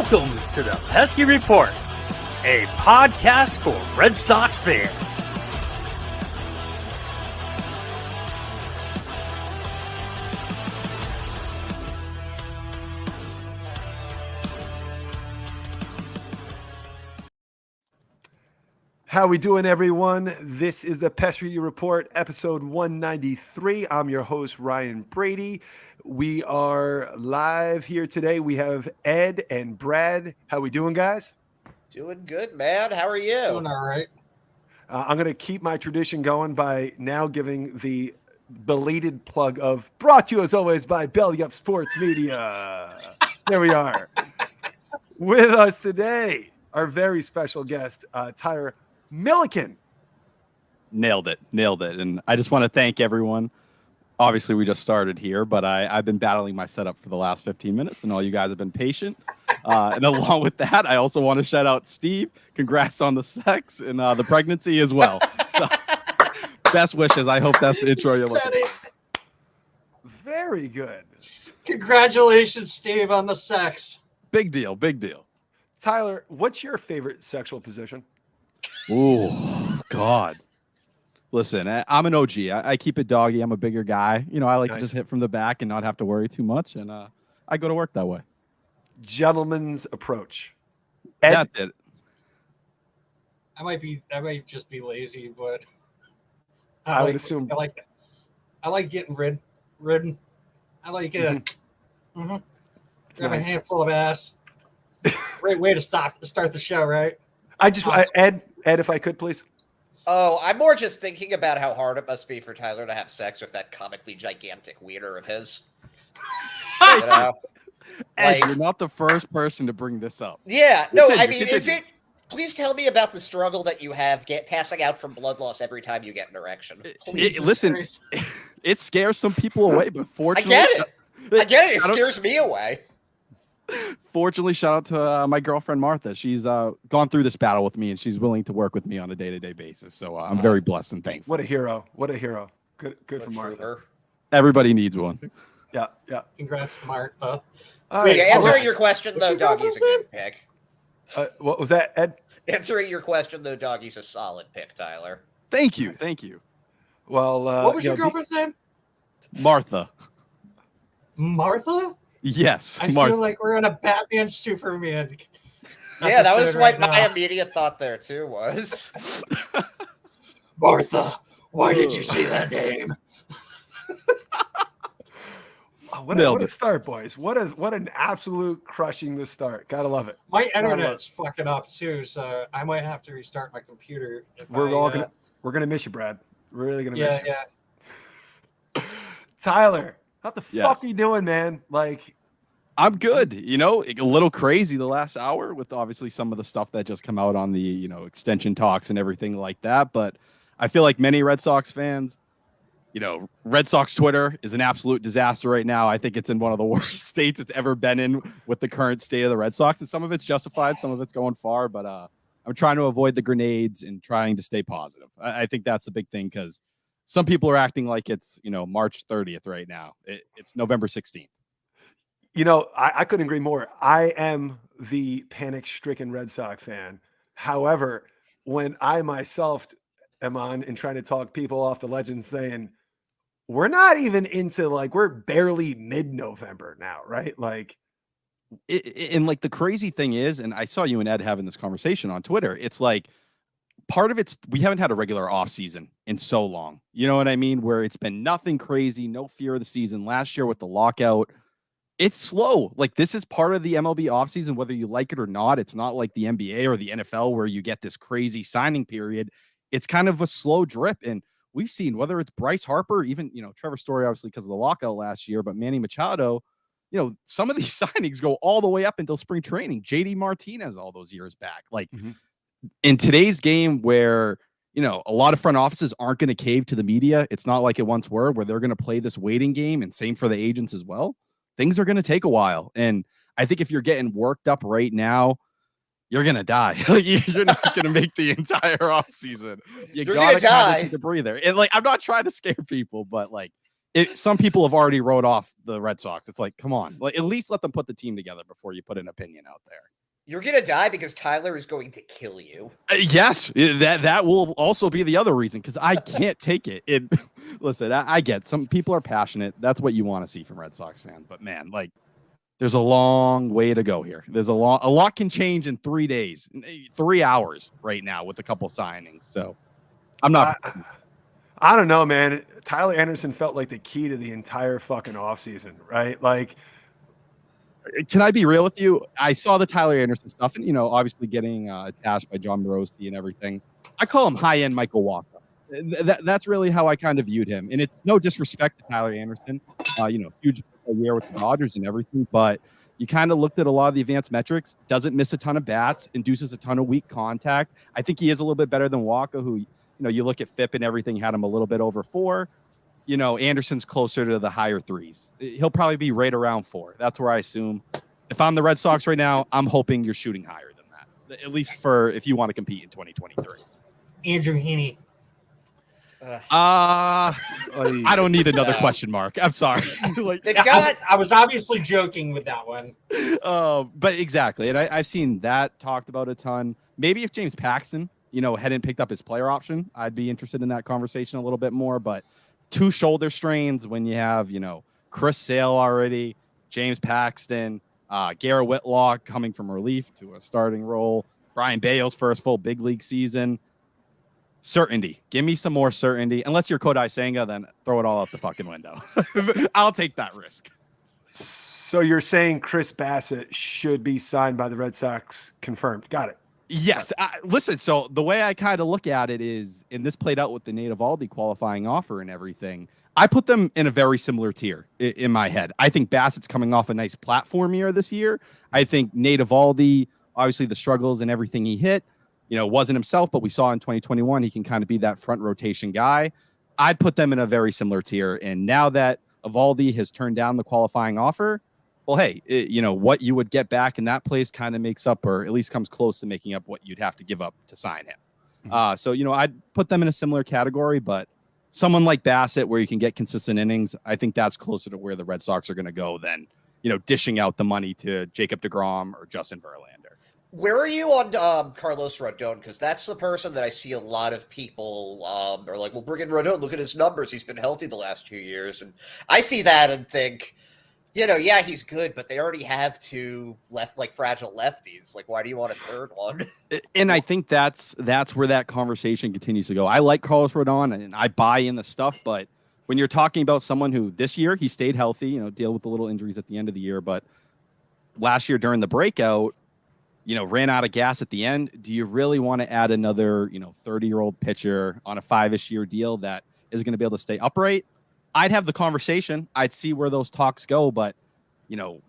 Welcome to the Pesky Report, a podcast for Red Sox fans. How we doing, everyone? This is the Pesky Report, episode 193. I'm your host, Ryan Brady. We are live here today. We have Ed and Brad. How we doing, guys? Doing good, man. How are you? Doing all right. I'm going to keep my tradition going by now giving the belated plug of brought to you, as always, by Belly Up Sports Media. There we are. With us today, our very special guest, Tyler Milliken. Nailed it. And I just want to thank everyone. Obviously, we just started here, but I've been battling my setup for the last 15 minutes, and all you guys have been patient. And along with that, I also want to shout out Steve. Congrats on the sex and the pregnancy as well. So, best wishes. I hope that's the intro you're looking for. Very good. Congratulations, Steve, on the sex. Big deal. Tyler, what's your favorite sexual position? Oh, God. Listen, I'm an OG. I keep it doggy. I'm a bigger guy. You know, I like to just hit from the back and not have to worry too much. And I go to work that way. Gentleman's approach. Ed? That's it. I might just be lazy, but I would assume. I like getting ridden. I like grab a handful of ass. Great way to start the show, right? Ed, if I could, please. Oh, I'm more just thinking about how hard it must be for Tyler to have sex with that comically gigantic wiener of his. You know? Ed, you're not the first person to bring this up. Yeah, no, I mean, is it? Please tell me about the struggle that you have passing out from blood loss every time you get an erection. Listen, it scares some people away, but fortunately, I get it. It scares me away. Fortunately, shout out to my girlfriend Martha. She's gone through this battle with me, and she's willing to work with me on a day-to-day basis. So I'm very blessed and thankful. What a hero! Good for Martha. Everybody needs one. Yeah. Congrats to Martha. Answering your question though, Doggy's a good pick. What was that, Ed? Answering your question though, Doggy's a solid pick, Tyler. Thank you. Well, what was your girlfriend's name? Martha. Martha? Yes. I feel like we're in a Batman Superman. Yeah, that was what my immediate thought there too was. Martha, why did you say that name? What a start, boys. What an absolute crushing this start. Gotta love it. My internet's fucking up too, so I might have to restart my computer. We're gonna miss you, Brad. We're really gonna miss you. Yeah. Tyler, how the fuck are you doing, man? Like, I'm good. You know, a little crazy the last hour with obviously some of the stuff that just come out on the, extension talks and everything like that. But I feel like many Red Sox fans, Red Sox Twitter is an absolute disaster right now. I think it's in one of the worst states it's ever been in with the current state of the Red Sox. And some of it's justified, some of it's going far. But I'm trying to avoid the grenades and trying to stay positive. I think that's the big thing because some people are acting like it's, March 30th right now. It's November 16th. I couldn't agree more. I am the panic-stricken Red Sox fan. However, when I myself am on and trying to talk people off the ledge and saying, we're not even into we're barely mid-November now, right? And the crazy thing is, and I saw you and Ed having this conversation on Twitter, it's like part of it's we haven't had a regular off season in so long. You know what I mean? Where it's been nothing crazy, no fear of the season. Last year with the lockout, it's slow. This is part of the MLB offseason, whether you like it or not. It's not like the NBA or the NFL where you get this crazy signing period. It's kind of a slow drip. And we've seen whether it's Bryce Harper, even, Trevor Story, obviously, because of the lockout last year, but Manny Machado, some of these signings go all the way up until spring training. JD Martinez all those years back. In today's game where, a lot of front offices aren't going to cave to the media. It's not like it once were where they're going to play this waiting game, and same for the agents as well. Things are going to take a while. And I think if you're getting worked up right now, you're going to die. You're not going to make the entire off season. You're going to die. Take a breather. And I'm not trying to scare people, but some people have already wrote off the Red Sox. It's come on, at least let them put the team together before you put an opinion out there. You're gonna die because Tyler is going to kill you. Yes, that will also be the other reason because I can't take it. Listen, I get some people are passionate. That's what you want to see from Red Sox fans. But man, like, there's a long way to go here. There's a lot can change in 3 days, 3 hours right now with a couple signings. So I'm not. I don't know, man. Tyler Anderson felt like the key to the entire fucking offseason, right? Like, can I be real with you? I saw the Tyler Anderson stuff, and obviously getting attached by John Morosi and everything. I call him high-end Michael Walker. That's really how I kind of viewed him, and it's no disrespect to Tyler Anderson. Huge year with the Dodgers and everything, but you kind of looked at a lot of the advanced metrics. Doesn't miss a ton of bats, induces a ton of weak contact. I think he is a little bit better than Walker, who you look at FIP and everything, had him a little bit over 4. Anderson's closer to the higher 3s. He'll probably be right around 4. That's where I assume. If I'm the Red Sox right now, I'm hoping you're shooting higher than that, at least for if you want to compete in 2023. Andrew Heaney. I don't need another question mark. I'm sorry. I was obviously joking with that one. But exactly. And I've seen that talked about a ton. Maybe if James Paxton, hadn't picked up his player option, I'd be interested in that conversation a little bit more. But 2 shoulder strains when you have, Chris Sale already, James Paxton, Garrett Whitlock coming from relief to a starting role, Brian Bayo's first full big league season. Certainty. Give me some more certainty. Unless you're Kodai Senga, then throw it all out the fucking window. I'll take that risk. So you're saying Chris Bassett should be signed by the Red Sox? Confirmed. Got it. Yes. Listen, so the way I kind of look at it is, and this played out with the Nate Eovaldi qualifying offer and everything, I put them in a very similar tier in my head. I think Bassett's coming off a nice platform year this year. I think Nate Eovaldi, obviously the struggles and everything he hit, wasn't himself, but we saw in 2021 he can kind of be that front rotation guy. I'd put them in a very similar tier. And now that Eovaldi has turned down the qualifying offer, well, hey, what you would get back in that place kind of makes up, or at least comes close to making up what you'd have to give up to sign him. So, I'd put them in a similar category, but someone like Bassett, where you can get consistent innings, I think that's closer to where the Red Sox are going to go than, dishing out the money to Jacob deGrom or Justin Verlander. Where are you on Carlos Rodon? Because that's the person that I see a lot of people are like, well, bring in Rodon. Look at his numbers. He's been healthy the last 2 years. And I see that and think, yeah, he's good, but they already have 2 fragile lefties. Like, why do you want a third one? And I think that's where that conversation continues to go. I like Carlos Rodon, and I buy in the stuff, but when you're talking about someone who this year he stayed healthy, deal with the little injuries at the end of the year, but last year during the breakout, ran out of gas at the end. Do you really want to add another, 30-year-old pitcher on a 5-ish year deal that is going to be able to stay upright? I'd have the conversation. I'd see where those talks go. But,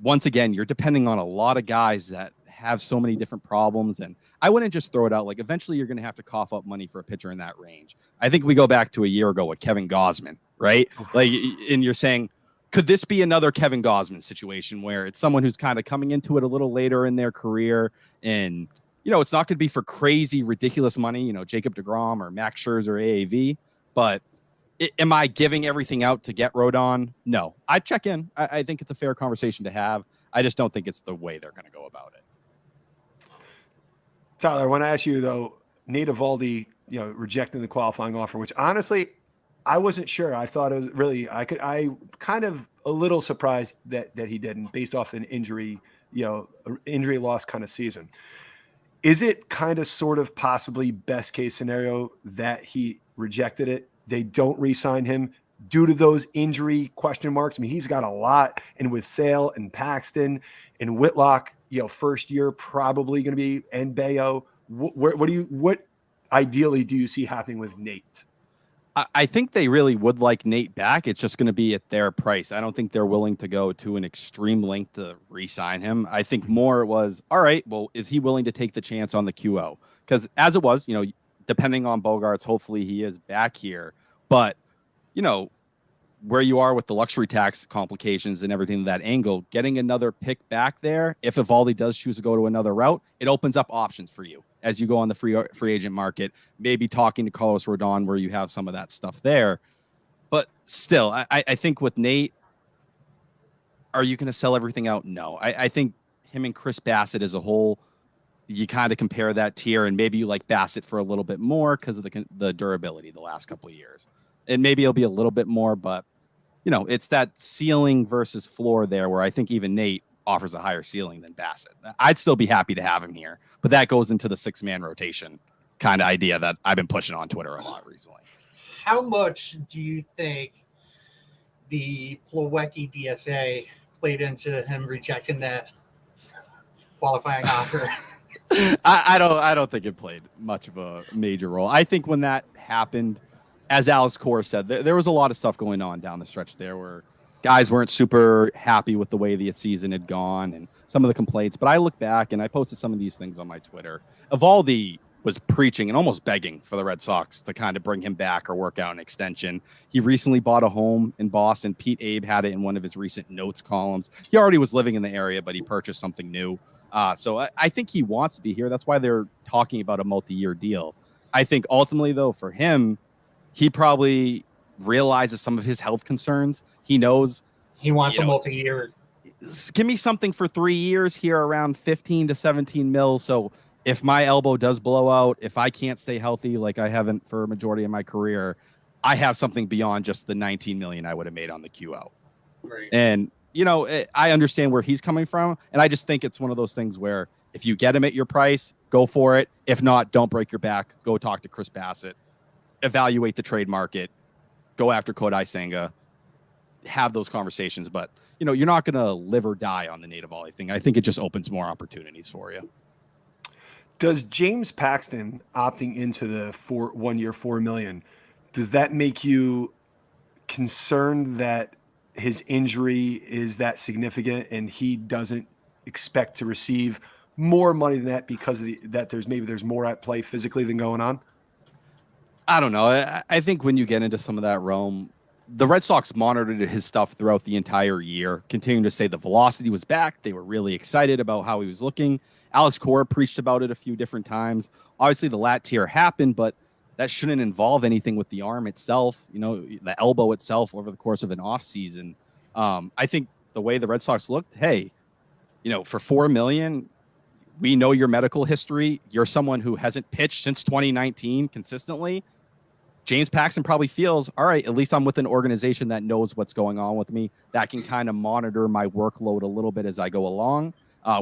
once again, you're depending on a lot of guys that have so many different problems. And I wouldn't just throw it out. Like, eventually you're going to have to cough up money for a pitcher in that range. I think we go back to a year ago with Kevin Gausman, right? Like, and you're saying, could this be another Kevin Gausman situation where it's someone who's kind of coming into it a little later in their career, and it's not going to be for crazy, ridiculous money, Jacob deGrom or Max Scherzer or AAV, but am I giving everything out to get Rodon? No, I'd check in. I think it's a fair conversation to have. I just don't think it's the way they're going to go about it. Tyler, I want to ask you though, Nate Eovaldi, rejecting the qualifying offer, which honestly, I wasn't sure. I thought it was really, I kind of a little surprised that he didn't, based off an injury, injury loss kind of season. Is it kind of sort of possibly best case scenario that he rejected it? They don't re-sign him due to those injury question marks. I mean, he's got a lot, and with Sale and Paxton and Whitlock, first year probably going to be, and Bayo. What ideally do you see happening with Nate? I think they really would like Nate back. It's just going to be at their price. I don't think they're willing to go to an extreme length to re-sign him. I think more it was, all right, well, is he willing to take the chance on the QO? Because as it was, depending on Bogarts, hopefully he is back here. But, where you are with the luxury tax complications and everything, that angle, getting another pick back there, if Eovaldi does choose to go to another route, it opens up options for you as you go on the free agent market, maybe talking to Carlos Rodon where you have some of that stuff there. But still, I think with Nate, are you going to sell everything out? No. I think him and Chris Bassett as a whole, you kind of compare that tier, and maybe you like Bassett for a little bit more because of the durability the last couple of years. And maybe it'll be a little bit more, but it's that ceiling versus floor there where I think even Nate offers a higher ceiling than Bassett. I'd still be happy to have him here, but that goes into the 6-man rotation kind of idea that I've been pushing on Twitter a lot recently. How much do you think the Plawecki DFA played into him rejecting that qualifying offer? I don't think it played much of a major role. I think when that happened, as Alex Core said, there was a lot of stuff going on down the stretch there where guys weren't super happy with the way the season had gone and some of the complaints. But I look back and I posted some of these things on my Twitter. Evaldi was preaching and almost begging for the Red Sox to kind of bring him back or work out an extension. He recently bought a home in Boston. Pete Abe had it in one of his recent notes columns. He already was living in the area, but he purchased something new. So I think he wants to be here. That's why they're talking about a multi-year deal. I think ultimately, though, for him, he probably realizes some of his health concerns. He knows he wants a multi-year. Give me something for 3 years here around 15 to 17 mil. So if my elbow does blow out, if I can't stay healthy like I haven't for a majority of my career, I have something beyond just the 19 million I would have made on the Q out. Right. And I understand where he's coming from. And I just think it's one of those things where if you get him at your price, go for it. If not, don't break your back. Go talk to Chris Bassett. Evaluate the trade market. Go after Kodai Senga. Have those conversations. But, you're not going to live or die on the Nate Eovaldi thing. I think it just opens more opportunities for you. Does James Paxton opting into the 1 year, $4 million, does that make you concerned that his injury is that significant and he doesn't expect to receive more money than that because of that there's more at play physically than going on? I don't know. I think when you get into some of that realm, the Red Sox monitored his stuff throughout the entire year, continuing to say the velocity was back. They were really excited about how he was looking. Alex Cora preached about it a few different times. Obviously, the lat tear happened, but that shouldn't involve anything with the arm itself, the elbow itself over the course of an off season. I think the way the Red Sox looked, hey, for $4 million, we know your medical history. You're someone who hasn't pitched since 2019 consistently. James Paxton probably feels, all right, at least I'm with an organization that knows what's going on with me, that can kind of monitor my workload a little bit as I go along.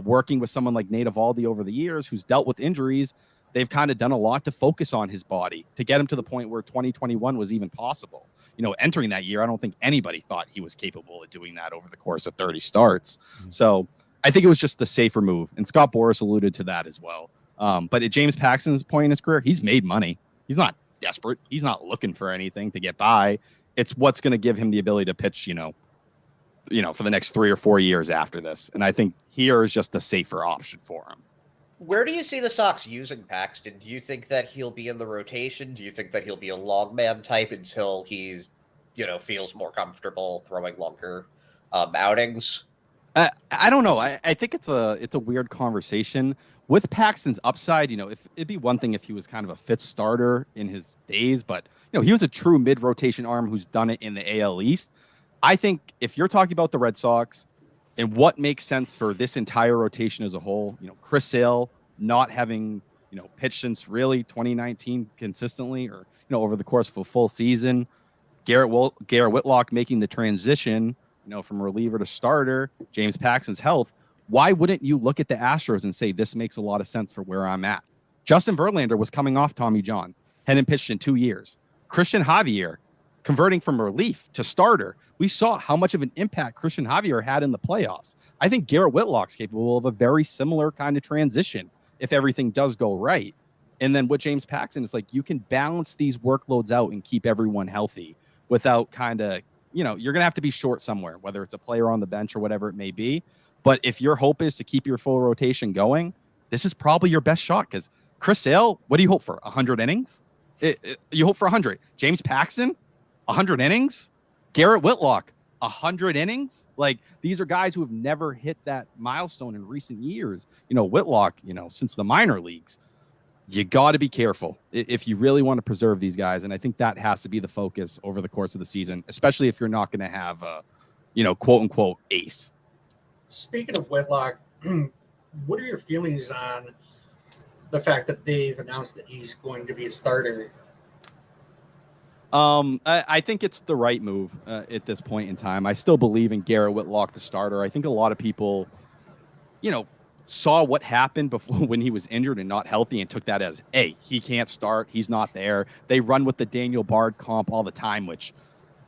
Working with someone like Nate Eovaldi over the years who's dealt with injuries, they've kind of done a lot to focus on his body to get him to the point where 2021 was even possible. Entering that year, I don't think anybody thought he was capable of doing that over the course of 30 starts. Mm-hmm. So I think it was just the safer move. And Scott Boras alluded to that as well. But at James Paxton's point in his career, he's made money. He's not desperate. He's not looking for anything to get by. It's what's going to give him the ability to pitch, for the next 3 or 4 years after this. And I think here is just the safer option for him. Where do you see the Sox using Paxton? Do you think that he'll be in the rotation? Do you think that he'll be a long man type until he's, feels more comfortable throwing longer outings? I don't know. I think it's a weird conversation with Paxton's upside. If it'd be one thing if he was kind of a fifth starter in his days, but he was a true mid-rotation arm who's done it in the AL East. I think if you're talking about the Red Sox and what makes sense for this entire rotation as a whole, Chris Sale not having, pitched since really 2019 consistently or, over the course of a full season, Garrett Whitlock making the transition, from reliever to starter, James Paxton's health, why wouldn't you look at the Astros and say this makes a lot of sense for where I'm at? Justin Verlander was coming off Tommy John, hadn't pitched in 2 years. Christian Javier converting from relief to starter. We saw how much of an impact Christian Javier had in the playoffs. I think Garrett Whitlock's capable of a very similar kind of transition if everything does go right. And then with James Paxton, it's like you can balance these workloads out and keep everyone healthy without kind of, you're going to have to be short somewhere, whether it's a player on the bench or whatever it may be. But if your hope is to keep your full rotation going, this is probably your best shot because Chris Sale, what do you hope for? 100 innings? You hope for 100. James Paxton, 100 innings? Garrett Whitlock, 100 innings? Like, these are guys who have never hit that milestone in recent years. Whitlock, since the minor leagues. You got to be careful if you really want to preserve these guys. And I think that has to be the focus over the course of the season, especially if you're not going to have a, quote unquote ace. Speaking of Whitlock, what are your feelings on the fact that they've announced that he's going to be a starter? I think it's the right move at this point in time. I still believe in Garrett Whitlock, the starter. I think a lot of people, saw what happened before when he was injured and not healthy and took that as, hey, he can't start. He's not there. They run with the Daniel Bard comp all the time, which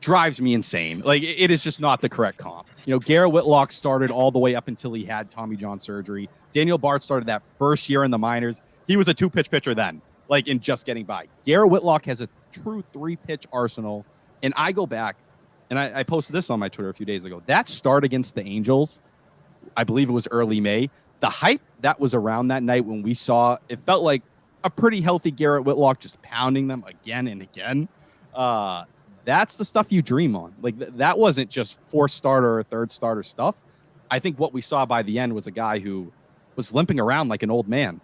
drives me insane. Like, it is just not the correct comp. Garrett Whitlock started all the way up until he had Tommy John surgery. Daniel Bard started that first year in the minors. He was a 2-pitch pitcher then, like in just getting by. Garrett Whitlock has a true 3-pitch arsenal. And I go back, and I posted this on my Twitter a few days ago. That start against the Angels, I believe it was early May. The hype that was around that night when we saw, it felt like a pretty healthy Garrett Whitlock just pounding them again and again. That's the stuff you dream on. Like, that wasn't just 4th starter or 3rd starter stuff. I think what we saw by the end was a guy who was limping around like an old man.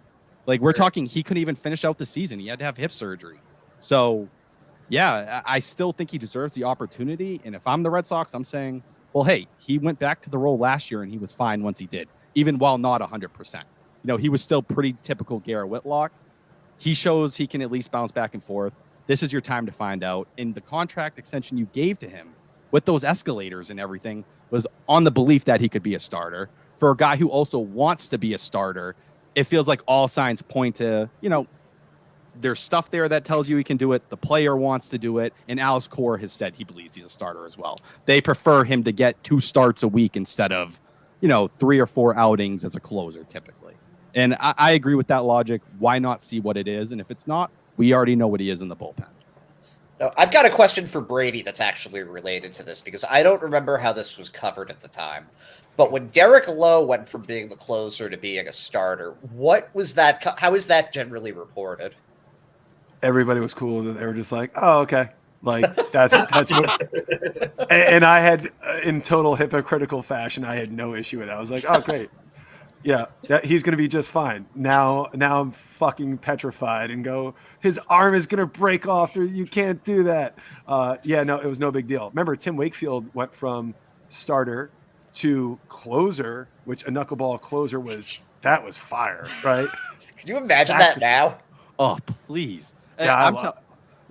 Like, we're talking, he couldn't even finish out the season. He had to have hip surgery. So, yeah, I still think he deserves the opportunity. And if I'm the Red Sox, I'm saying, well, hey, he went back to the role last year and he was fine once he did, even while not 100%. He was still pretty typical Garrett Whitlock. He shows he can at least bounce back and forth. This is your time to find out. And the contract extension you gave to him with those escalators and everything was on the belief that he could be a starter. For a guy who also wants to be a starter, it feels like all signs point to, there's stuff there that tells you he can do it. The player wants to do it. And Alice Core has said he believes he's a starter as well. They prefer him to get 2 starts a week instead of, 3 or 4 outings as a closer typically. And I agree with that logic. Why not see what it is? And if it's not, we already know what he is in the bullpen. Now, I've got a question for Brady that's actually related to this because I don't remember how this was covered at the time. But when Derek Lowe went from being the closer to being a starter, what was that? How is that generally reported? Everybody was cool. They were just like, oh, okay. Like, that's what. And I had, in total hypocritical fashion, I had no issue with it. I was like, oh, great. Yeah, he's going to be just fine. Now I'm fucking petrified and go, his arm is going to break off. You can't do that. No, it was no big deal. Remember, Tim Wakefield went from starter to closer, which a knuckleball closer was fire, right? Can you imagine that now? Oh, please. Yeah,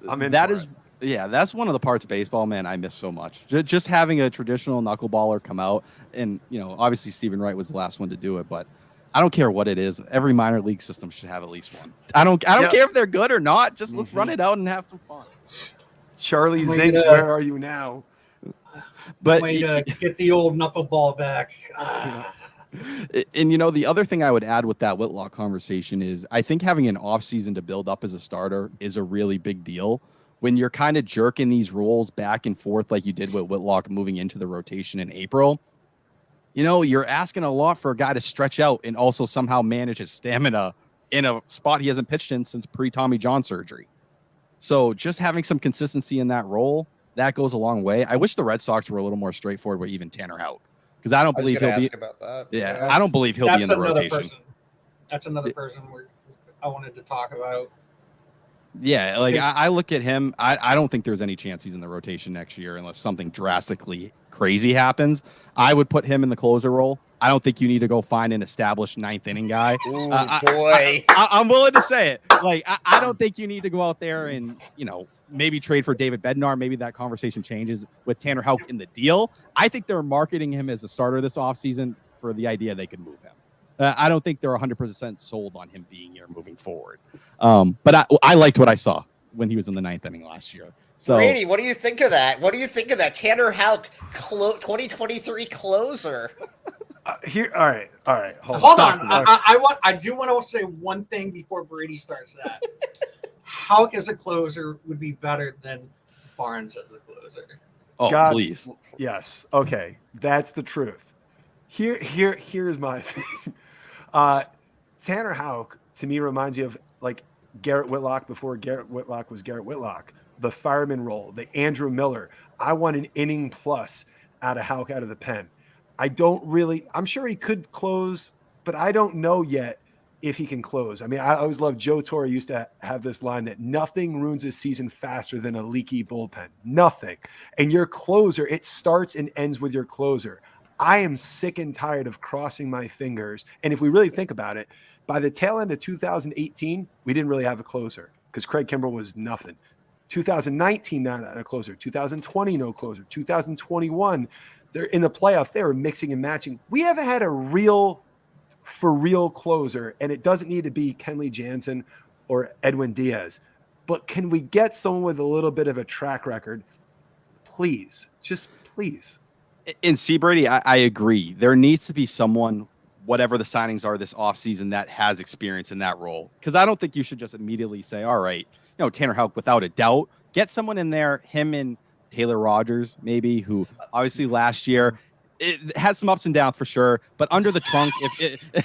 I'm in. That is, that's one of the parts of baseball, man, I miss so much. Just having a traditional knuckleballer come out, and obviously Stephen Wright was the last one to do it, but I don't care what it is. Every minor league system should have at least one. I don't care if they're good or not. Just let's run it out and have some fun. Charlie Zink, where are you now? But get the old knuckleball back. And the other thing I would add with that Whitlock conversation is I think having an offseason to build up as a starter is a really big deal. When you're kind of jerking these roles back and forth like you did with Whitlock moving into the rotation in April, you're asking a lot for a guy to stretch out and also somehow manage his stamina in a spot he hasn't pitched in since pre-Tommy John surgery. So just having some consistency in that role, that goes a long way. I wish the Red Sox were a little more straightforward with even Tanner Houck. Because I don't believe he'll be about that. Yeah, I don't believe he'll be in the rotation. That's another person I wanted to talk about. Yeah, like I look at him. I don't think there's any chance he's in the rotation next year unless something drastically crazy happens. I would put him in the closer role. I don't think you need to go find an established 9th inning guy. Ooh, boy. I'm willing to say it. Like I don't think you need to go out there and maybe trade for David Bednar. Maybe that conversation changes with Tanner Houck in the deal. I think they're marketing him as a starter this offseason for the idea they could move him. I don't think they're 100% sold on him being here moving forward. But I liked what I saw when he was in the 9th inning last year. So, Brady, what do you think of that? What do you think of that Tanner Houck 2023 closer? All right. Hold on. I do want to say one thing before Brady starts that. Houck as a closer would be better than Barnes as a closer. Oh, please. Yes. Okay. That's the truth. Here's my thing. Tanner Houck to me reminds you of like Garrett Whitlock before Garrett Whitlock was Garrett Whitlock. The fireman role, the Andrew Miller. I want an inning plus out of Houck out of the pen. I'm sure he could close, but I don't know yet if he can close. I mean, I always loved Joe Torre used to have this line that nothing ruins a season faster than a leaky bullpen. Nothing. And your closer, it starts and ends with your closer. I am sick and tired of crossing my fingers. And if we really think about it, By the tail end of 2018, we didn't really have a closer because Craig Kimbrell was nothing. 2019, not a closer. 2020, no closer. 2021, they're in the playoffs. They were mixing and matching. We haven't had a real, for real closer, and it doesn't need to be Kenley Jansen or Edwin Diaz. But can we get someone with a little bit of a track record? Please, just please. In Brady, I agree. There needs to be someone, whatever the signings are this offseason, that has experience in that role. Because I don't think you should just immediately say, all right, Tanner Houck, without a doubt, get someone in there, him and Taylor Rogers, maybe, who obviously last year it had some ups and downs for sure. But under the trunk,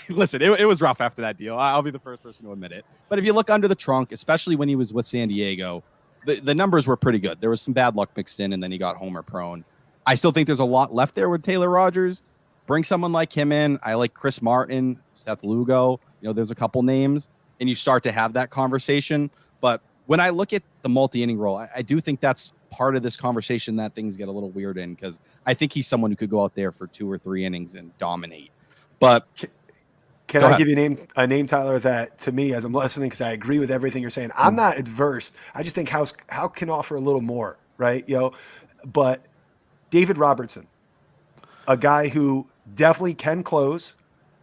listen, it was rough after that deal. I'll be the first person to admit it. But if you look under the trunk, especially when he was with San Diego, the numbers were pretty good. There was some bad luck mixed in, and then he got homer prone. I still think there's a lot left there with Taylor Rogers. Bring someone like him in. I like Chris Martin, Seth Lugo. There's a couple names, and you start to have that conversation. But when I look at the multi-inning role, I do think that's part of this conversation that things get a little weird in, because I think he's someone who could go out there for 2 or 3 innings and dominate. But can I give you a name, Tyler, that to me, as I'm listening, because I agree with everything you're saying, I'm not adverse. I just think how can offer a little more, right? But David Robertson, a guy who definitely can close,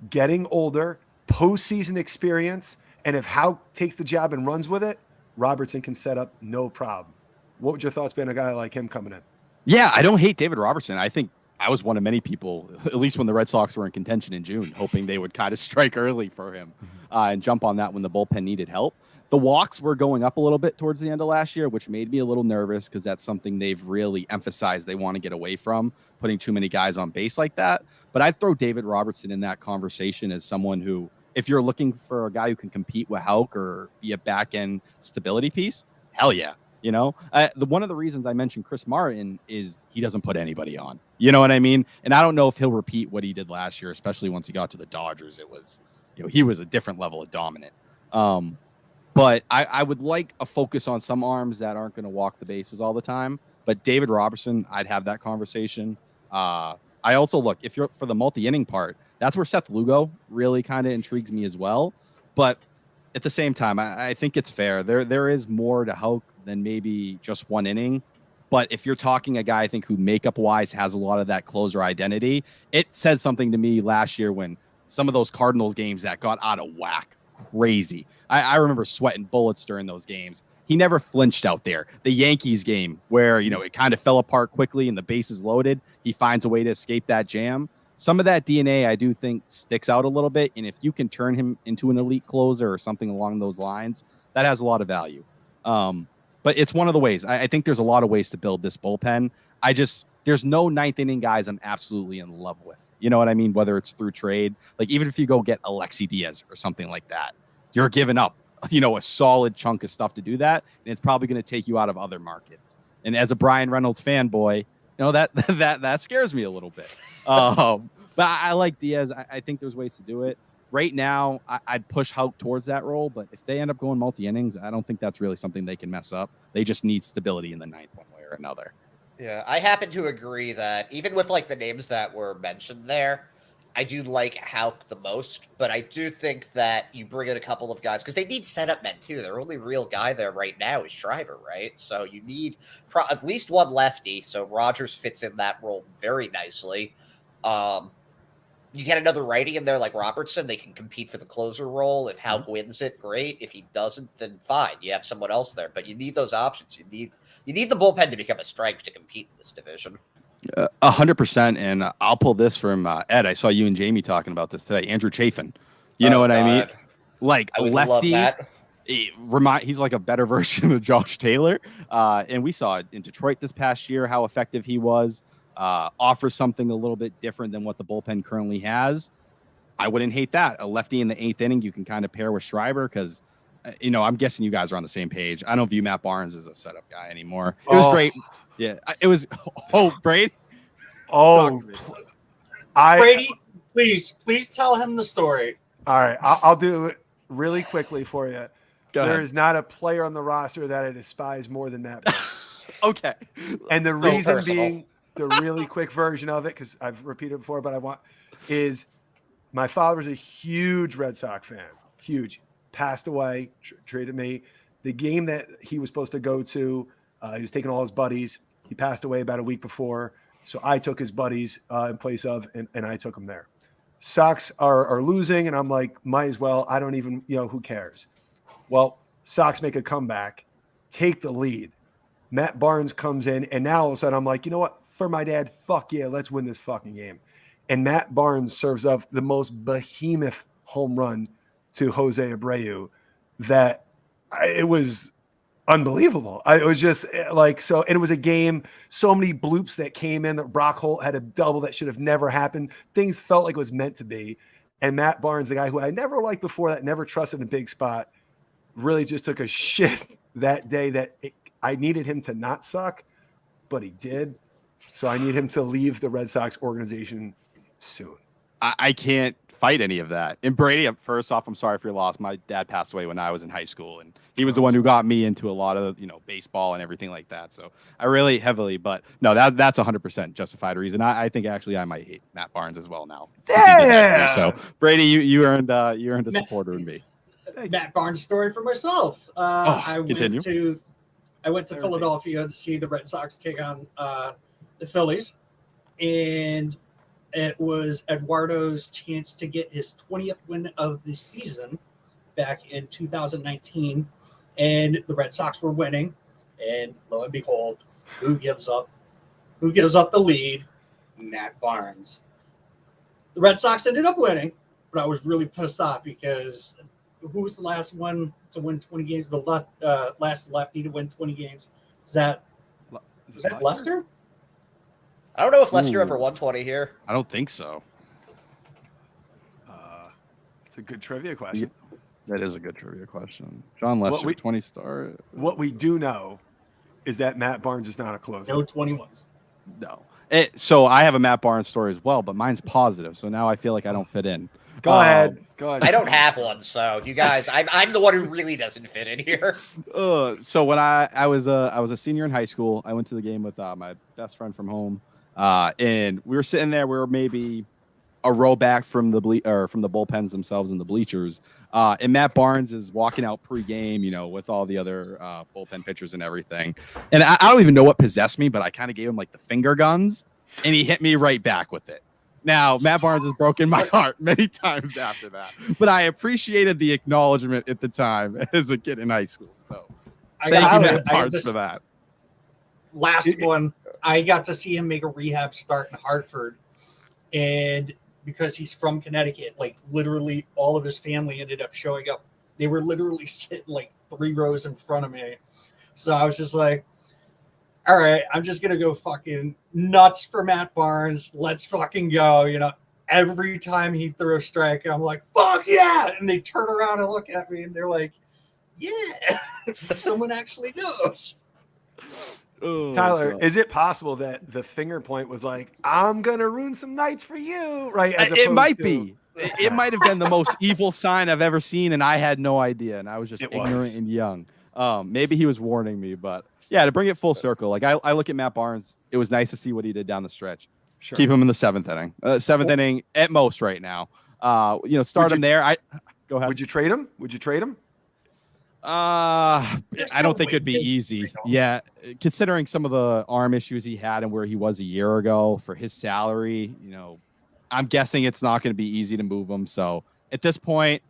getting older, postseason experience, and if Houck takes the job and runs with it, Robertson can set up no problem. What would your thoughts be on a guy like him coming in? Yeah, I don't hate David Robertson. I think I was one of many people, at least when the Red Sox were in contention in June, hoping they would kind of strike early for him and jump on that when the bullpen needed help. The walks were going up a little bit towards the end of last year, which made me a little nervous because that's something they've really emphasized they want to get away from, putting too many guys on base like that. But I'd throw David Robertson in that conversation as someone who, if you're looking for a guy who can compete with Houck or be a back-end stability piece, hell yeah. One of the reasons I mentioned Chris Martin is he doesn't put anybody on. You know what I mean? And I don't know if he'll repeat what he did last year, especially once he got to the Dodgers. It was, he was a different level of dominant. But I would like a focus on some arms that aren't going to walk the bases all the time. But David Robertson, I'd have that conversation. I also look, if you're for the multi-inning part, that's where Seth Lugo really kind of intrigues me as well. But at the same time, I think it's fair. There is more to Houck than maybe just 1 inning. But if you're talking a guy, I think, who makeup-wise has a lot of that closer identity, it said something to me last year when some of those Cardinals games that got out of whack, crazy. I remember sweating bullets during those games. He never flinched out there. The Yankees game where, it kind of fell apart quickly and the bases loaded, he finds a way to escape that jam. Some of that DNA, I do think, sticks out a little bit. And if you can turn him into an elite closer or something along those lines, that has a lot of value. But it's one of the ways. I think there's a lot of ways to build this bullpen. There's no 9th inning guys I'm absolutely in love with. You know what I mean? Whether it's through trade, like even if you go get Alexi Diaz or something like that, you're giving up, a solid chunk of stuff to do that. And it's probably going to take you out of other markets. And as a Brian Reynolds fanboy, that scares me a little bit. But I like Diaz. I think there's ways to do it. Right now, I'd push Houck towards that role, but if they end up going multi-innings, I don't think that's really something they can mess up. They just need stability in the 9th one way or another. Yeah, I happen to agree that even with the names that were mentioned there, I do like Houck the most, but I do think that you bring in a couple of guys because they need setup men too. Their only real guy there right now is Schreiber, right? So you need at least one lefty. So Rogers fits in that role very nicely. You get another righty in there like Robertson, they can compete for the closer role. If Houck wins it, great. If he doesn't, then fine. You have someone else there. But you need those options. You need the bullpen to become a strength to compete in this division. 100%. And I'll pull this from Ed. I saw you and Jamie talking about this today. Andrew Chafin. You know what I mean? Like I would lefty. Love that. He's like a better version of Josh Taylor. And we saw it in Detroit this past year, how effective he was. Offers something a little bit different than what the bullpen currently has. I wouldn't hate that. A lefty in the 8th inning, you can kind of pair with Schreiber because, I'm guessing you guys are on the same page. I don't view Matt Barnes as a setup guy anymore. It was great. Yeah, it was. Oh, Brady. Oh, Brady, please tell him the story. All right, I'll do it really quickly for you. There is not a player on the roster that I despise more than Matt Barnes. Okay. And the So reason personal. being, the really quick version of it, because I've repeated it before, but is my father was a huge Red Sox fan. huge. Passed away, traded me. The game that he was supposed to go to, he was taking all his buddies. He passed away about a week before. So I took his buddies in place of, and I took him there. Sox are losing, and I'm like, might as well. I don't even, who cares? Well, Sox make a comeback, take the lead. Matt Barnes comes in, and now all of a sudden I'm like, you know what? For my dad, fuck yeah, let's win this fucking game. And Matt Barnes serves up the most behemoth home run to Jose Abreu that it was unbelievable. It was just like, so, and it was a game, so many bloops that came in that Brock Holt had a double that should have never happened. Things felt like it was meant to be. And Matt Barnes, the guy who I never liked before that, never trusted in a big spot, really just took a shit that day that I needed him to not suck, but he did. So I need him to leave the Red Sox organization soon. I can't fight any of that. And Brady, first off, I'm sorry for your loss. My dad passed away when I was in high school, and he was the one who got me into a lot of, baseball and everything like that. So I really heavily, but no, that's 100% justified reason. I think actually I might hate Matt Barnes as well now. Yeah. So Brady, you earned a supporter in me. Matt Barnes story for myself. Continue. I went to Philadelphia to see the Red Sox take on the Phillies, and it was Eduardo's chance to get his 20th win of the season back in 2019, and the Red Sox were winning, and lo and behold, who gives up the lead? Matt Barnes. The Red Sox ended up winning, but I was really pissed off because who was the last one to win 20 games? The last lefty to win 20 games. Was that Lester? I don't know if Lester ever won 20 here. I don't think so. It's a good trivia question. That is a good trivia question. John Lester, 20 star. What we do know is that Matt Barnes is not a closer. No 21s. No. So I have a Matt Barnes story as well, but mine's positive. So now I feel like I don't fit in. Go ahead. I don't have one, so you guys, I'm the one who really doesn't fit in here. So when I was a senior in high school, I went to the game with my best friend from home, and we were sitting there. We were maybe a row back from the bullpens themselves in the bleachers, and Matt Barnes is walking out pregame, with all the other bullpen pitchers and everything. And I don't even know what possessed me, but I kind of gave him like the finger guns, and he hit me right back with it. Now, Matt Barnes has broken my heart many times after that, but I appreciated the acknowledgement at the time as a kid in high school. So thank you, Matt Barnes, for that. Last one, I got to see him make a rehab start in Hartford, and because he's from Connecticut, like literally all of his family ended up showing up. They were literally sitting like 3 rows in front of me. So I was just like, all right, I'm just going to go fucking nuts for Matt Barnes. Let's fucking go. Every time he threw a strike, I'm like, fuck yeah. And they turn around and look at me and they're like, yeah, someone actually knows. Tyler, is it possible that the finger point was like, I'm going to ruin some nights for you? Right. It might be. It might have been the most evil sign I've ever seen, and I had no idea, and I was just ignorant and young. Maybe he was warning me, but yeah, to bring it full circle, like I look at Matt Barnes, it was nice to see what he did down the stretch. Sure. Keep him in the 7th inning. 7th inning at most right now. Start him there. Go ahead. Would you trade him? I don't think it'd be easy. Yeah, considering some of the arm issues he had and where he was a year ago for his salary, I'm guessing it's not going to be easy to move him. So at this point,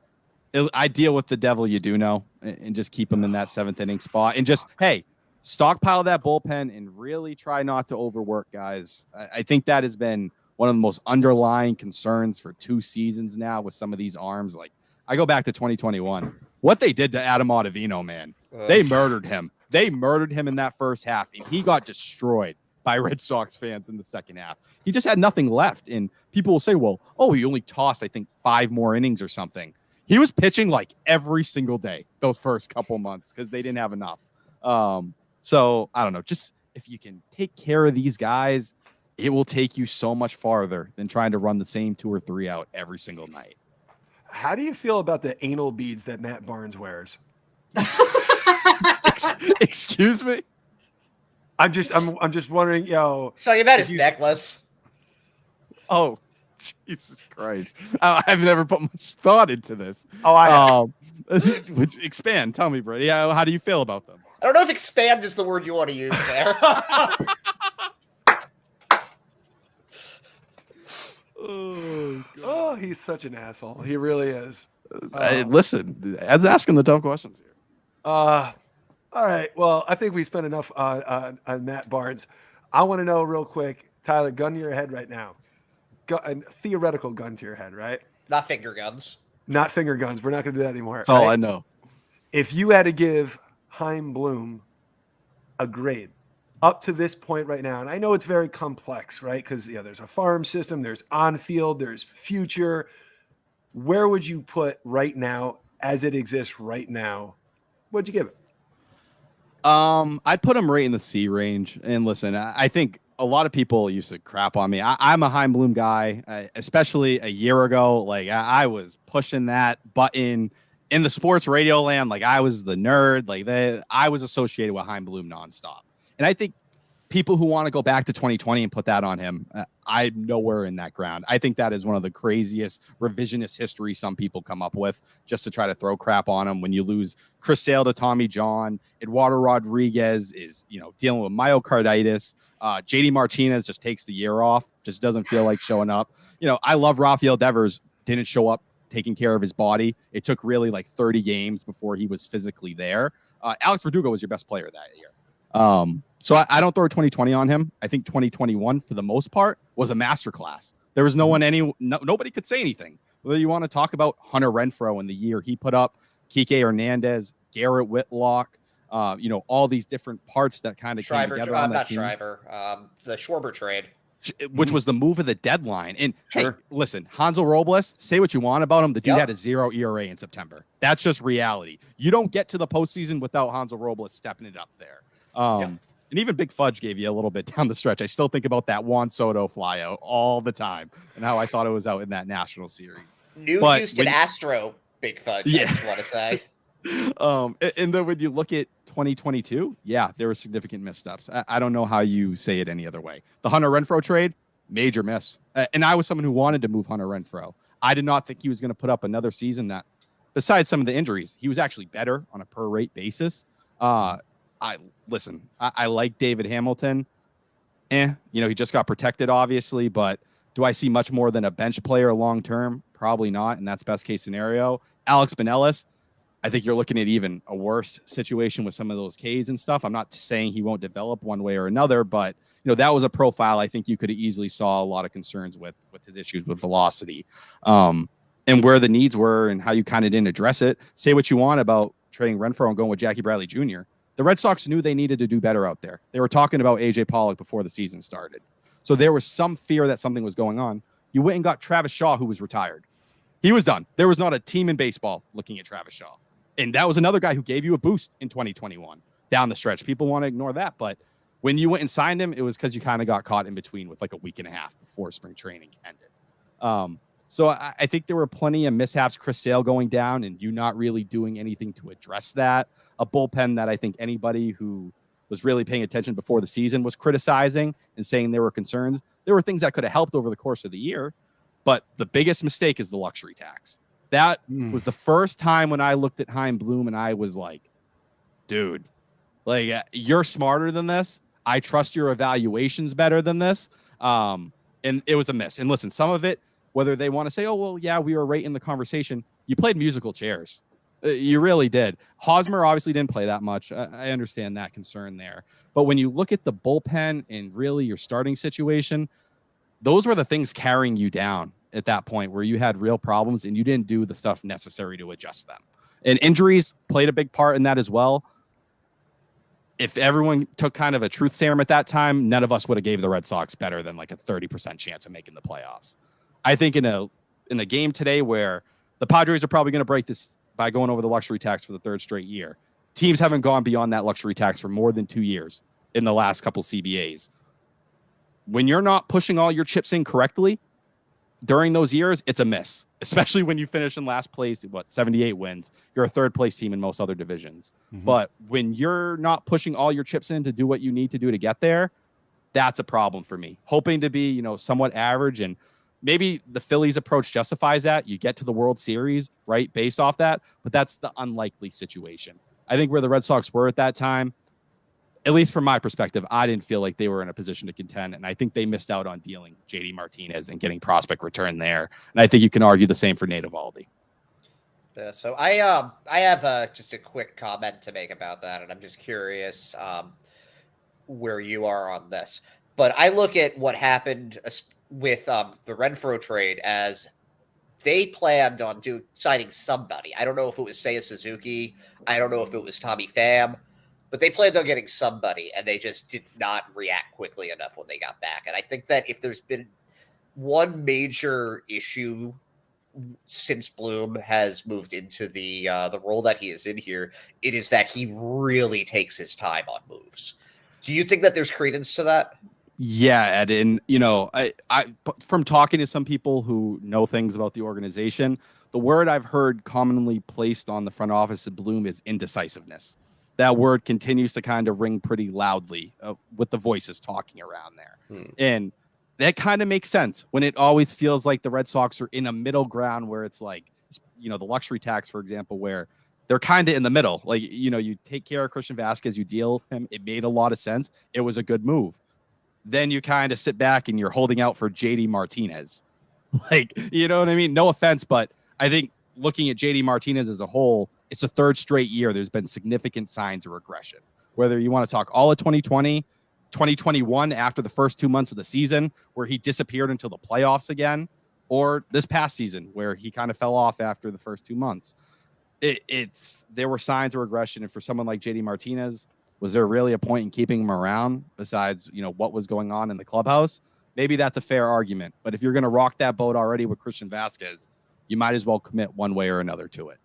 I deal with the devil you do know and just keep him in that 7th inning spot and just, hey, stockpile that bullpen and really try not to overwork guys. I think that has been one of the most underlying concerns for 2 seasons now with some of these arms. Like I go back to 2021, what they did to Adam Ottavino, man, they murdered him. They murdered him in that first half, and he got destroyed by Red Sox fans in the second half. He just had nothing left. And people will say, well, he only tossed, I think, 5 more innings or something. He was pitching like every single day those first couple months because they didn't have enough. So I don't know, just if you can take care of these guys, it will take you so much farther than trying to run the same 2 or 3 out every single night. How do you feel about the anal beads that Matt Barnes wears? Excuse me? I'm just wondering, So you meant his necklace. Oh, Jesus Christ. I've never put much thought into this. Oh, I have. Expand. Tell me, Brady. How do you feel about them? I don't know if expand is the word you want to use there. Oh, he's such an asshole. He really is. Listen, Ed's asking the tough questions here. All right. Well, I think we spent enough on Matt Barnes. I want to know real quick, Tyler, gun to your head right now. A theoretical gun to your head, right? Not finger guns. Not finger guns. We're not going to do that anymore. That's all I know. If you had to give Chaim Bloom a grade up to this point right now, and I know it's very complex, right? Because there's a farm system, there's on-field, there's future. Where would you put right now, as it exists right now? What'd you give it? I'd put him right in the C range. And listen, I think a lot of people used to crap on me. I'm a Chaim Bloom guy, especially a year ago. Like I was pushing that button in the sports radio land. Like I was the nerd. Like I was associated with Chaim Bloom nonstop. And I think people who want to go back to 2020 and put that on him, I'm nowhere in that ground. I think that is one of the craziest revisionist history some people come up with just to try to throw crap on him. When you lose Chris Sale to Tommy John, Eduardo Rodriguez is, dealing with myocarditis. JD Martinez just takes the year off, just doesn't feel like showing up. I love Rafael Devers, didn't show up taking care of his body. It took really like 30 games before he was physically there. Alex Verdugo was your best player that year. So I don't throw 2020 on him. I think 2021, for the most part, was a masterclass. There was nobody could say anything. Whether you want to talk about Hunter Renfroe and the year he put up, Kike Hernandez, Garrett Whitlock, all these different parts that kind of came together on that team. The Schwarber trade. Which was the move of the deadline. And hey, listen, Hansel Robles, say what you want about him. The dude had a 0 ERA in September. That's just reality. You don't get to the postseason without Hansel Robles stepping it up there. And even Big Fudge gave you a little bit down the stretch. I still think about that Juan Soto flyout all the time and how I thought it was out in that national series. Houston Astro Big Fudge, I just want to say. And then when you look at 2022, there were significant missteps. I don't know how you say it any other way. The Hunter Renfroe trade, major miss. And I was someone who wanted to move Hunter Renfroe. I did not think he was going to put up another season that, besides some of the injuries, he was actually better on a per rate basis. I like David Hamilton. He just got protected, obviously, but do I see much more than a bench player long term? Probably not, and that's best case scenario. Alex Binelas, I think you're looking at even a worse situation with some of those Ks and stuff. I'm not saying he won't develop one way or another, but that was a profile I think you could have easily saw a lot of concerns with his issues with velocity, and where the needs were and how you kind of didn't address it. Say what you want about trading Renfroe and going with Jackie Bradley Jr. The Red Sox knew they needed to do better out there. They were talking about AJ Pollock before the season started. So there was some fear that something was going on. You went and got Travis Shaw, who was retired. He was done. There was not a team in baseball looking at Travis Shaw. And that was another guy who gave you a boost in 2021 down the stretch. People want to ignore that. But when you went and signed him, it was because you kind of got caught in between with like a week and a half before spring training ended. So I think there were plenty of mishaps, Chris Sale going down and you not really doing anything to address that. A bullpen that I think anybody who was really paying attention before the season was criticizing and saying there were concerns. There were things that could have helped over the course of the year, but the biggest mistake is the luxury tax. That was the first time when I looked at Chaim Bloom and I was like, dude, like you're smarter than this. I trust your evaluations better than this. And it was a miss. And listen, some of it, whether they want to say, oh, well, yeah, we were right in the conversation. You played musical chairs. You really did. Hosmer obviously didn't play that much. I understand that concern there. But when you look at the bullpen and really your starting situation, those were the things carrying you down at that point where you had real problems and you didn't do the stuff necessary to adjust them. And injuries played a big part in that as well. If everyone took kind of a truth serum at that time, none of us would have gave the Red Sox better than like a 30% chance of making the playoffs. I think in a game today where the Padres are probably going to break this by going over the luxury tax for the third straight year. Teams haven't gone beyond that luxury tax for more than 2 years in the last couple CBAs. When you're not pushing all your chips in correctly during those years, it's a miss, especially when you finish in last place, 78 wins. You're a third place team in most other divisions. But when you're not pushing all your chips in to do what you need to do to get there, that's a problem for me. Hoping to be, somewhat average and maybe the Phillies approach justifies that. You get to the World Series, right, based off that, but that's the unlikely situation. I think where the Red Sox were at that time, at least from my perspective, I didn't feel like they were in a position to contend, and I think they missed out on dealing JD Martinez and getting prospect return there. And I think you can argue the same for Nate Eovaldi. So I have just a quick comment to make about that, and I'm just curious where you are on this. But I look at what happened with the Renfroe trade as they planned on signing somebody. I don't know if it was Seiya Suzuki. I don't know if it was Tommy Pham. But they planned on getting somebody, and they just did not react quickly enough when they got back. And I think that if there's been one major issue since Bloom has moved into the role that he is in here, it is that he really takes his time on moves. Do you think that there's credence to that? Yeah, Ed, and I from talking to some people who know things about the organization, the word I've heard commonly placed on the front office at Bloom is indecisiveness. That word continues to kind of ring pretty loudly with the voices talking around there. And that kind of makes sense when it always feels like the Red Sox are in a middle ground where it's like, the luxury tax, for example, where they're kind of in the middle. Like, you take care of Christian Vasquez, you deal him. It made a lot of sense. It was a good move. Then you kind of sit back and you're holding out for JD Martinez. Like, you know what I mean? No offense, but I think looking at JD Martinez as a whole, it's a third straight year there's been significant signs of regression. Whether you want to talk all of 2020, 2021 after the first 2 months of the season where he disappeared until the playoffs again, or this past season where he kind of fell off after the first 2 months. There were signs of regression. And for someone like JD Martinez, was there really a point in keeping him around besides, what was going on in the clubhouse? Maybe that's a fair argument. But if you're going to rock that boat already with Christian Vasquez, you might as well commit one way or another to it.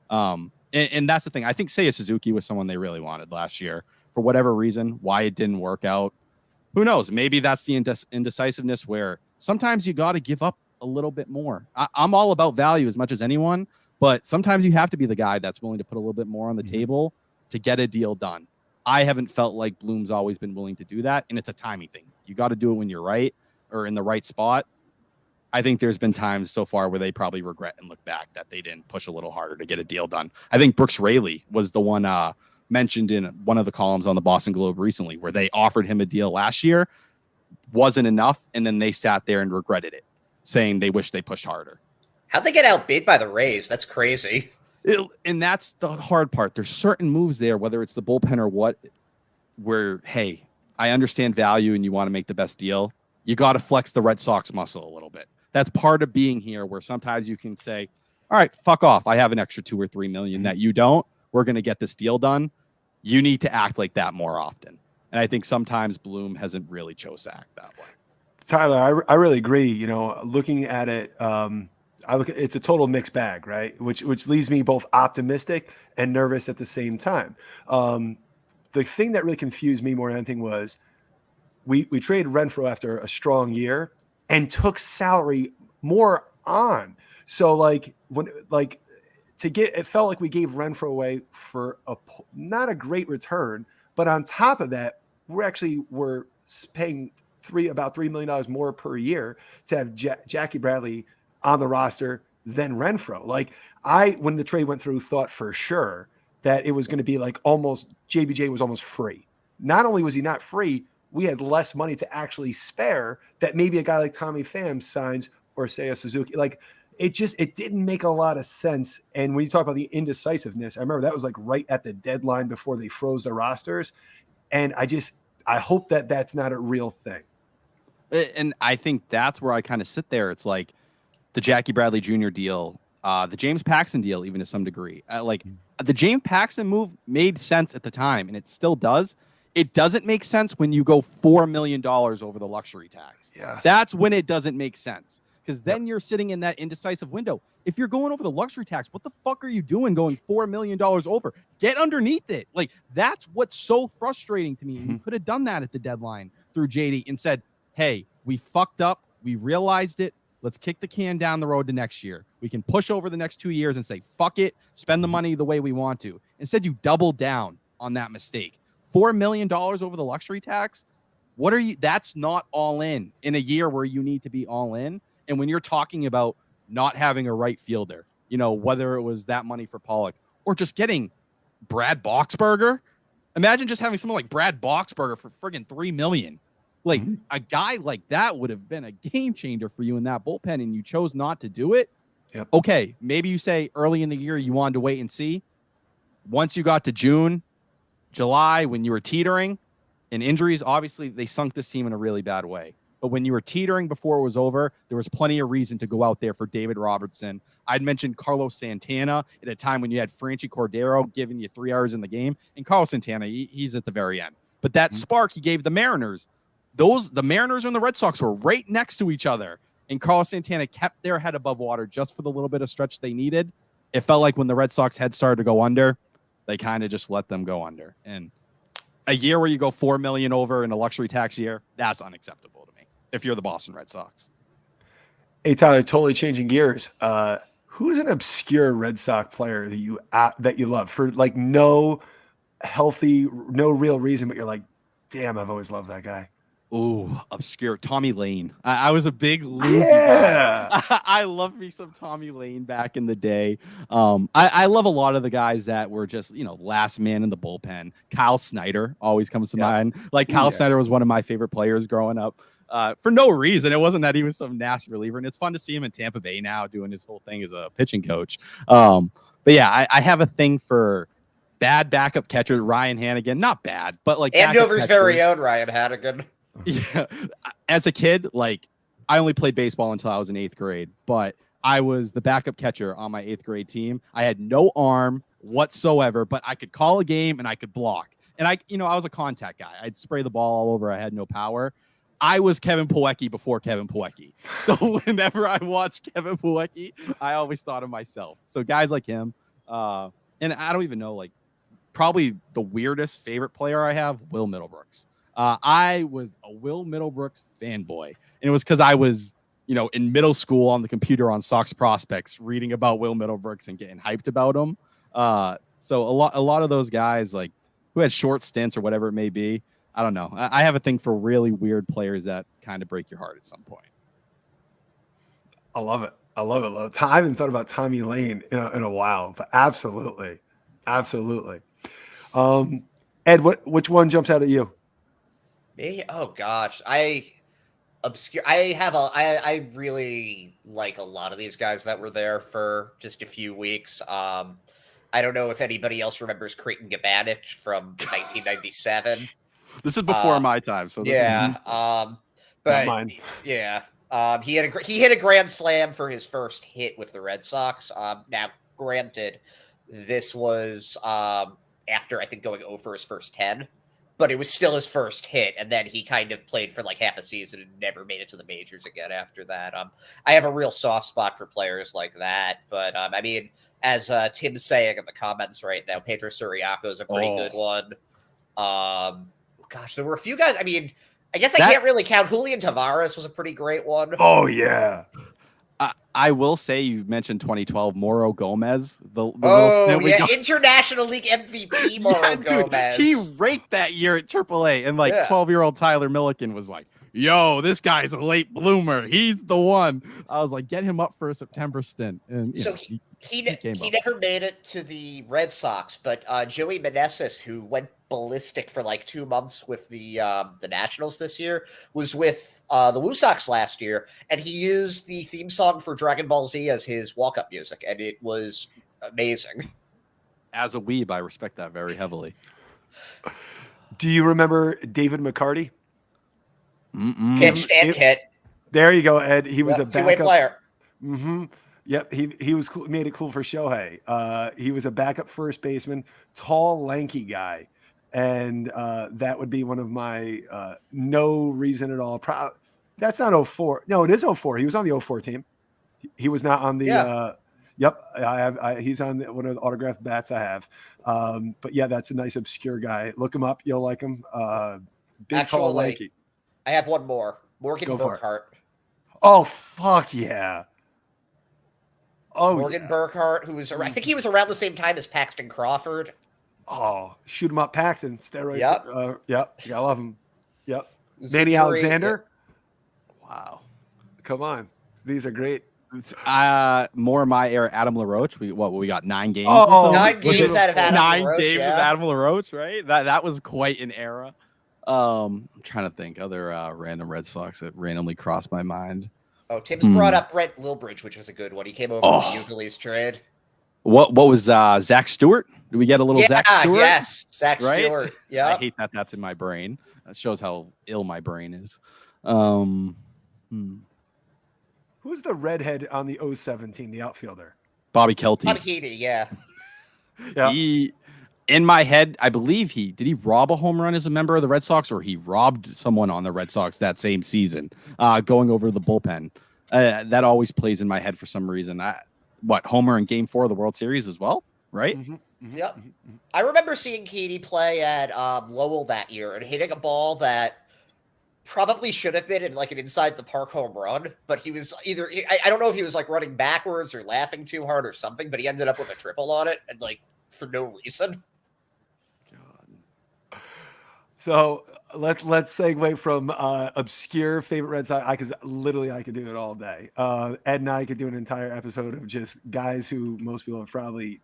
And that's the thing. I think Seiya Suzuki was someone they really wanted last year. For whatever reason, why it didn't work out, who knows? Maybe that's the indecisiveness where sometimes you got to give up a little bit more. I'm all about value as much as anyone, but sometimes you have to be the guy that's willing to put a little bit more on the table to get a deal done. I haven't felt like Bloom's always been willing to do that, and it's a timing thing. You got to do it when you're right or in the right spot. I think there's been times so far where they probably regret and look back that they didn't push a little harder to get a deal done. I think Brooks Raley was the one mentioned in one of the columns on the Boston Globe recently where they offered him a deal last year, wasn't enough, and then they sat there and regretted it, saying they wish they pushed harder. How'd they get outbid by the Rays? That's crazy. And that's the hard part. There's certain moves there, whether it's the bullpen or what, where, hey, I understand value and you want to make the best deal. You got to flex the Red Sox muscle a little bit. That's part of being here where sometimes you can say, all right, fuck off. I have an extra $2 or $3 million that you don't. We're going to get this deal done. You need to act like that more often. And I think sometimes Bloom hasn't really chose to act that way. Tyler, I really agree. Looking at it, it's a total mixed bag, right? Which leaves me both optimistic and nervous at the same time. The thing that really confused me more than anything was we traded Renfroe after a strong year and took salary more on. So it felt like we gave Renfroe away for not a great return, but on top of that, we're paying about $3 million more per year to have Jackie Bradley on the roster than Renfroe. When the trade went through, thought for sure that it was going to be almost JBJ was almost free. Not only was he not free, we had less money to actually spare that maybe a guy like Tommy Pham signs or Seiya Suzuki. It didn't make a lot of sense. And when you talk about the indecisiveness, I remember that was right at the deadline before they froze the rosters. And I hope that that's not a real thing. And I think that's where I kind of sit there. It's like the Jackie Bradley Jr. deal, the James Paxton deal, even to some degree. The James Paxton move made sense at the time, and it still does. It doesn't make sense when you go $4 million over the luxury tax. Yes. That's when it doesn't make sense, because then you're sitting in that indecisive window. If you're going over the luxury tax, what the fuck are you doing going $4 million over? Get underneath it. That's what's so frustrating to me. You could have done that at the deadline through JD and said, hey, we fucked up. We realized it. Let's kick the can down the road to next year. We can push over the next 2 years and say, fuck it, spend the money the way we want to. Instead, you doubled down on that mistake. $4 million over the luxury tax? That's not all in a year where you need to be all in. And when you're talking about not having a right fielder, whether it was that money for Pollock or just getting Brad Boxberger, imagine just having someone like Brad Boxberger for friggin' $3 million. Like a guy like that would have been a game changer for you in that bullpen, and you chose not to do it. Yep. Okay, maybe you say early in the year you wanted to wait and see. Once you got to June, July, when you were teetering, and injuries, obviously, they sunk this team in a really bad way. But when you were teetering before it was over, there was plenty of reason to go out there for David Robertson. I'd mentioned Carlos Santana at a time when you had Franchi Cordero giving you 3 hours in the game. And Carlos Santana, he's at the very end. But that spark he gave the Mariners, the Mariners and the Red Sox were right next to each other. And Carlos Santana kept their head above water just for the little bit of stretch they needed. It felt like when the Red Sox head started to go under, they kind of just let them go under. And a year where you go $4 million over in a luxury tax year, that's unacceptable to me if you're the Boston Red Sox. Hey, Tyler, totally changing gears. Who's an obscure Red Sox player that you love for like no real reason, but you're like, damn, I've always loved that guy. Ooh, obscure. Tommy Lane. I was a big Lou. Yeah. I love me some Tommy Lane back in the day. I love a lot of the guys that were just, last man in the bullpen. Kyle Snyder always comes to mind. Like Kyle Snyder was one of my favorite players growing up. For no reason. It wasn't that he was some nasty reliever. And it's fun to see him in Tampa Bay now doing his whole thing as a pitching coach. But yeah, I have a thing for bad backup catcher Ryan Hannigan. Not bad, but like Andover's very own Ryan Hannigan. Yeah. As a kid, like I only played baseball until I was in 8th grade, but I was the backup catcher on my 8th grade team. I had no arm whatsoever, but I could call a game and I could block. And I was a contact guy. I'd spray the ball all over. I had no power. I was Kevin Plawecki before Kevin Plawecki. So whenever I watched Kevin Plawecki, I always thought of myself. So guys like him, and I don't even know, like probably the weirdest favorite player I have, Will Middlebrooks. I was a Will Middlebrooks fanboy, and it was because I was, in middle school on the computer on Sox Prospects, reading about Will Middlebrooks and getting hyped about him. So a lot of those guys, like who had short stints or whatever it may be, I don't know. I have a thing for really weird players that kind of break your heart at some point. I love it. I haven't thought about Tommy Lane in a while, but absolutely. Ed, which one jumps out at you? Me? Oh gosh, I really like a lot of these guys that were there for just a few weeks. I don't know if anybody else remembers Creighton Gabanich from 1997. This is before my time, so this is... Not mine. Yeah. He hit a grand slam for his first hit with the Red Sox. Now, granted, this was after I think going 0 for his first 10. But it was still his first hit, and then he kind of played for like half a season and never made it to the majors again after that. I have a real soft spot for players like that, but I mean, as Tim's saying in the comments right now, Pedro Suriaco is a pretty good one. Gosh, there were a few guys. I mean, I guess I can't really count. Julian Tavares was a pretty great one. Oh yeah. I will say you mentioned 2012 Moro Gomez. International League MVP Moro Gomez. He raked that year at AAA, and 12-year-old Tyler Milliken was like, "Yo, this guy's a late bloomer. He's the one." I was like, "Get him up for a September stint." And he never made it to the Red Sox, but Joey Meneses, who went ballistic for like 2 months with the Nationals this year, was with the Woo Sox last year, and he used the theme song for Dragon Ball Z as his walk-up music, and it was amazing. As a weeb, I respect that very heavily. Do you remember David McCarty? Pitched and hit. There you go, Ed. He was a backup two-way player. Mm-hmm. Yep, he was cool, made it cool for Shohei. He was a backup first baseman, tall, lanky guy, and that would be one of my no reason at all. That's not 04. No, it is 04. He was on the 04 team. He was not on the. Yep, he's on one of the autographed bats I have. But yeah, that's a nice obscure guy. Look him up. You'll like him. Big, tall, lanky. I have one more. Morgan Burkhart. Oh fuck yeah. Morgan Burkhart, who was, I think he was around the same time as Paxton Crawford. Oh, shoot him up, Paxton, steroid. Yep. I love him. Yep. Manny Alexander. Wow. Come on. These are great. More my era, Adam LaRoche. We got 9 games. Oh, with him? 9 games out of Adam 9 LaRoche, games yeah. of Adam LaRoche, right? That was quite an era. I'm trying to think other random Red Sox that randomly crossed my mind. Oh, Tim's brought up Brent Lilbridge, which was a good one. He came over with the Euclid's trade. What was Zach Stewart? Do we get a little Zach Stewart? Yes, Zach Right? Stewart. Yeah, I hate that that's in my brain. That shows how ill my brain is. Who's the redhead on the 07 team, the outfielder? Bobby Kelty. Bobby Keaty, yeah. Yeah. He, in my head, I believe did he rob a home run as a member of the Red Sox, or he robbed someone on the Red Sox that same season, going over the bullpen. That always plays in my head for some reason. Homer in Game 4 of the World Series as well, right? Yep. I remember seeing Keaty play at Lowell that year and hitting a ball that probably should have been in like an inside the park home run, but he was either I don't know if he was like running backwards or laughing too hard or something, but he ended up with a triple on it and like for no reason. God. So let's segue from obscure favorite Red Sox. I could do it all day. Ed and I could do an entire episode of just guys who most people have probably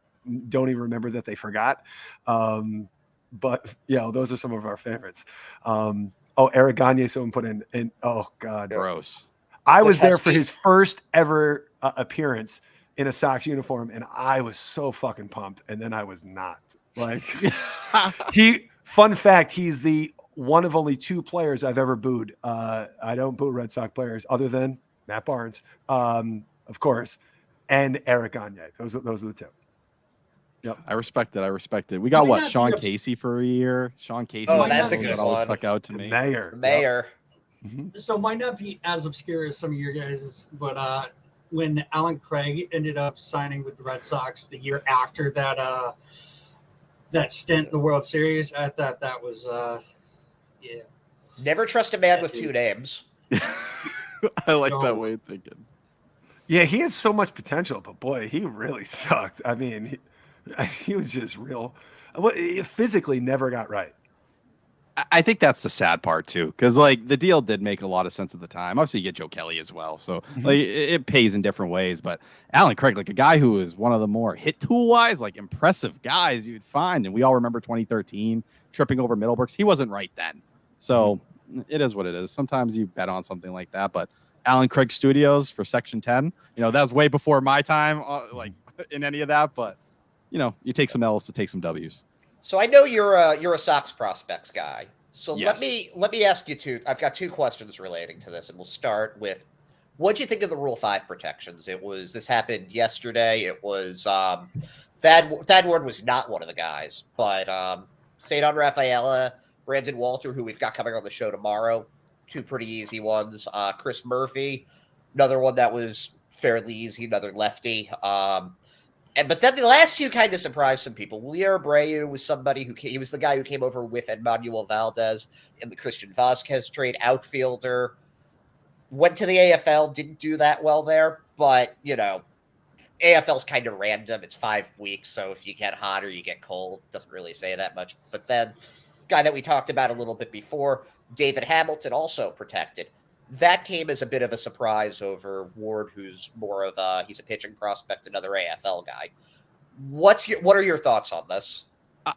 don't even remember that they forgot. But those are some of our favorites. Eric Gagne, someone put in, and oh God, gross. I was there for his first ever appearance in a Sox uniform, and I was so fucking pumped. And then I was not. Like, fun fact, he's the one of only 2 players I've ever booed. I don't boo Red Sox players other than Matt Barnes, of course, and Eric Gagne. Those are the 2. Yep, I respect it. We got Sean Casey for a year. Sean Casey. Oh, that's a good that always one. stuck out to me. Mayor. Yep. So might not be as obscure as some of your guys, but when Alan Craig ended up signing with the Red Sox the year after that that stint in the World Series, I thought that was yeah. Never trust a man with 2 names. I like that way of thinking. Yeah, he has so much potential, but boy, he really sucked. I mean, he was just real. He physically never got right. I think that's the sad part too, because like the deal did make a lot of sense at the time. Obviously, you get Joe Kelly as well, so like it pays in different ways. But Alan Craig, like a guy who is one of the more hit tool wise, like impressive guys you'd find, and we all remember 2013 tripping over Middlebrooks. He wasn't right then, so it is what it is. Sometimes you bet on something like that, but Alan Craig Studios for Section 10, that was way before my time, like in any of that. But you take some L's to take some W's. So I know you're a Sox prospects guy. So Yes. let me ask you 2. I've got 2 questions relating to this, and we'll start with what'd you think of the Rule 5 protections? This happened yesterday. It was Thad Ward was not one of the guys, but Cedon Rafaela, Brandon Walter, who we've got coming on the show tomorrow, 2 pretty easy ones. Chris Murphy, another one that was fairly easy, another lefty. But then the last 2 kind of surprised some people. Leo Abreu was somebody he was the guy who came over with Emmanuel Valdez in the Christian Vasquez trade, outfielder. Went to the AFL, didn't do that well there, but AFL's kind of random. It's 5 weeks, so if you get hot or you get cold, doesn't really say that much. But then, guy that we talked about a little bit before, David Hamilton, also protected. That came as a bit of a surprise over Ward, who's more of he's a pitching prospect, another AFL guy. What are your thoughts on this?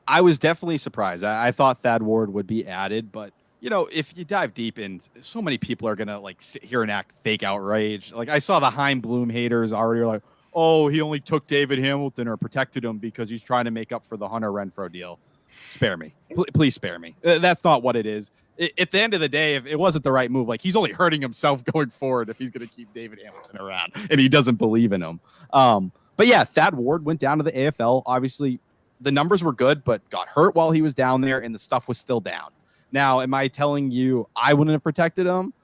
I was definitely surprised. I thought Thad Ward would be added, but if you dive deep in, so many people are gonna like sit here and act fake outrage. Like I saw the Heim Bloom haters already are like, oh, he only took David Hamilton or protected him because he's trying to make up for the Hunter Renfroe deal. Spare me. Please spare me. That's not what it is. At the end of the day, if it wasn't the right move, like he's only hurting himself going forward if he's going to keep David Hamilton around and he doesn't believe in him. But yeah, Thad Ward went down to the AFL. Obviously, the numbers were good, but got hurt while he was down there and the stuff was still down. Now, am I telling you I wouldn't have protected him?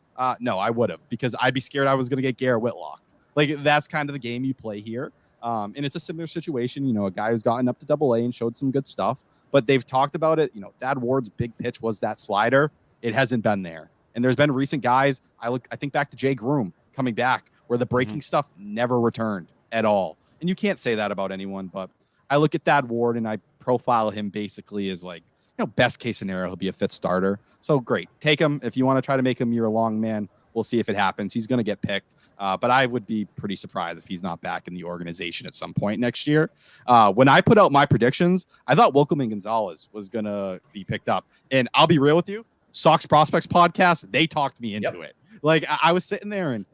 No, I would have, because I'd be scared I was going to get Garrett Whitlocked. Like that's kind of the game you play here. And it's a similar situation, a guy who's gotten up to AA and showed some good stuff. But they've talked about it. Thad Ward's big pitch was that slider. It hasn't been there. And there's been recent guys. I think back to Jay Groom coming back where the breaking stuff never returned at all. And you can't say that about anyone. But I look at Thad Ward and I profile him basically as like, best case scenario, he'll be a fifth starter. So great. Take him. If you want to try to make him your long man, We'll see if it happens. He's going to get picked, but I would be pretty surprised if he's not back in the organization at some point next year. When I put out my predictions, I thought Wilkelman Gonzalez was going to be picked up. And I'll be real with you, Sox Prospects podcast, they talked me into it. Like I was sitting there and,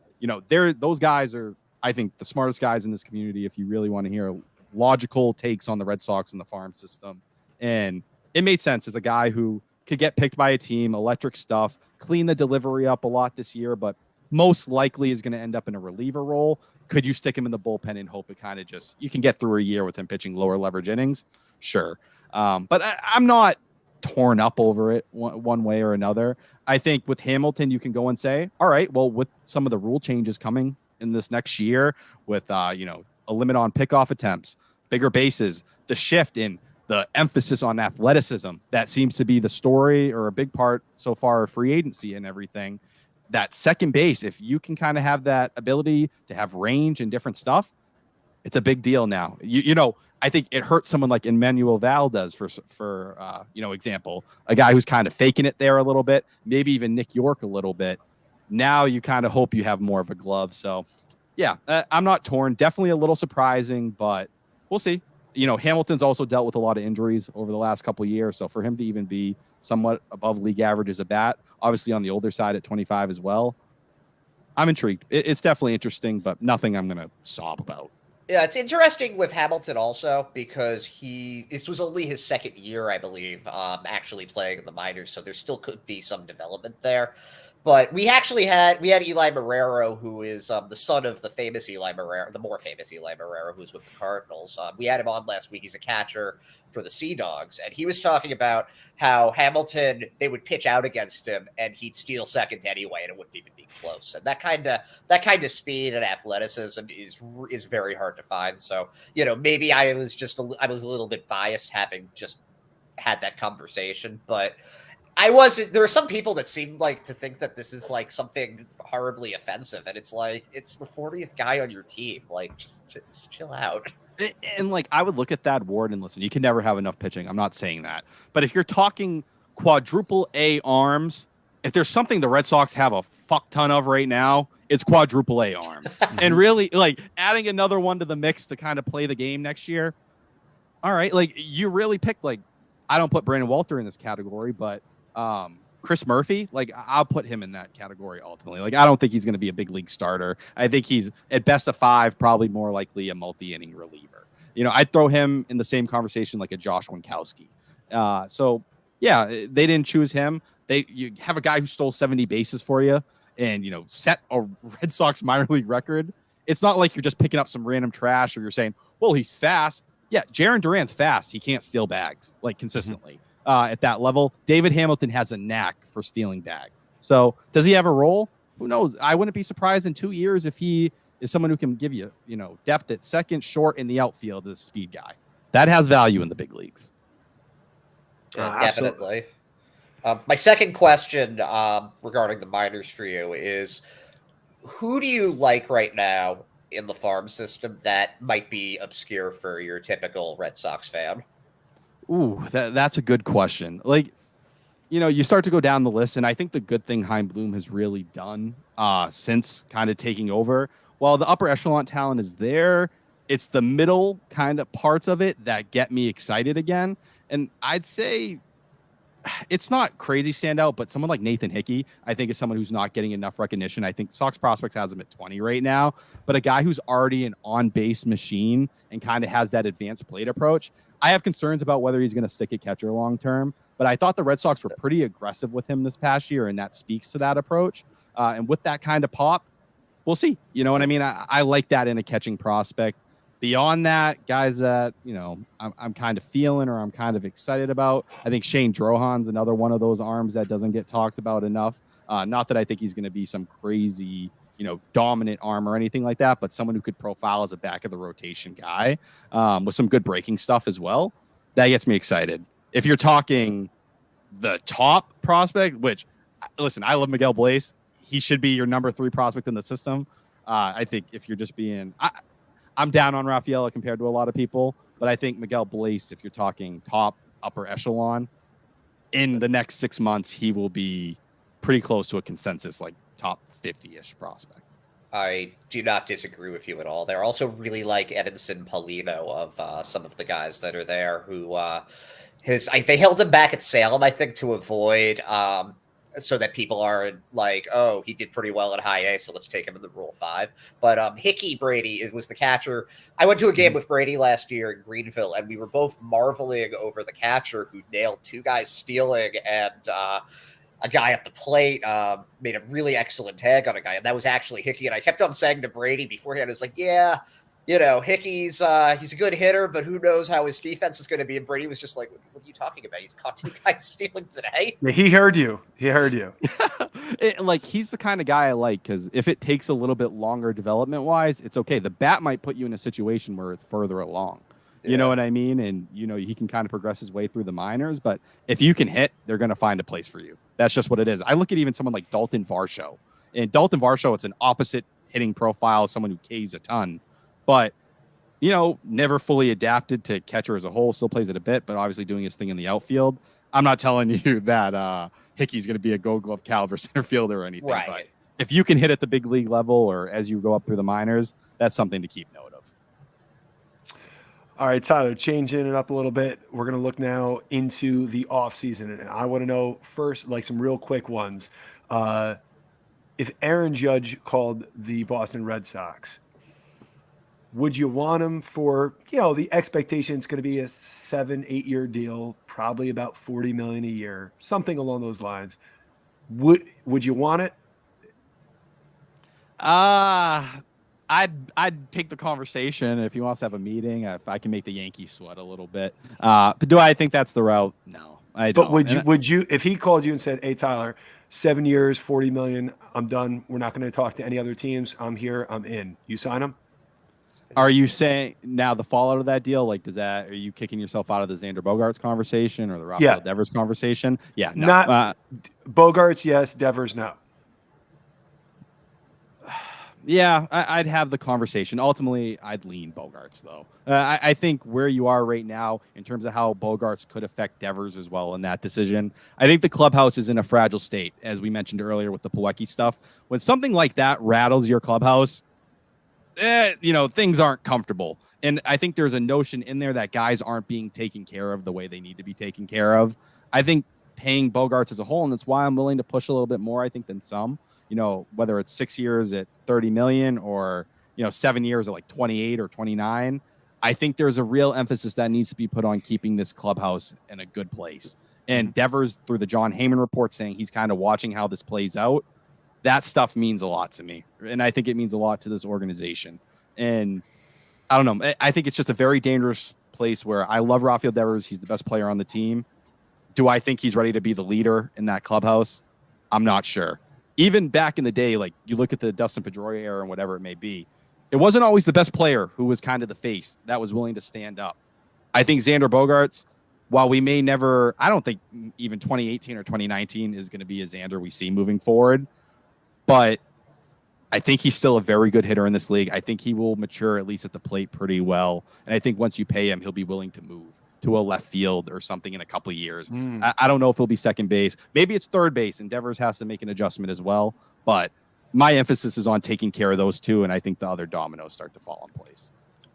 those guys are, I think, the smartest guys in this community. If you really want to hear logical takes on the Red Sox and the farm system. And it made sense as a guy who could get picked by a team, electric stuff, clean the delivery up a lot this year, but most likely is going to end up in a reliever role. Could you stick him in the bullpen and hope it kind of just, you can get through a year with him pitching lower leverage innings? Sure. But I'm not torn up over it one way or another. I think with Hamilton, you can go and say, all right, well, with some of the rule changes coming in this next year with, a limit on pickoff attempts, bigger bases, the shift in the emphasis on athleticism, that seems to be the story or a big part so far of free agency and everything. That second base, if you can kind of have that ability to have range and different stuff, it's a big deal now. I think it hurts someone like Emmanuel Valdez for example, a guy who's kind of faking it there a little bit, maybe even Nick York a little bit. Now you kind of hope you have more of a glove. So yeah, I'm not torn. Definitely a little surprising, but we'll see. Hamilton's also dealt with a lot of injuries over the last couple of years. So for him to even be somewhat above league average as a bat, obviously on the older side at 25 as well, I'm intrigued. It's definitely interesting, but nothing I'm going to sob about. Yeah, it's interesting with Hamilton also because this was only his second year, I believe, actually playing in the minors. So there still could be some development there. But we had Eli Marrero, who is the son of the famous Eli Marrero, the more famous Eli Marrero, who's with the Cardinals. We had him on last week. He's a catcher for the Sea Dogs, and he was talking about how Hamilton, they would pitch out against him, and he'd steal seconds anyway, and it wouldn't even be close. And that kind of speed and athleticism is very hard to find. So maybe I was a little bit biased having just had that conversation, but. There are some people that seem like to think that this is like something horribly offensive, and it's like it's the 40th guy on your team. Like, just chill out. And like, I would look at that award and listen. You can never have enough pitching. I'm not saying that, but if you're talking quadruple A arms, if there's something the Red Sox have a fuck ton of right now, it's quadruple A arms. And really, like adding another one to the mix to kind of play the game next year. All right, like you really picked. Like, I don't put Brandon Walter in this category, but. Chris Murphy, like I'll put him in that category ultimately. Like I don't think he's going to be a big league starter. I think he's at best of 5, probably more likely a multi-inning reliever. I'd throw him in the same conversation like a Josh Winkowski. So yeah, they didn't choose him. You have a guy who stole 70 bases for you and set a Red Sox minor league record. It's not like you're just picking up some random trash or you're saying, well, he's fast. Yeah, Jarren Duran's fast. He can't steal bags like consistently. At that level, David Hamilton has a knack for stealing bags. So does he have a role? Who knows? I wouldn't be surprised in 2 years if he is someone who can give you, depth at second, short in the outfield as a speed guy. That has value in the big leagues. Yeah, definitely. My second question regarding the minors for you is, who do you like right now in the farm system that might be obscure for your typical Red Sox fan? Ooh, that's a good question. Like, you start to go down the list, and I think the good thing Chaim Bloom has really done since kind of taking over, while the upper echelon talent is there, it's the middle kind of parts of it that get me excited again. And I'd say it's not crazy standout, but someone like Nathan Hickey, I think is someone who's not getting enough recognition. I think Sox Prospects has him at 20 right now, but a guy who's already an on-base machine and kind of has that advanced plate approach. I have concerns about whether he's going to stick at catcher long term, but I thought the Red Sox were pretty aggressive with him this past year, and that speaks to that approach. And with that kind of pop, we'll see. You know what I mean? I like that in a catching prospect. Beyond that, guys that, I'm kind of feeling or I'm kind of excited about, I think Shane Drohan's another one of those arms that doesn't get talked about enough. Not that I think he's going to be some crazy dominant arm or anything like that, but someone who could profile as a back of the rotation guy with some good breaking stuff as well. That gets me excited. If you're talking the top prospect, which, listen, I love Miguel Blaze. He should be your number 3 prospect in the system. I think if you're just being, I'm down on Rafaela compared to a lot of people, but I think Miguel Blaze, if you're talking top upper echelon, in the next 6 months, he will be pretty close to a consensus, like top 50-ish prospect. I do not disagree with you at all. They're also really like Evanson Paulino of some of the guys that are there who they held him back at Salem, I think, to avoid so that people aren't like, oh, he did pretty well at high A, so let's take him in the Rule 5. But Hickey Brady was the catcher. I went to a game with Brady last year in Greenville, and we were both marveling over the catcher who nailed 2 guys stealing and a guy at the plate made a really excellent tag on a guy, and that was actually Hickey. And I kept on saying to Brady beforehand, I was like, yeah, Hickey's he's a good hitter, but who knows how his defense is going to be. And Brady was just like, what are you talking about? He's caught 2 guys stealing today. He heard you. Like, he's the kind of guy I like, because if it takes a little bit longer development wise, it's okay. The bat might put you in a situation where it's further along. You know what I mean? And, he can kind of progress his way through the minors, but if you can hit, they're going to find a place for you. That's just what it is. I look at even someone like Dalton Varsho. And Dalton Varsho, it's an opposite hitting profile, someone who Ks a ton, but, never fully adapted to catcher as a whole, still plays it a bit, but obviously doing his thing in the outfield. I'm not telling you that Hickey's going to be a Gold Glove caliber center fielder or anything, Right. But if you can hit at the big league level or as you go up through the minors, that's something to keep note of. All right, Tyler, changing it up a little bit. We're going to look now into the offseason. And I want to know first, like some real quick ones. If Aaron Judge called the Boston Red Sox, would you want him for, the expectation it's going to be a 7-8 year deal, probably about $40 million a year, something along those lines. Would you want it? I'd take the conversation if he wants to have a meeting. If I can make the Yankees sweat a little bit, but do I think that's the route? No, I don't. But would you if he called you and said, "Hey, Tyler, 7 years, $40 million, I'm done. We're not going to talk to any other teams. I'm here. I'm in." You sign him? Are you saying now the fallout of that deal? Like, are you kicking yourself out of the Xander Bogaerts conversation or the Rafael Devers conversation? Yeah, no. Not Bogaerts, yes. Devers, no. Yeah, I'd have the conversation. Ultimately, I'd lean Bogaerts, though. I think where you are right now in terms of how Bogaerts could affect Devers as well in that decision, I think the clubhouse is in a fragile state, as we mentioned earlier with the Plawecki stuff. When something like that rattles your clubhouse, things aren't comfortable. And I think there's a notion in there that guys aren't being taken care of the way they need to be taken care of. I think paying Bogaerts as a whole, and that's why I'm willing to push a little bit more, I think, than some. Whether it's 6 years at $30 million or, 7 years at like 28 or 29, I think there's a real emphasis that needs to be put on keeping this clubhouse in a good place. And Devers, through the John Heyman report, saying he's kind of watching how this plays out, that stuff means a lot to me. And I think it means a lot to this organization. And I don't know. I think it's just a very dangerous place where I love Rafael Devers. He's the best player on the team. Do I think he's ready to be the leader in that clubhouse? I'm not sure. Even back in the day, like you look at the Dustin Pedroia era and whatever it may be, it wasn't always the best player who was kind of the face that was willing to stand up. I think Xander Bogaerts, while we may never, I don't think even 2018 or 2019 is going to be a Xander we see moving forward, but I think he's still a very good hitter in this league. I think he will mature at least at the plate pretty well. And I think once you pay him, he'll be willing to move to a left field or something in a couple of years. I don't know if he'll be second base. Maybe it's third base, and Devers has to make an adjustment as well. But my emphasis is on taking care of those two, and I think the other dominoes start to fall in place.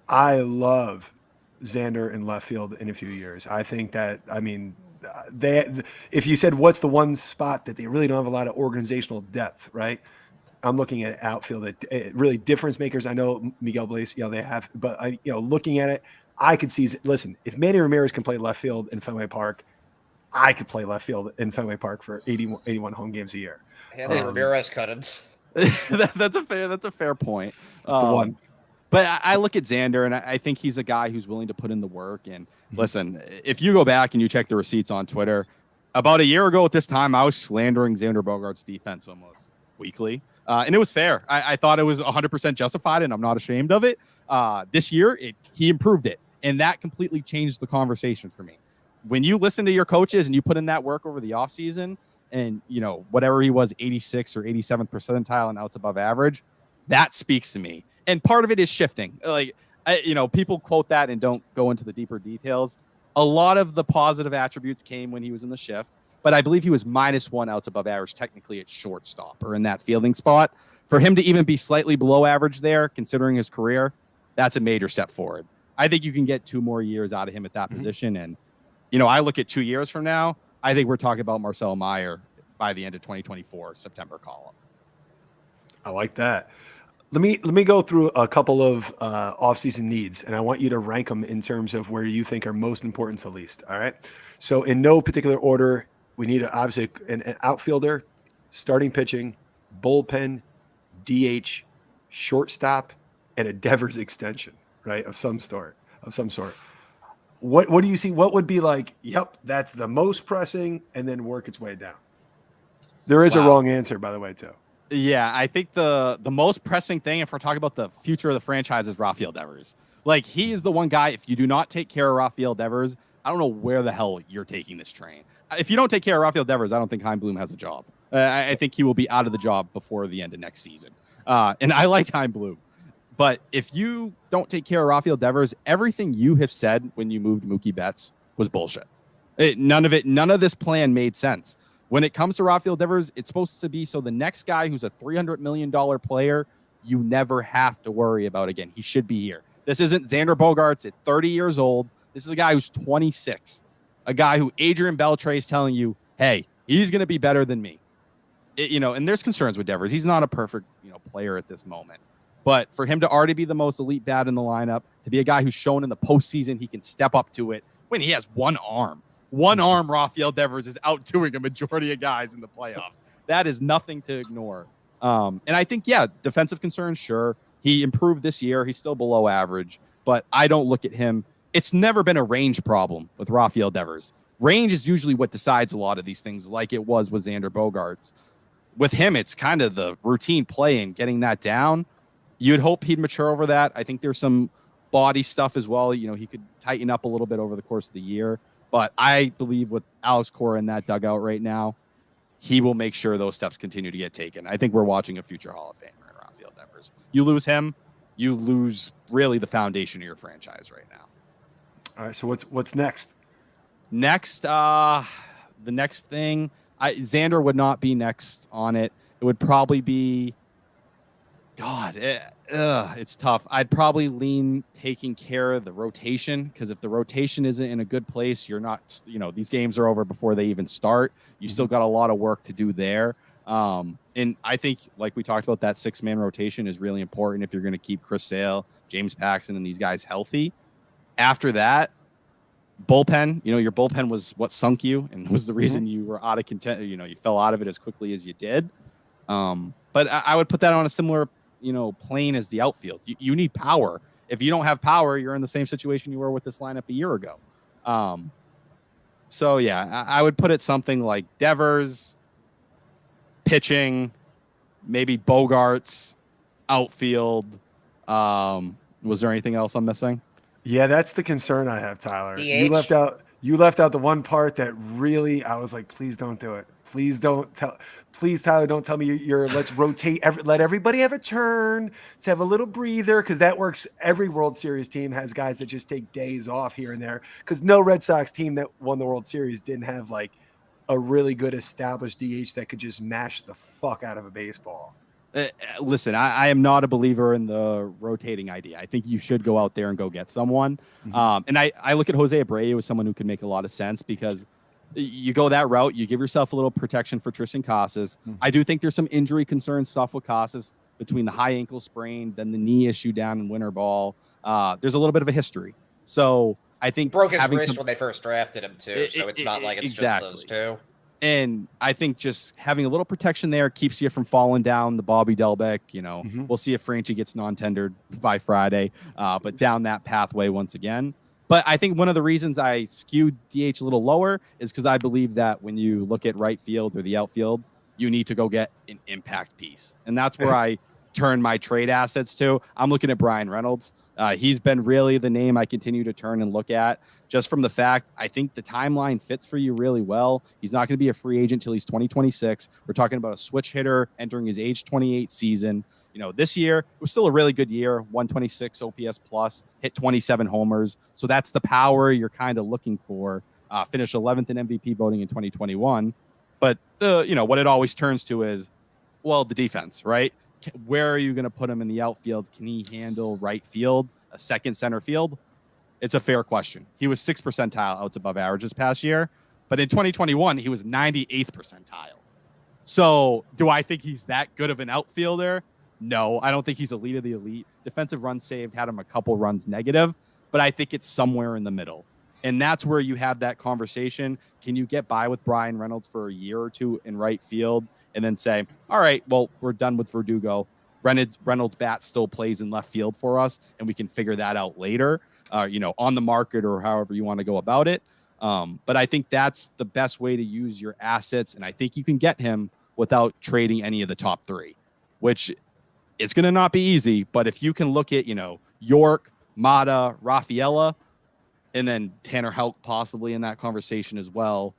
I love Xander in left field in a few years. I think that, if you said what's the one spot that they really don't have a lot of organizational depth, right? I'm looking at outfield that really difference makers. I know Miguel Blaze, they have, but looking at it, I could see, listen, if Manny Ramirez can play left field in Fenway Park, I could play left field in Fenway Park for 81 home games a year. Manny Ramirez couldn't. That's a fair point. That's the one. But I look at Xander, and I think he's a guy who's willing to put in the work. And listen, if you go back and you check the receipts on Twitter, about a year ago at this time, I was slandering Xander Bogaerts' defense almost weekly. And it was fair. I thought it was 100% justified, and I'm not ashamed of it. This year, he improved it. And that completely changed the conversation for me. When you listen to your coaches and you put in that work over the offseason and, whatever he was, 86 or 87th percentile and outs above average, that speaks to me. And part of it is shifting. Like, people quote that and don't go into the deeper details. A lot of the positive attributes came when he was in the shift. but I believe he was -1 outs above average technically at shortstop or in that fielding spot. For him to even be slightly below average there, considering his career, that's a major step forward. I think you can get 2 more years out of him at that position. And, I look at 2 years from now, I think we're talking about Marcel Meyer by the end of 2024, September column. I like that. Let me go through a couple of offseason needs, and I want you to rank them in terms of where you think are most important to least. All right. So in no particular order, we need obviously an outfielder, starting pitching, bullpen, DH, shortstop, and a Devers extension, right? Of some sort. What do you see? What would be like, yep, that's the most pressing, and then work its way down? There is a wrong answer, by the way, too. Yeah, I think the most pressing thing, if we're talking about the future of the franchise, is Rafael Devers. Like, he is the one guy, if you do not take care of Rafael Devers, I don't know where the hell you're taking this train. If you don't take care of Rafael Devers, I don't think Heim Bloom has a job. I think he will be out of the job before the end of next season. And I like Heim Bloom. But if you don't take care of Rafael Devers, everything you have said when you moved Mookie Betts was bullshit. None of this plan made sense. When it comes to Rafael Devers, it's supposed to be so the next guy who's a $300 million player, you never have to worry about again. He should be here. This isn't Xander Bogaerts at 30 years old. This is a guy who's 26, a guy who Adrian Beltre is telling you, hey, he's going to be better than me. And there's concerns with Devers. He's not a perfect, player at this moment. But for him to already be the most elite bat in the lineup, to be a guy who's shown in the postseason he can step up to it when he has one arm. One arm, Rafael Devers is outdoing a majority of guys in the playoffs. That is nothing to ignore. And I think, defensive concerns, sure. He improved this year. He's still below average. But I don't look at him. It's never been a range problem with Rafael Devers. Range is usually what decides a lot of these things, like it was with Xander Bogaerts. With him, it's kind of the routine play and getting that down. You'd hope he'd mature over that. I think there's some body stuff as well. He could tighten up a little bit over the course of the year. But I believe with Alex Cora in that dugout right now, he will make sure those steps continue to get taken. I think we're watching a future Hall of Famer in Rafael Devers. You lose him, you lose really the foundation of your franchise right now. All right, so what's next? Next, the next thing, Xander would not be next on it. It would probably be, it's tough. I'd probably lean taking care of the rotation, because if the rotation isn't in a good place, you're not, these games are over before they even start. You still got a lot of work to do there. And I think, like we talked about, that 6-man rotation is really important if you're going to keep Chris Sale, James Paxton, and these guys healthy. After that, bullpen, your bullpen was what sunk you and was the reason you were out of content. You fell out of it as quickly as you did. But I would put that on a similar plane as the outfield. You need power. If you don't have power, you're in the same situation you were with this lineup a year ago. So yeah, I would put it something like Devers, pitching, maybe Bogaerts, outfield. Was there anything else I'm missing? Yeah, that's the concern I have, Tyler. DH? You left out the one part that really, I was like, please don't do it. Please, Tyler, don't tell me let's rotate. Let everybody have a turn to have a little breather, because that works. Every World Series team has guys that just take days off here and there, because no Red Sox team that won the World Series didn't have like a really good established DH that could just mash the fuck out of a baseball. Listen, I am not a believer in the rotating idea. I think you should go out there and go get someone. And I look at Jose Abreu as someone who can make a lot of sense, because you go that route, you give yourself a little protection for Tristan Casas. I do think there's some injury concerns stuff with Casas between the high ankle sprain, then the knee issue down in winter ball. There's a little bit of a history. So I think broke his wrist when they first drafted him too. So it's not like it's exactly. just those two. And I think just having a little protection there keeps you from falling down the Bobby Delbeck. We'll see if Franchi gets non-tendered by Friday, but down that pathway once again. But I think one of the reasons I skewed DH a little lower is because I believe that when you look at right field or the outfield, you need to go get an impact piece. And that's where I turn my trade assets to. I'm looking at Brian Reynolds. He's been really the name I continue to turn and look at, just from the fact I think the timeline fits for you really well. He's not going to be a free agent till he's 2026. We're talking about a switch hitter entering his age 28 season. This year, it was still a really good year, 126 OPS plus, hit 27 homers. So that's the power you're kind of looking for. finished 11th in MVP voting in 2021. But what it always turns to is, well, the defense, right? Where are you going to put him in the outfield? Can he handle right field, a second center field? It's a fair question. He was 6th percentile outs above average this past year, but in 2021 he was 98th percentile. So do I think he's that good of an outfielder? No, I don't think he's elite of the elite. Defensive runs saved had him a couple runs negative, but I think it's somewhere in the middle. And that's where you have that conversation. Can you get by with Brian Reynolds for a year or two in right field and then say, all right, well, we're done with Verdugo. Reynolds' bat still plays in left field for us, and we can figure that out later, on the market or however you want to go about it. But I think that's the best way to use your assets, and I think you can get him without trading any of the top three, which it's going to not be easy. But if you can look at, York, Mata, Rafaela, and then Tanner Houck possibly in that conversation as well.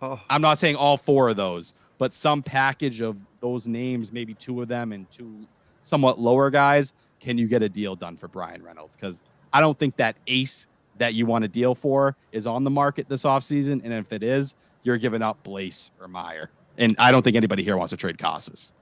Oh. I'm not saying all four of those, but some package of those names, maybe two of them and two somewhat lower guys, can you get a deal done for Brian Reynolds? Because I don't think that ace that you want to deal for is on the market this offseason. And if it is, you're giving up Blaze or Meyer. And I don't think anybody here wants to trade Casas.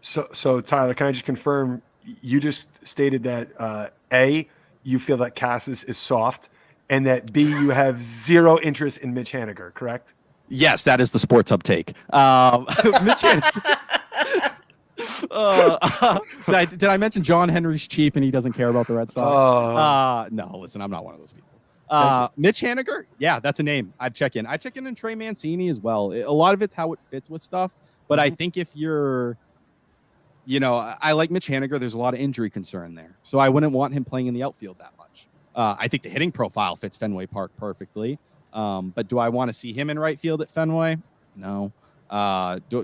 So Tyler, can I just confirm, you just stated that A, you feel that Casas is soft, and that B, you have zero interest in Mitch Haniger, correct? Yes, that is the Sports Hub take. Mitch Haniger. Did I mention John Henry's cheap and he doesn't care about the Red Sox? No, listen, I'm not one of those people. Mitch Haniger, yeah, that's a name I'd check in. I check in Trey Mancini as well. A lot of it's how it fits with stuff. But I think if you're, I like Mitch Haniger. There's a lot of injury concern there. So I wouldn't want him playing in the outfield that much. I think the hitting profile fits Fenway Park perfectly. But do I want to see him in right field at Fenway? No.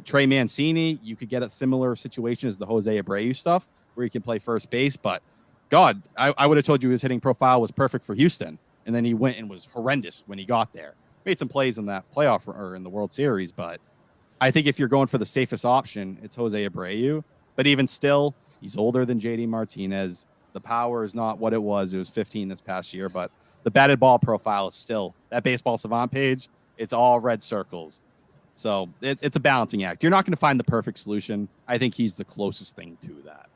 Trey Mancini, you could get a similar situation as the Jose Abreu stuff where he can play first base. But God, I would have told you his hitting profile was perfect for Houston. And then he went and was horrendous when he got there. Made some plays in that playoff or in the World Series. But I think if you're going for the safest option, it's Jose Abreu. But even still, he's older than JD Martinez. The power is not what it was. It was 15 this past year. But the batted ball profile is still that Baseball Savant page. It's all red circles. So it's a balancing act. You're not going to find the perfect solution. I think he's the closest thing to that.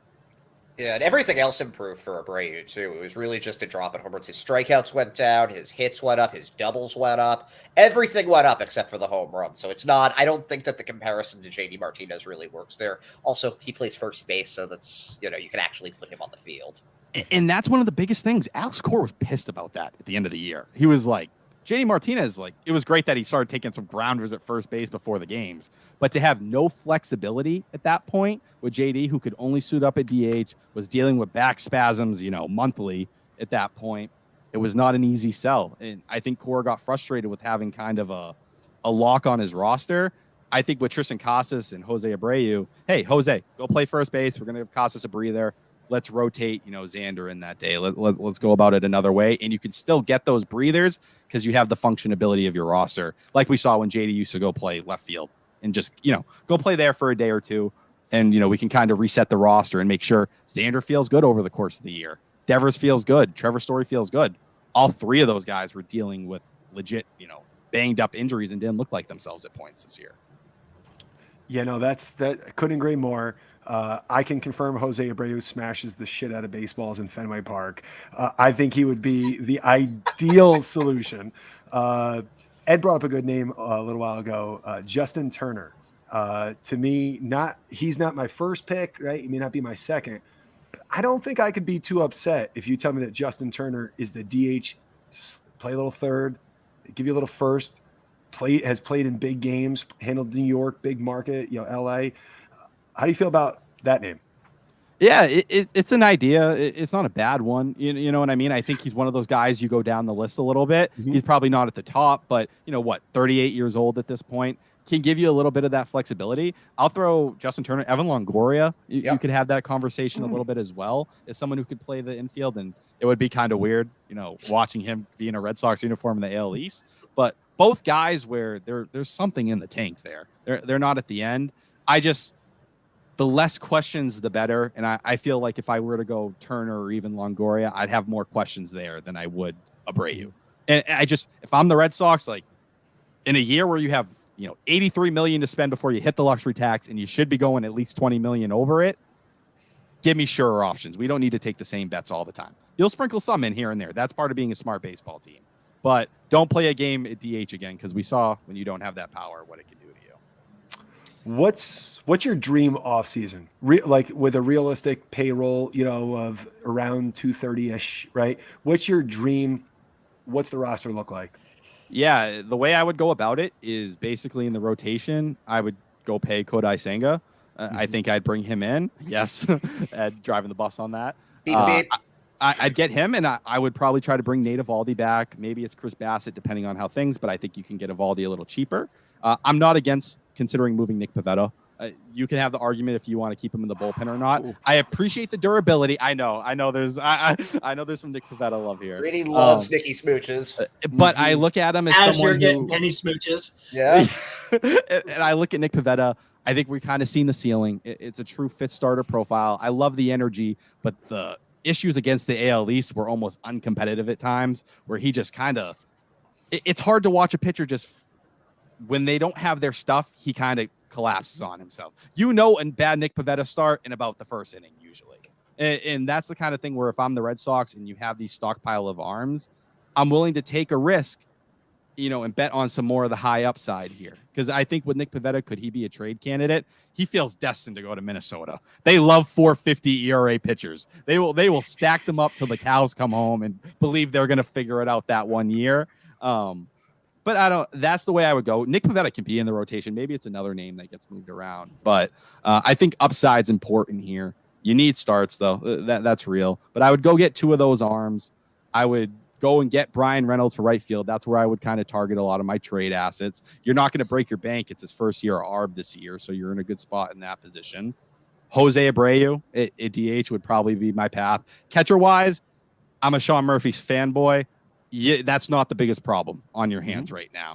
Yeah, and everything else improved for Abreu, too. It was really just a drop in home runs. His strikeouts went down, his hits went up, his doubles went up. Everything went up except for the home run. So it's not, I don't think that the comparison to JD Martinez really works there. Also, he plays first base, so that's, you can actually put him on the field. And that's one of the biggest things. Alex Cora was pissed about that at the end of the year. He was like, JD Martinez, it was great that he started taking some grounders at first base before the games. But to have no flexibility at that point with JD, who could only suit up at DH, was dealing with back spasms, monthly at that point, it was not an easy sell. And I think Cora got frustrated with having kind of a lock on his roster. I think with Tristan Casas and Jose Abreu, hey, Jose, go play first base. We're going to give Casas a breather. Let's rotate, Xander in that day. Let's go about it another way. And you can still get those breathers because you have the functionability of your roster. Like we saw when JD used to go play left field and just, go play there for a day or two. And, we can kind of reset the roster and make sure Xander feels good over the course of the year. Devers feels good. Trevor Story feels good. All three of those guys were dealing with legit, banged up injuries and didn't look like themselves at points this year. Yeah, no, that couldn't agree more. I can confirm Jose Abreu smashes the shit out of baseballs in Fenway Park. I think he would be the ideal solution. Ed brought up a good name a little while ago, Justin Turner. To me, he's not my first pick, right? He may not be my second. I don't think I could be too upset if you tell me that Justin Turner is the DH, play a little third, give you a little first, has played in big games, handled New York, big market, LA. How do you feel about that name? Yeah, it's an idea. It's not a bad one. You know what I mean? I think he's one of those guys you go down the list a little bit. Mm-hmm. He's probably not at the top, but 38 years old at this point, can give you a little bit of that flexibility. I'll throw Justin Turner, Evan Longoria. You could have that conversation a little bit as well as someone who could play the infield. And it would be kind of weird, watching him be in a Red Sox uniform in the AL East. But both guys where there's something in the tank there. They're not at the end. The less questions, the better. And I feel like if I were to go Turner or even Longoria, I'd have more questions there than I would Abreu. And if I'm the Red Sox, in a year where you have, $83 million to spend before you hit the luxury tax, and you should be going at least $20 million over it, give me surer options. We don't need to take the same bets all the time. You'll sprinkle some in here and there. That's part of being a smart baseball team. But don't play a game at DH again, because we saw when you don't have that power what it can do to you. What's your dream offseason? Like with a realistic payroll, of around 230-ish, right? What's your dream? What's the roster look like? Yeah, the way I would go about it is basically in the rotation, I would go pay Kodai Senga. I think I'd bring him in. Yes, driving the bus on that. Beep, beep. I'd get him, and I would probably try to bring Nate Eovaldi back. Maybe it's Chris Bassett, depending on how things, but I think you can get Eovaldi a little cheaper. I'm not against considering moving Nick Pivetta. You can have the argument if you want to keep him in the bullpen or not. I appreciate the durability. I know there's I know there's some Nick Pivetta love here. Really loves Nicky Smooches. But I look at him as someone you're getting penny smooches. Yeah. And I look at Nick Pivetta. I think we're kind of seeing the ceiling. It's a true fit starter profile. I love the energy, but the issues against the AL East were almost uncompetitive at times, where he just kind of it's hard to watch a pitcher just when they don't have their stuff, he kind of collapses on himself. A bad Nick Pivetta start in about the first inning usually. And that's the kind of thing where if I'm the Red Sox and you have these stockpile of arms, I'm willing to take a risk, and bet on some more of the high upside here. Because I think with Nick Pivetta, could he be a trade candidate? He feels destined to go to Minnesota. They love 4.50 ERA pitchers. They will stack them up till the cows come home and believe they're going to figure it out that 1 year. But that's the way I would go. Nick Pivetta can be in the rotation. Maybe it's another name that gets moved around. But I think upside's important here. You need starts, though. That's real. But I would go get two of those arms. I would go and get Brian Reynolds for right field. That's where I would kind of target a lot of my trade assets. You're not going to break your bank. It's his first year ARB this year, so you're in a good spot in that position. Jose Abreu at DH would probably be my path. Catcher-wise, I'm a Sean Murphy fanboy. Yeah, that's not the biggest problem on your hands right now.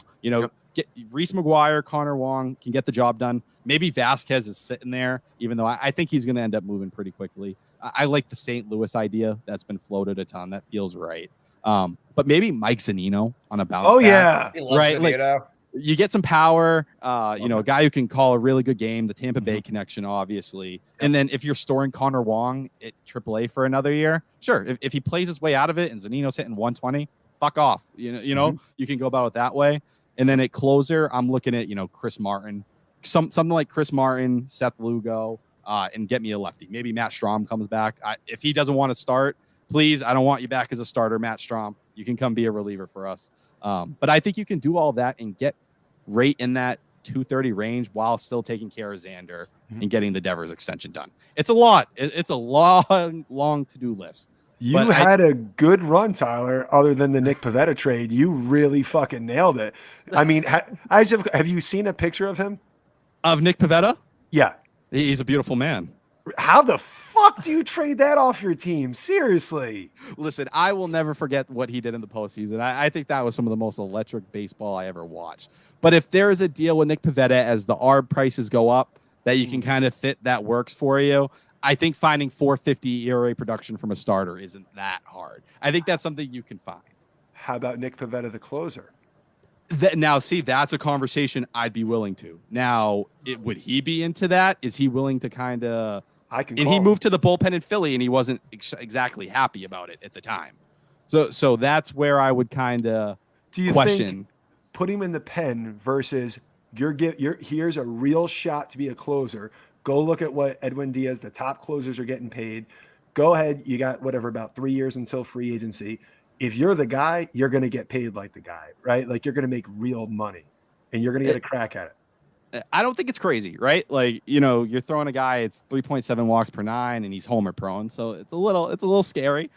Get Reese McGuire, Connor Wong can get the job done. Maybe Vasquez is sitting there, even though I think he's going to end up moving pretty quickly. I like the St. Louis idea that's been floated a ton. That feels right. But maybe Mike Zunino on a bounce. Oh back, yeah, right. Like, you get some power. A guy who can call a really good game. The Tampa Bay connection, obviously. And then if you're storing Connor Wong at AAA for another year, sure. If he plays his way out of it and Zunino's hitting 120, fuck off. You can go about it that way. And then at closer, I'm looking at Chris Martin, something like Chris Martin, Seth Lugo, and get me a lefty. Maybe Matt Strahm comes back. If he doesn't want to start, please, I don't want you back as a starter, Matt Strahm. You can come be a reliever for us. But I think you can do all that and get right in that 230 range while still taking care of Xander and getting the Devers extension done. It's a lot. It's a long to-do list. You had a good run, Tyler, other than the Nick Pivetta trade. You really fucking nailed it. I mean, have you seen a picture of him? Of Nick Pivetta? Yeah. He's a beautiful man. How the fuck do you trade that off your team? Seriously. Listen, I will never forget what he did in the postseason. I think that was some of the most electric baseball I ever watched. But if there is a deal with Nick Pivetta as the ARB prices go up that you can kind of fit that works for you, I think finding 4.50 ERA production from a starter isn't that hard. I think that's something you can find. How about Nick Pivetta, the closer? Now, see, that's a conversation I'd be willing to. Now, would he be into that? Is he willing to kind of... he moved to the bullpen in Philly, and he wasn't exactly happy about it at the time. So that's where I would kind of question. Put him in the pen versus here's a real shot to be a closer. Go look at what Edwin Diaz, the top closers, are getting paid. Go ahead. You got about 3 years until free agency. If you're the guy, you're going to get paid like the guy, right? Like you're going to make real money and you're going to get a crack at it. I don't think it's crazy, right? Like, you're throwing a guy, it's 3.7 walks per 9 and he's homer prone. So it's a little scary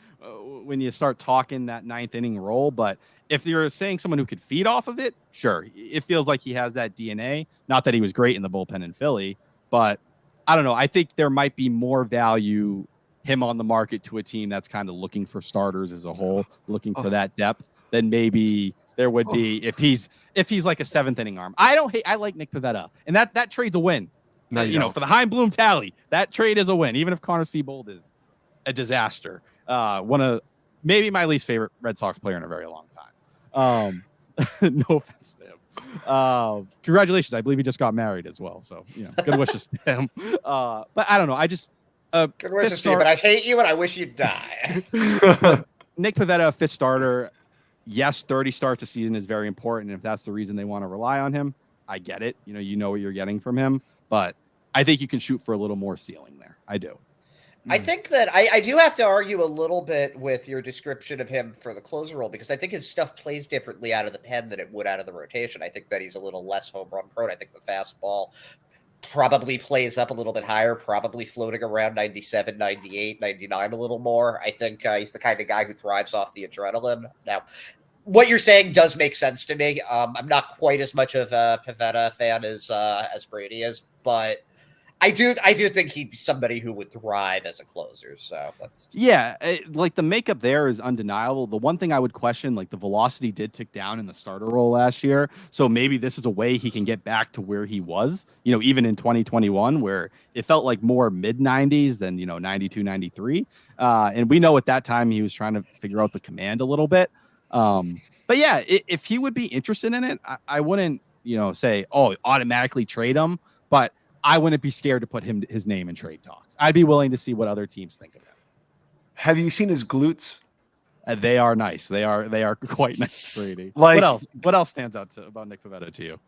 when you start talking that ninth inning role. But if you're saying someone who could feed off of it, sure. It feels like he has that DNA. Not that he was great in the bullpen in Philly, but I don't know. I think there might be more value him on the market to a team that's kind of looking for starters as a whole, looking for that depth, than maybe there would be if he's like a seventh inning arm. I like Nick Pivetta, and that trade's a win. For the Heim Bloom tally, that trade is a win, even if Connor Seabold is a disaster. One of maybe my least favorite Red Sox player in a very long time. No offense to him. Congratulations. I believe he just got married as well. So, good wishes to him. But I don't know. I just, Good wishes to you, but I hate you and I wish you'd die. but Nick Pivetta, fifth starter. Yes, 30 starts a season is very important. And if that's the reason they want to rely on him, I get it. You know what you're getting from him. But I think you can shoot for a little more ceiling there. I do. I think that I do have to argue a little bit with your description of him for the closer role because I think his stuff plays differently out of the pen than it would out of the rotation. I think that he's a little less home run prone. I think the fastball probably plays up a little bit higher, probably floating around 97, 98, 99 a little more. I think he's the kind of guy who thrives off the adrenaline. Now, what you're saying does make sense to me. I'm not quite as much of a Pivetta fan as Brady is, but I do think he's somebody who would thrive as a closer. So that's like the makeup there is undeniable. The one thing I would question, like the velocity did tick down in the starter role last year. So maybe this is a way he can get back to where he was, even in 2021, where it felt like more mid 90s than, 92, 93. And we know at that time he was trying to figure out the command a little bit. But yeah, if he would be interested in it, I wouldn't, say, automatically trade him. But I wouldn't be scared to put his name in trade talks. I'd be willing to see what other teams think of him. Have you seen his glutes? They are nice. They are quite nice, Brady. Like, what else stands out about Nick Pivetta to you?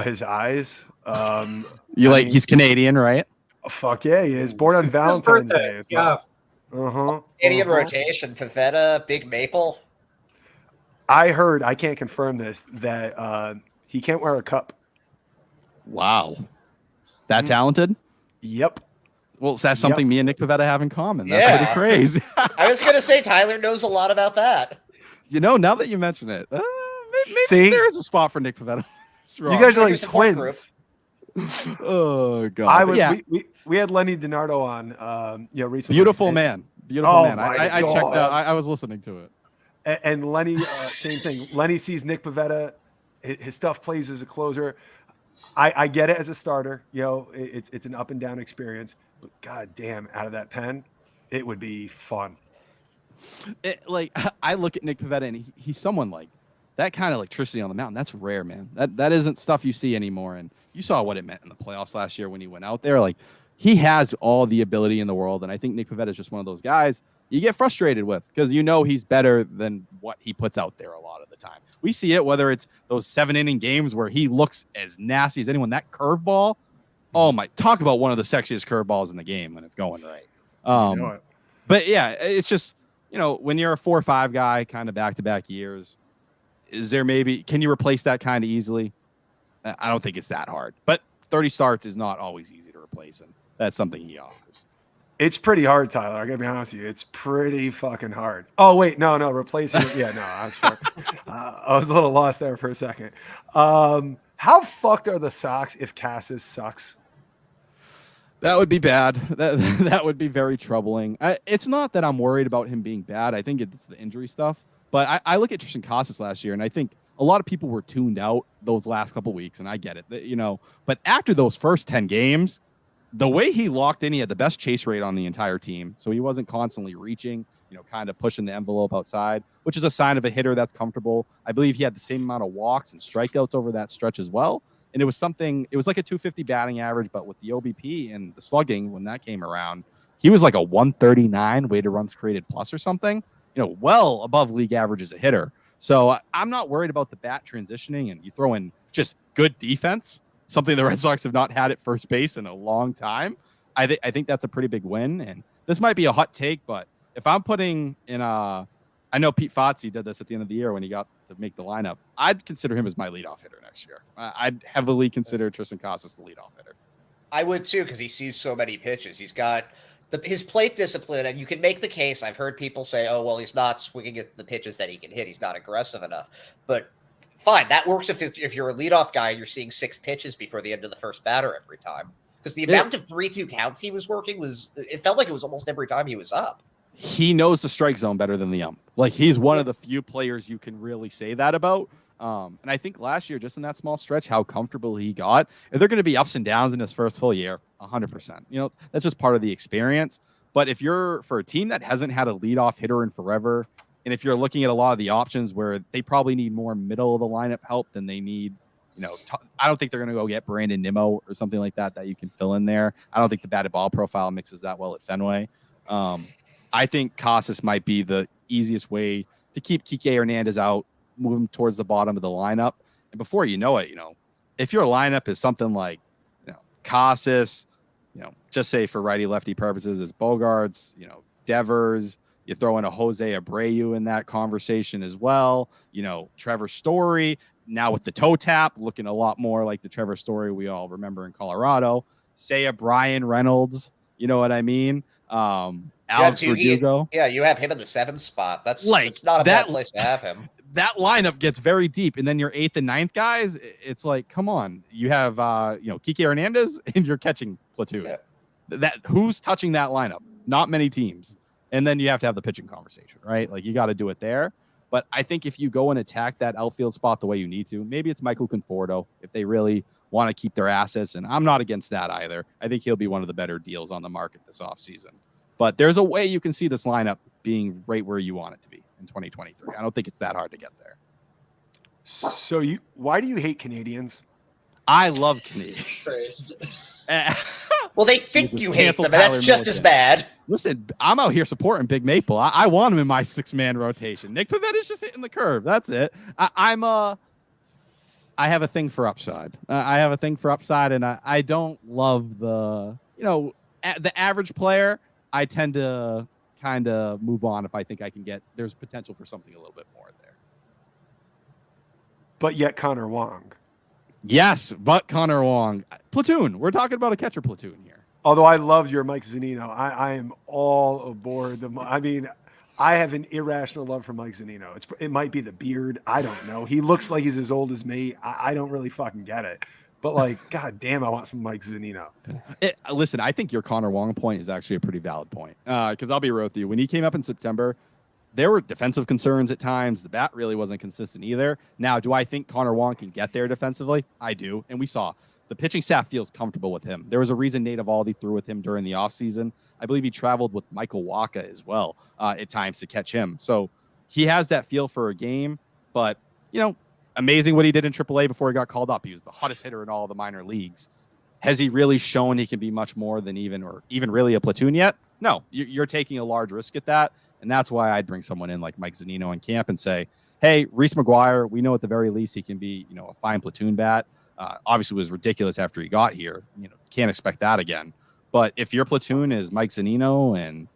His eyes. He's Canadian, right? Fuck yeah, he is. Born on Valentine's Day. Yeah. Canadian rotation. Pivetta, Big Maple. I heard, I can't confirm this, that he can't wear a cup. Wow. That talented? Yep. Well, that's something me and Nick Pivetta have in common. That's pretty crazy. I was going to say Tyler knows a lot about that. Now that you mention it, maybe there is a spot for Nick Pivetta. You guys are like twins. Oh God! We had Lenny DiNardo on, recently. Beautiful man. I checked out. I was listening to it. And Lenny, same thing. Lenny sees Nick Pivetta. His stuff plays as a closer. I get it as a starter. It's an up and down experience. But God damn, out of that pen, it would be fun. I look at Nick Pivetta and he's someone like that kind of electricity on the mountain. That's rare, man. That isn't stuff you see anymore. And you saw what it meant in the playoffs last year when he went out there. Like, he has all the ability in the world. And I think Nick Pivetta is just one of those guys you get frustrated with because he's better than what he puts out there a lot of the time. We see it, whether it's those 7-inning games where he looks as nasty as anyone. That curveball, talk about one of the sexiest curveballs in the game when it's going right. But yeah, it's just, when you're a 4 or 5 guy kind of back-to-back years, can you replace that kind of easily? I don't think it's that hard. But 30 starts is not always easy to replace, and that's something he offers. It's pretty hard, Tyler. I gotta be honest with you. It's pretty fucking hard. Oh wait, no, replacing it. Yeah, no, I'm sure. I was a little lost there for a second. How fucked are the Sox if Cassis sucks? That would be bad. That would be very troubling. It's not that I'm worried about him being bad. I think it's the injury stuff. But I look at Tristan Casas last year, and I think a lot of people were tuned out those last couple weeks, and I get it. But after those first 10 games, the way he locked in, he had the best chase rate on the entire team. So he wasn't constantly reaching, kind of pushing the envelope outside, which is a sign of a hitter that's comfortable. I believe he had the same amount of walks and strikeouts over that stretch as well. And it was like a 250 batting average, but with the OBP and the slugging, when that came around, he was like a 139 weighted runs created plus or something, well above league average as a hitter. So I'm not worried about the bat transitioning, and you throw in just good defense, something the Red Sox have not had at first base in a long time. I think that's a pretty big win. And this might be a hot take, but if I'm putting in I know Pete Fotzey did this at the end of the year when he got to make the lineup. I'd consider him as my leadoff hitter next year. I'd heavily consider Tristan Casas the leadoff hitter. I would too, because he sees so many pitches. He's got his plate discipline, and you can make the case. I've heard people say, "Oh, well, he's not swinging at the pitches that he can hit. He's not aggressive enough." But fine, that works if you're a leadoff guy. You're seeing 6 pitches before the end of the first batter every time. Because the amount of 3-2 counts he was working it felt like it was almost every time he was up. He knows the strike zone better than the ump. Like, he's one of the few players you can really say that about. And I think last year, just in that small stretch, how comfortable he got. If there are going to be ups and downs in his first full year, 100%. That's just part of the experience. But if you're for a team that hasn't had a leadoff hitter in forever, and if you're looking at a lot of the options where they probably need more middle of the lineup help than they need I don't think they're going to go get Brandon Nimmo or something like that you can fill in there. I don't think the batted ball profile mixes that well at Fenway. I think Casas might be the easiest way to keep Kike Hernandez out, move him towards the bottom of the lineup. And before you know it, if your lineup is something like, Casas, just say for righty lefty purposes is Bogarts, Devers, you throw in a Jose Abreu in that conversation as well. Trevor Story now with the toe tap looking a lot more like the Trevor Story we all remember in Colorado. Say a Brian Reynolds, you know what I mean? Alex Verdugo. Yeah, you have him in the 7th spot. That's not a bad place to have him. That lineup gets very deep, and then your 8th and 9th guys, it's like, come on, you have Kike Hernandez in your catching platoon. Yeah. That who's touching that lineup? Not many teams. And then you have to have the pitching conversation, right? Like you got to do it there. But I think if you go and attack that outfield spot the way you need to, maybe it's Michael Conforto if they really want to keep their assets, and I'm not against that either. I think he'll be one of the better deals on the market this offseason. But there's a way you can see this lineup being right where you want it to be in 2023. I don't think it's that hard to get there. So why do you hate Canadians? I love Canadians. Well, they think you hate them, and that's just as bad. Listen, I'm out here supporting Big Maple. I want him in my 6-man rotation. Nick Pavetta's just hitting the curve. That's it. I have a thing for upside. And I don't love the average player. I tend to kind of move on if I think there's potential for something a little bit more there. But yet Connor Wong. Yes, but Connor Wong. Platoon. We're talking about a catcher platoon here. Although I love your Mike Zunino. I am all aboard. I have an irrational love for Mike Zunino. It might be the beard. I don't know. He looks like he's as old as me. I don't really fucking get it. But God damn, I want some Mike Zunino. Listen, I think your Connor Wong point is actually a pretty valid point. Because I'll be real with you. When he came up in September, there were defensive concerns at times. The bat really wasn't consistent either. Now, do I think Connor Wong can get there defensively? I do. And we saw the pitching staff feels comfortable with him. There was a reason Nate Eovaldi threw with him during the offseason. I believe he traveled with Michael Wacha as well at times to catch him. So he has that feel for a game. But, amazing what he did in AAA before he got called up. He was the hottest hitter in all of the minor leagues. Has he really shown he can be much more than even really a platoon yet? No, you're taking a large risk at that. And that's why I'd bring someone in like Mike Zunino in camp and say, hey, Reese McGuire, we know at the very least he can be, a fine platoon bat. Obviously, it was ridiculous after he got here. Can't expect that again. But if your platoon is Mike Zunino and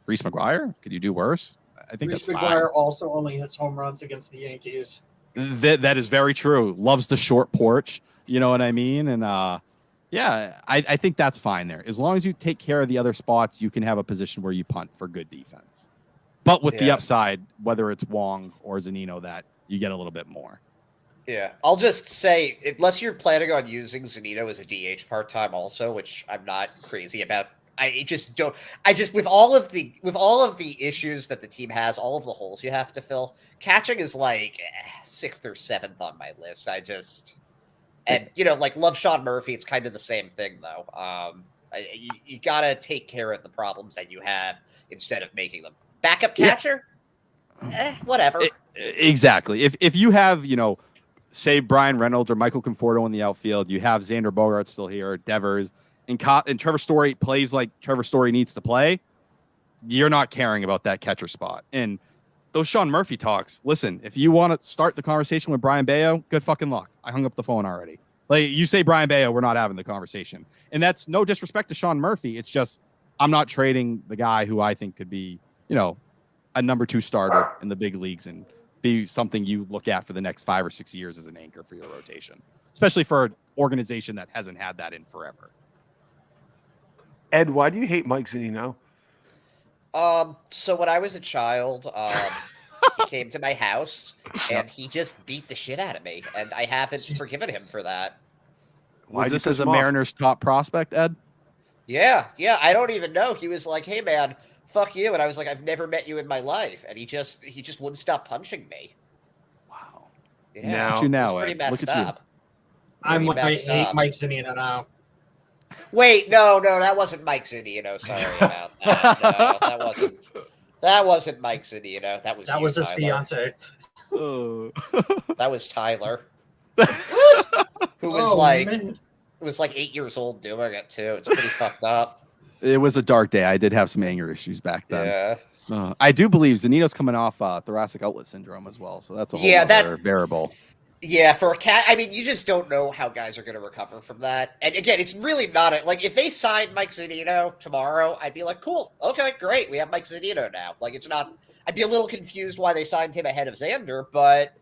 Reese McGuire, could you do worse? I think Reese that's McGuire fine. also only hits home runs against the Yankees. That is very true. Loves the short porch. You know what I mean? And I think that's fine there. As long as you take care of the other spots, you can have a position where you punt for good defense. But with the upside, whether it's Wong or Zunino, that you get a little bit more. Yeah, I'll just say, unless you're planning on using Zunino as a DH part-time also, which I'm not crazy about, with all of the issues that the team has, all of the holes you have to fill, catching is like 6th or 7th on my list. Love Sean Murphy, it's kind of the same thing though. You gotta take care of the problems that you have instead of making them. Backup catcher? Whatever. Exactly. If you have, say Brian Reynolds or Michael Conforto in the outfield, you have Xander Bogaerts still here, Devers, and Trevor Story plays like Trevor Story needs to play, you're not caring about that catcher spot. And those Sean Murphy talks, listen, if you want to start the conversation with Brian Bayo, good fucking luck. I hung up the phone already. Like, you say Brian Bayo, we're not having the conversation. And that's no disrespect to Sean Murphy. It's just I'm not trading the guy who I think could be, a number 2 starter in the big leagues and be something you look at for the next 5 or 6 years as an anchor for your rotation, especially for an organization that hasn't had that in forever. Ed, why do you hate Mike Zunino? So when I was a child, he came to my house and he just beat the shit out of me, and I haven't forgiven him for that. Was this as a Mariners top prospect, Ed? Yeah. I don't even know. He was like, "Hey, man, fuck you," and I was like, "I've never met you in my life," and he just wouldn't stop punching me. Wow. Yeah, Look at you now, pretty Ed. Messed Look at up. I hate Mike Zunino now. Wait, no, that wasn't Mike Zunino. Sorry about that. No, that wasn't Mike Zunino. That was his Tyler. fiance. That was Tyler. who was man. it was like 8 years old doing it too. It's pretty fucked up. It was a dark day. I did have some anger issues back then. Yeah. I do believe Zanino's coming off thoracic outlet syndrome as well, so that's a whole other variable. Yeah, for a cat, I mean, you just don't know how guys are going to recover from that. And again, it's really not like if they signed Mike Zunino tomorrow, I'd be like, cool, okay, great, we have Mike Zunino now. Like, it's not. I'd be a little confused why they signed him ahead of Xander, but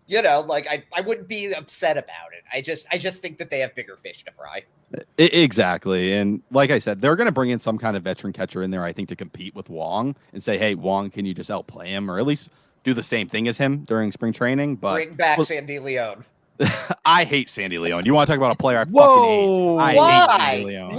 like I wouldn't be upset about it. I just think that they have bigger fish to fry. Exactly, and like I said, they're going to bring in some kind of veteran catcher in there, I think, to compete with Wong and say, hey, Wong, can you just outplay him or at least do the same thing as him during spring training? But bring back Sandy Leone. I hate Sandy Leone. You want to talk about a player I fucking hate? Why? Hate Sandy Leone.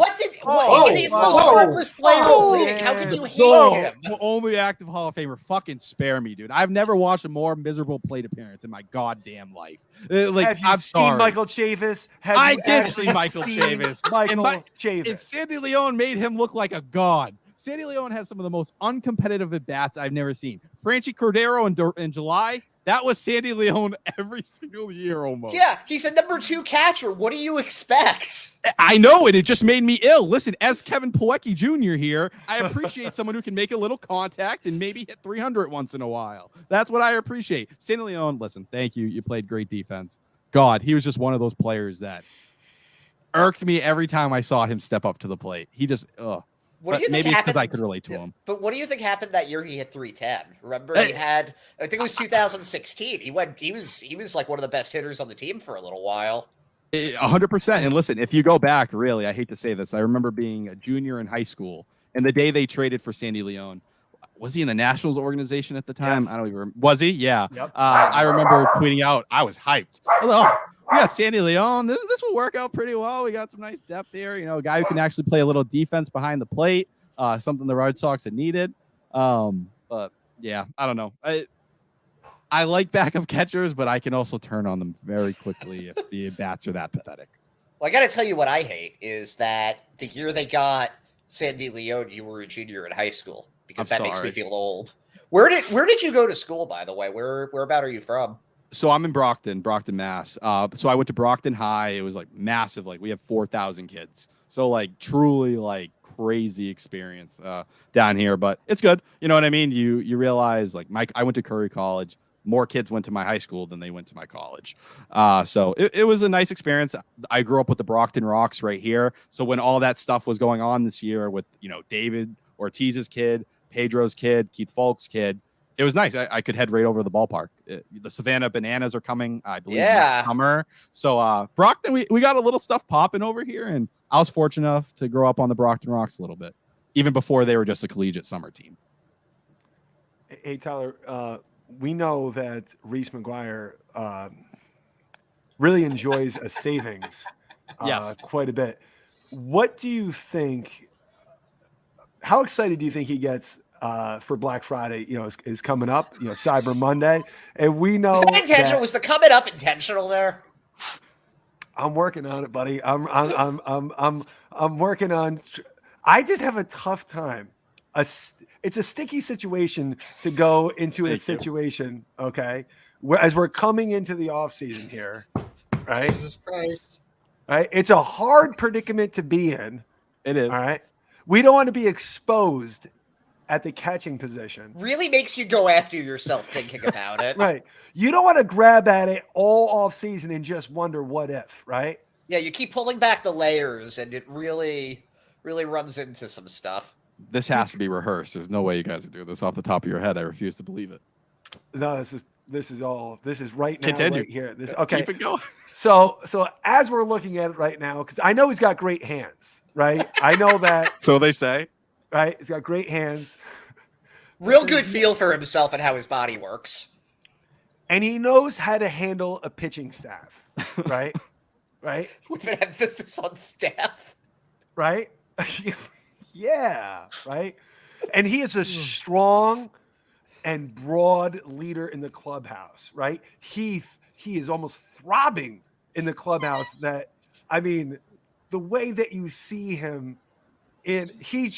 He's the most worthless player in the league. How can you hate him? The only active Hall of Famer. Fucking spare me, dude. I've never watched a more miserable plate appearance in my goddamn life. Have you seen Michael Chavis? I did see Michael Chavis. Chavis. And Sandy Leone made him look like a god. Sandy Leone has some of the most uncompetitive at bats I've never seen. Franchi Cordero in July. That was Sandy Leone every single year almost. Yeah, he's a number 2 catcher. What do you expect? I know it. It just made me ill. Listen, as Kevin Plawecki Jr. here, I appreciate someone who can make a little contact and maybe hit 300 once in a while. That's what I appreciate. Sandy Leone, listen, thank you. You played great defense. God, he was just one of those players that irked me every time I saw him step up to the plate. He just, What do you think maybe happened? It's because I could relate to him. But what do you think happened that year he hit 310? Remember, he had, I think it was 2016. He was like one of the best hitters on the team for a little while. 100%. And listen, if you go back, really, I hate to say this, I remember being a junior in high school, and the day they traded for Sandy Leone, was he in the Nationals organization at the time? Yes. I don't even remember. Was he? Yeah. Yep. I remember tweeting out, I was hyped. I was like, oh, we got Sandy Leone. This will work out pretty well. We got some nice depth here. A guy who can actually play a little defense behind the plate, something the Red Sox had needed. But yeah, I don't know. I like backup catchers, but I can also turn on them very quickly if the bats are that pathetic. Well, I got to tell you what I hate is that the year they got Sandy Leone, you were a junior in high school, because that makes me feel old. Where did you go to school, by the way? Whereabout are you from? So I'm in Brockton, Mass. So I went to Brockton High. It was like massive. Like we have 4,000 kids. So like truly like crazy experience down here, but it's good. You know what I mean? You realize like I went to Curry College. More kids went to my high school than they went to my college. So it was a nice experience. I grew up with the Brockton Rocks right here. So when all that stuff was going on this year with, David Ortiz's kid, Pedro's kid, Keith Falk's kid, it was nice. I could head right over to the ballpark. The Savannah Bananas are coming, I believe, next summer. So Brockton, we got a little stuff popping over here, and I was fortunate enough to grow up on the Brockton Rocks a little bit, even before they were just a collegiate summer team. Hey, Tyler, we know that Reese McGuire really enjoys a savings quite a bit. What do you think? How excited do you think he gets for Black Friday? Is coming up. Cyber Monday, and we know was that intentional. Was the coming up intentional there? I'm working on it, buddy. I'm working on. I just have a tough time. It's a sticky situation to go into a situation, okay? As we're coming into the off season here, right? Jesus Christ. Right? It's a hard predicament to be in. It is. All right. We don't want to be exposed at the catching position. Really makes you go after yourself thinking about it. Right. You don't want to grab at it all off season and just wonder what if, right? Yeah, you keep pulling back the layers and it really runs into some stuff. This has to be rehearsed. There's no way you guys are doing this off the top of your head. I refuse to believe it. No, this is right now. Continue. Right here. Okay. Keep it going. So as we're looking at it right now, because I know he's got great hands, right? I know that. So they say. Right? He's got great hands. Real good feel for himself and how his body works. And he knows how to handle a pitching staff, right? Right? With an emphasis on staff. Right? Yeah, right? And he is a strong and broad leader in the clubhouse, right? He is almost throbbing in the clubhouse. That, I mean, the way that you see him, he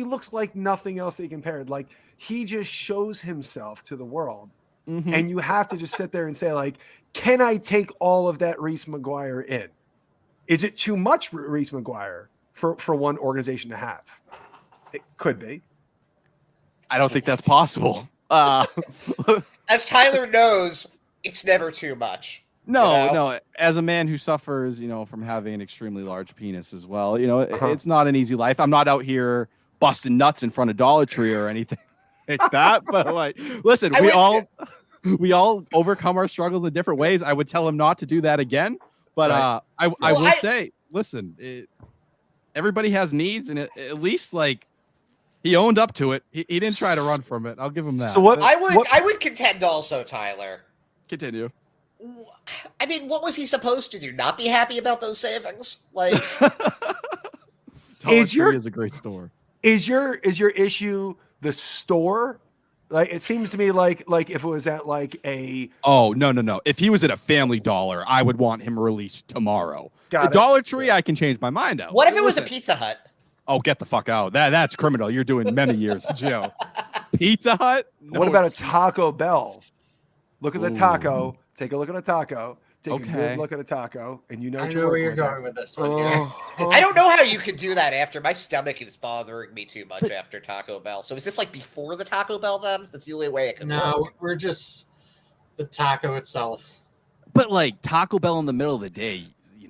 looks like nothing else they compared. Like, he just shows himself to the world and you have to just sit there and say, like, can I take all of that Reese McGuire in? Is it too much Reese McGuire for one organization to have? It could be. I don't think that's possible. As Tyler knows, it's never too much. No. As a man who suffers, from having an extremely large penis as well, it's not an easy life. I'm not out here busting nuts in front of Dollar Tree or anything like that. But like, listen, we all overcome our struggles in different ways. I would tell him not to do that again. But I will say, listen, everybody has needs, and at least like he owned up to it. He didn't try to run from it. I'll give him that. So I would contend also, Tyler. Continue. I mean, what was he supposed to do? Not be happy about those savings? Like, Dollar Tree is a great store. Is your issue the store? Like, it seems to me like if it was at like a no. If he was at a Family Dollar, I would want him released tomorrow. Dollar Tree, I can change my mind out. What if it was a Pizza Hut? Oh, get the fuck out. That's criminal. You're doing many years in jail. Pizza Hut? No, what about a Taco Bell? Look at the taco. Take a look at a taco. Take a good look at a taco, and I know where you're going with this one here. I don't know how you could do that after. My stomach is bothering me too much after Taco Bell. So is this like before the Taco Bell then? That's the only way it can work. No, we're just the taco itself. But like Taco Bell in the middle of the day,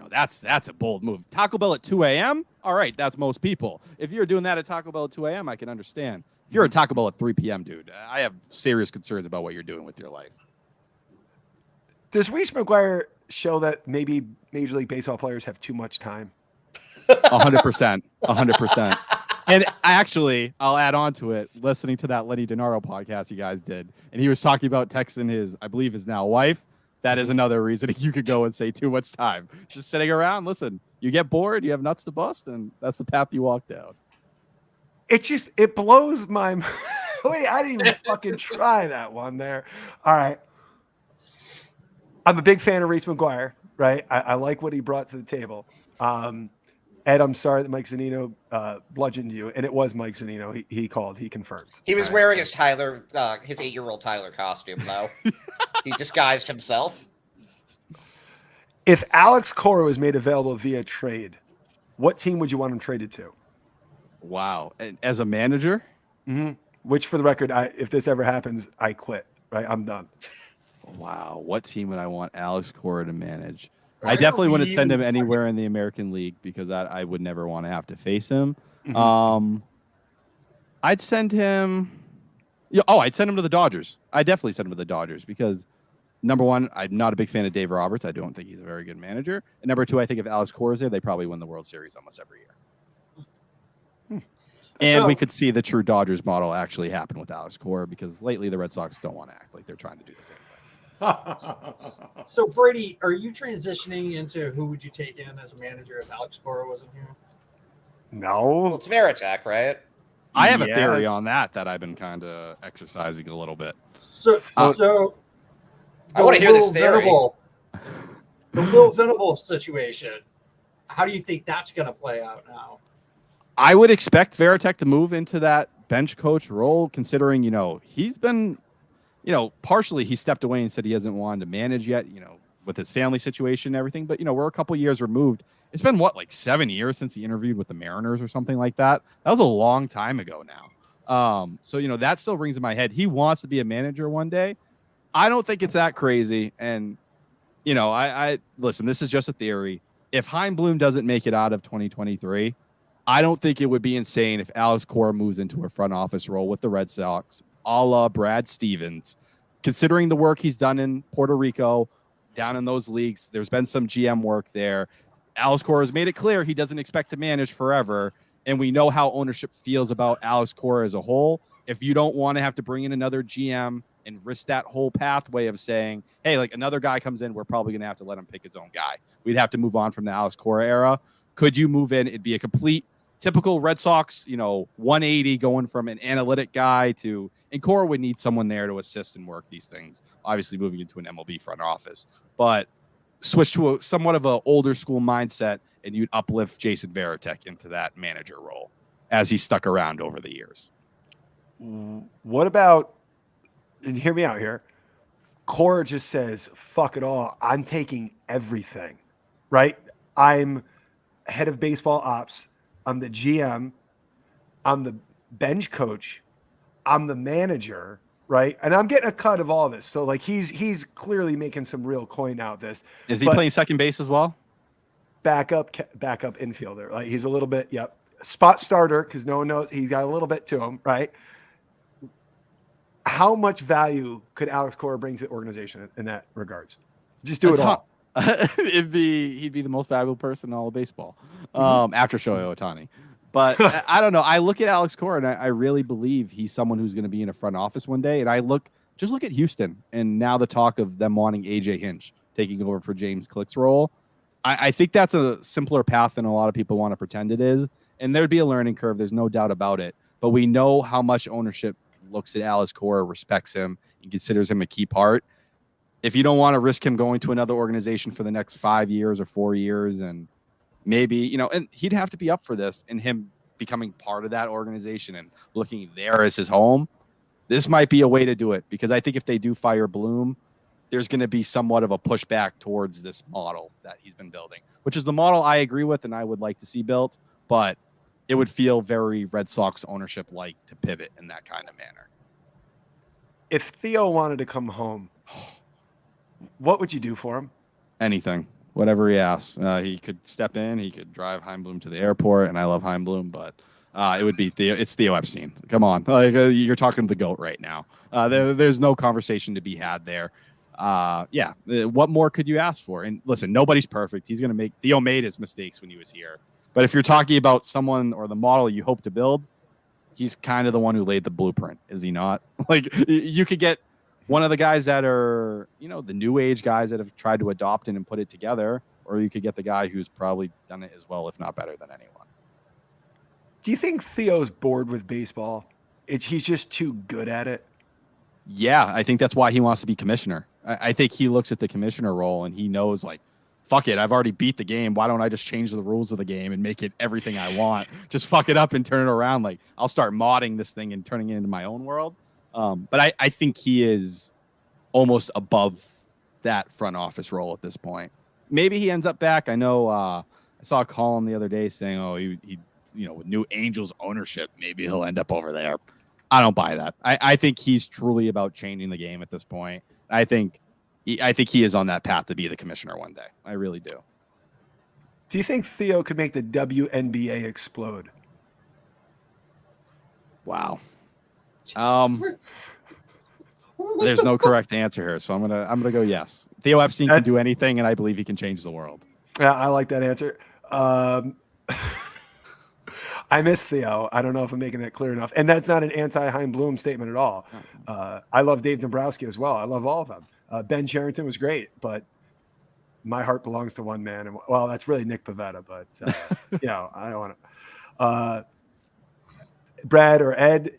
that's a bold move. Taco Bell at 2 a.m.? All right, that's most people. If you're doing that at Taco Bell at 2 a.m., I can understand. If you're at Taco Bell at 3 p.m., dude, I have serious concerns about what you're doing with your life. Does Reese McGuire show that maybe Major League Baseball players have too much time? 100%. 100%. And actually, I'll add on to it, listening to that Lenny DiNardo podcast you guys did, and he was talking about texting his now wife. That is another reason you could go and say too much time. Just sitting around, listen, you get bored, you have nuts to bust, and that's the path you walk down. It blows my mind. Wait, I didn't even fucking try that one there. All right. I'm a big fan of Reese McGuire, right? I like what he brought to the table. Ed, I'm sorry that Mike Zunino bludgeoned you, and it was Mike Zunino. He called. He confirmed. He was wearing his 8-year-old Tyler costume, though. He disguised himself. If Alex Cora was made available via trade, what team would you want him traded to? Wow. And as a manager? Mm-hmm. Which, for the record, if this ever happens, I quit. Right? I'm done. Wow. What team would I want Alex Cora to manage? I definitely wouldn't send him anywhere in the American League because I would never want to have to face him. Mm-hmm. I'd send him. I'd send him to the Dodgers. I definitely send him to the Dodgers because, number one, I'm not a big fan of Dave Roberts. I don't think he's a very good manager. And number two, I think if Alex Cora is there, they probably win the World Series almost every year. And we could see the true Dodgers model actually happen with Alex Cora because lately the Red Sox don't want to act like they're trying to do the same thing. So, Brady, are you transitioning into who would you take in as a manager if Alex Cora wasn't here? No. Well, it's Veritek, right? I have a theory on that I've been kind of exercising a little bit. So I want to hear this theory. The Will Venable situation, how do you think that's going to play out now? I would expect Veritek to move into that bench coach role, considering, he's been, partially he stepped away and said he hasn't wanted to manage yet, with his family situation and everything. But, we're a couple years removed. It's been, 7 years since he interviewed with the Mariners or something like that. That was a long time ago now. So, that still rings in my head. He wants to be a manager one day. I don't think it's that crazy. And, I listen, this is just a theory. If Chaim Bloom doesn't make it out of 2023, I don't think it would be insane if Alex Cora moves into a front office role with the Red Sox, a la Brad Stevens. Considering the work he's done in Puerto Rico, down in those leagues, there's been some GM work there. Alex Cora has made it clear he doesn't expect to manage forever, and we know how ownership feels about Alex Cora as a whole. If you don't want to have to bring in another GM and risk that whole pathway of saying, hey, another guy comes in, we're probably going to have to let him pick his own guy. We'd have to move on from the Alex Cora era. Could you move in? It'd be a complete typical Red Sox, 180 going from an analytic guy to, and Cora would need someone there to assist and work these things. Obviously moving into an MLB front office, but switch to a somewhat of an older school mindset, and you'd uplift Jason Veritek into that manager role as he stuck around over the years. What about, and hear me out here, Cora just says, fuck it all. I'm taking everything, right? I'm head of baseball ops. I'm the GM. I'm the bench coach. I'm the manager, right? And I'm getting a cut of all this. So like he's clearly making some real coin out of this. Is he But playing second base as well? backup infielder. Like he's a little bit, yep. Spot starter, because no one knows. He's got a little bit to him, right? How much value could Alex Cora bring to the organization in that regards? Just do it all. He'd be the most valuable person in all of baseball, after Shohei Ohtani. But I don't know. I look at Alex Cora and I really believe he's someone who's going to be in a front office one day. And I look at Houston and now the talk of them wanting AJ Hinch taking over for James Click's role. I think that's a simpler path than a lot of people want to pretend it is. And there'd be a learning curve. There's no doubt about it. But we know how much ownership looks at Alex Cora, respects him, and considers him a key part. If you don't want to risk him going to another organization for the next 5 years or 4 years, and maybe, and he'd have to be up for this and him becoming part of that organization and looking there as his home, this might be a way to do it. Because I think if they do fire Bloom, there's going to be somewhat of a pushback towards this model that he's been building, which is the model I agree with and I would like to see built, but it would feel very Red Sox ownership-like to pivot in that kind of manner. If Theo wanted to come home, what would you do for him? Anything, whatever he asks. He could step in. He could drive Heimblum to the airport, and I love Heimblum, but it would be Theo. It's Theo Epstein. Come on, you're talking to the GOAT right now. There's no conversation to be had there. What more could you ask for? And listen, nobody's perfect. Theo made his mistakes when he was here. But if you're talking about someone or the model you hope to build, he's kind of the one who laid the blueprint, is he not? Like, you could get one of the guys that are, the new age guys that have tried to adopt it and put it together, or you could get the guy who's probably done it as well, if not better than anyone. Do you think Theo's bored with baseball? He's just too good at it? Yeah, I think that's why he wants to be commissioner. I think he looks at the commissioner role and he knows, like, fuck it, I've already beat the game. Why don't I just change the rules of the game and make it everything I want? Just fuck it up and turn it around. Like, I'll start modding this thing and turning it into my own world. But I think he is almost above that front office role at this point. Maybe he ends up back. I know I saw a column the other day saying, he with new Angels ownership, maybe he'll end up over there. I don't buy that. I think he's truly about changing the game at this point. I think he is on that path to be the commissioner one day. I really do. Do you think Theo could make the WNBA explode? Wow. There's no correct answer here, so I'm gonna go yes. Theo Epstein can do anything, and I believe he can change the world. Yeah, I like that answer. I miss Theo. I don't know if I'm making that clear enough. And that's not an anti-Hein Bloom statement at all. I love Dave Dombrowski as well. I love all of them. Ben Cherington was great, but my heart belongs to one man. And well, that's really Nick Pivetta, but I don't want to. Brad or Ed,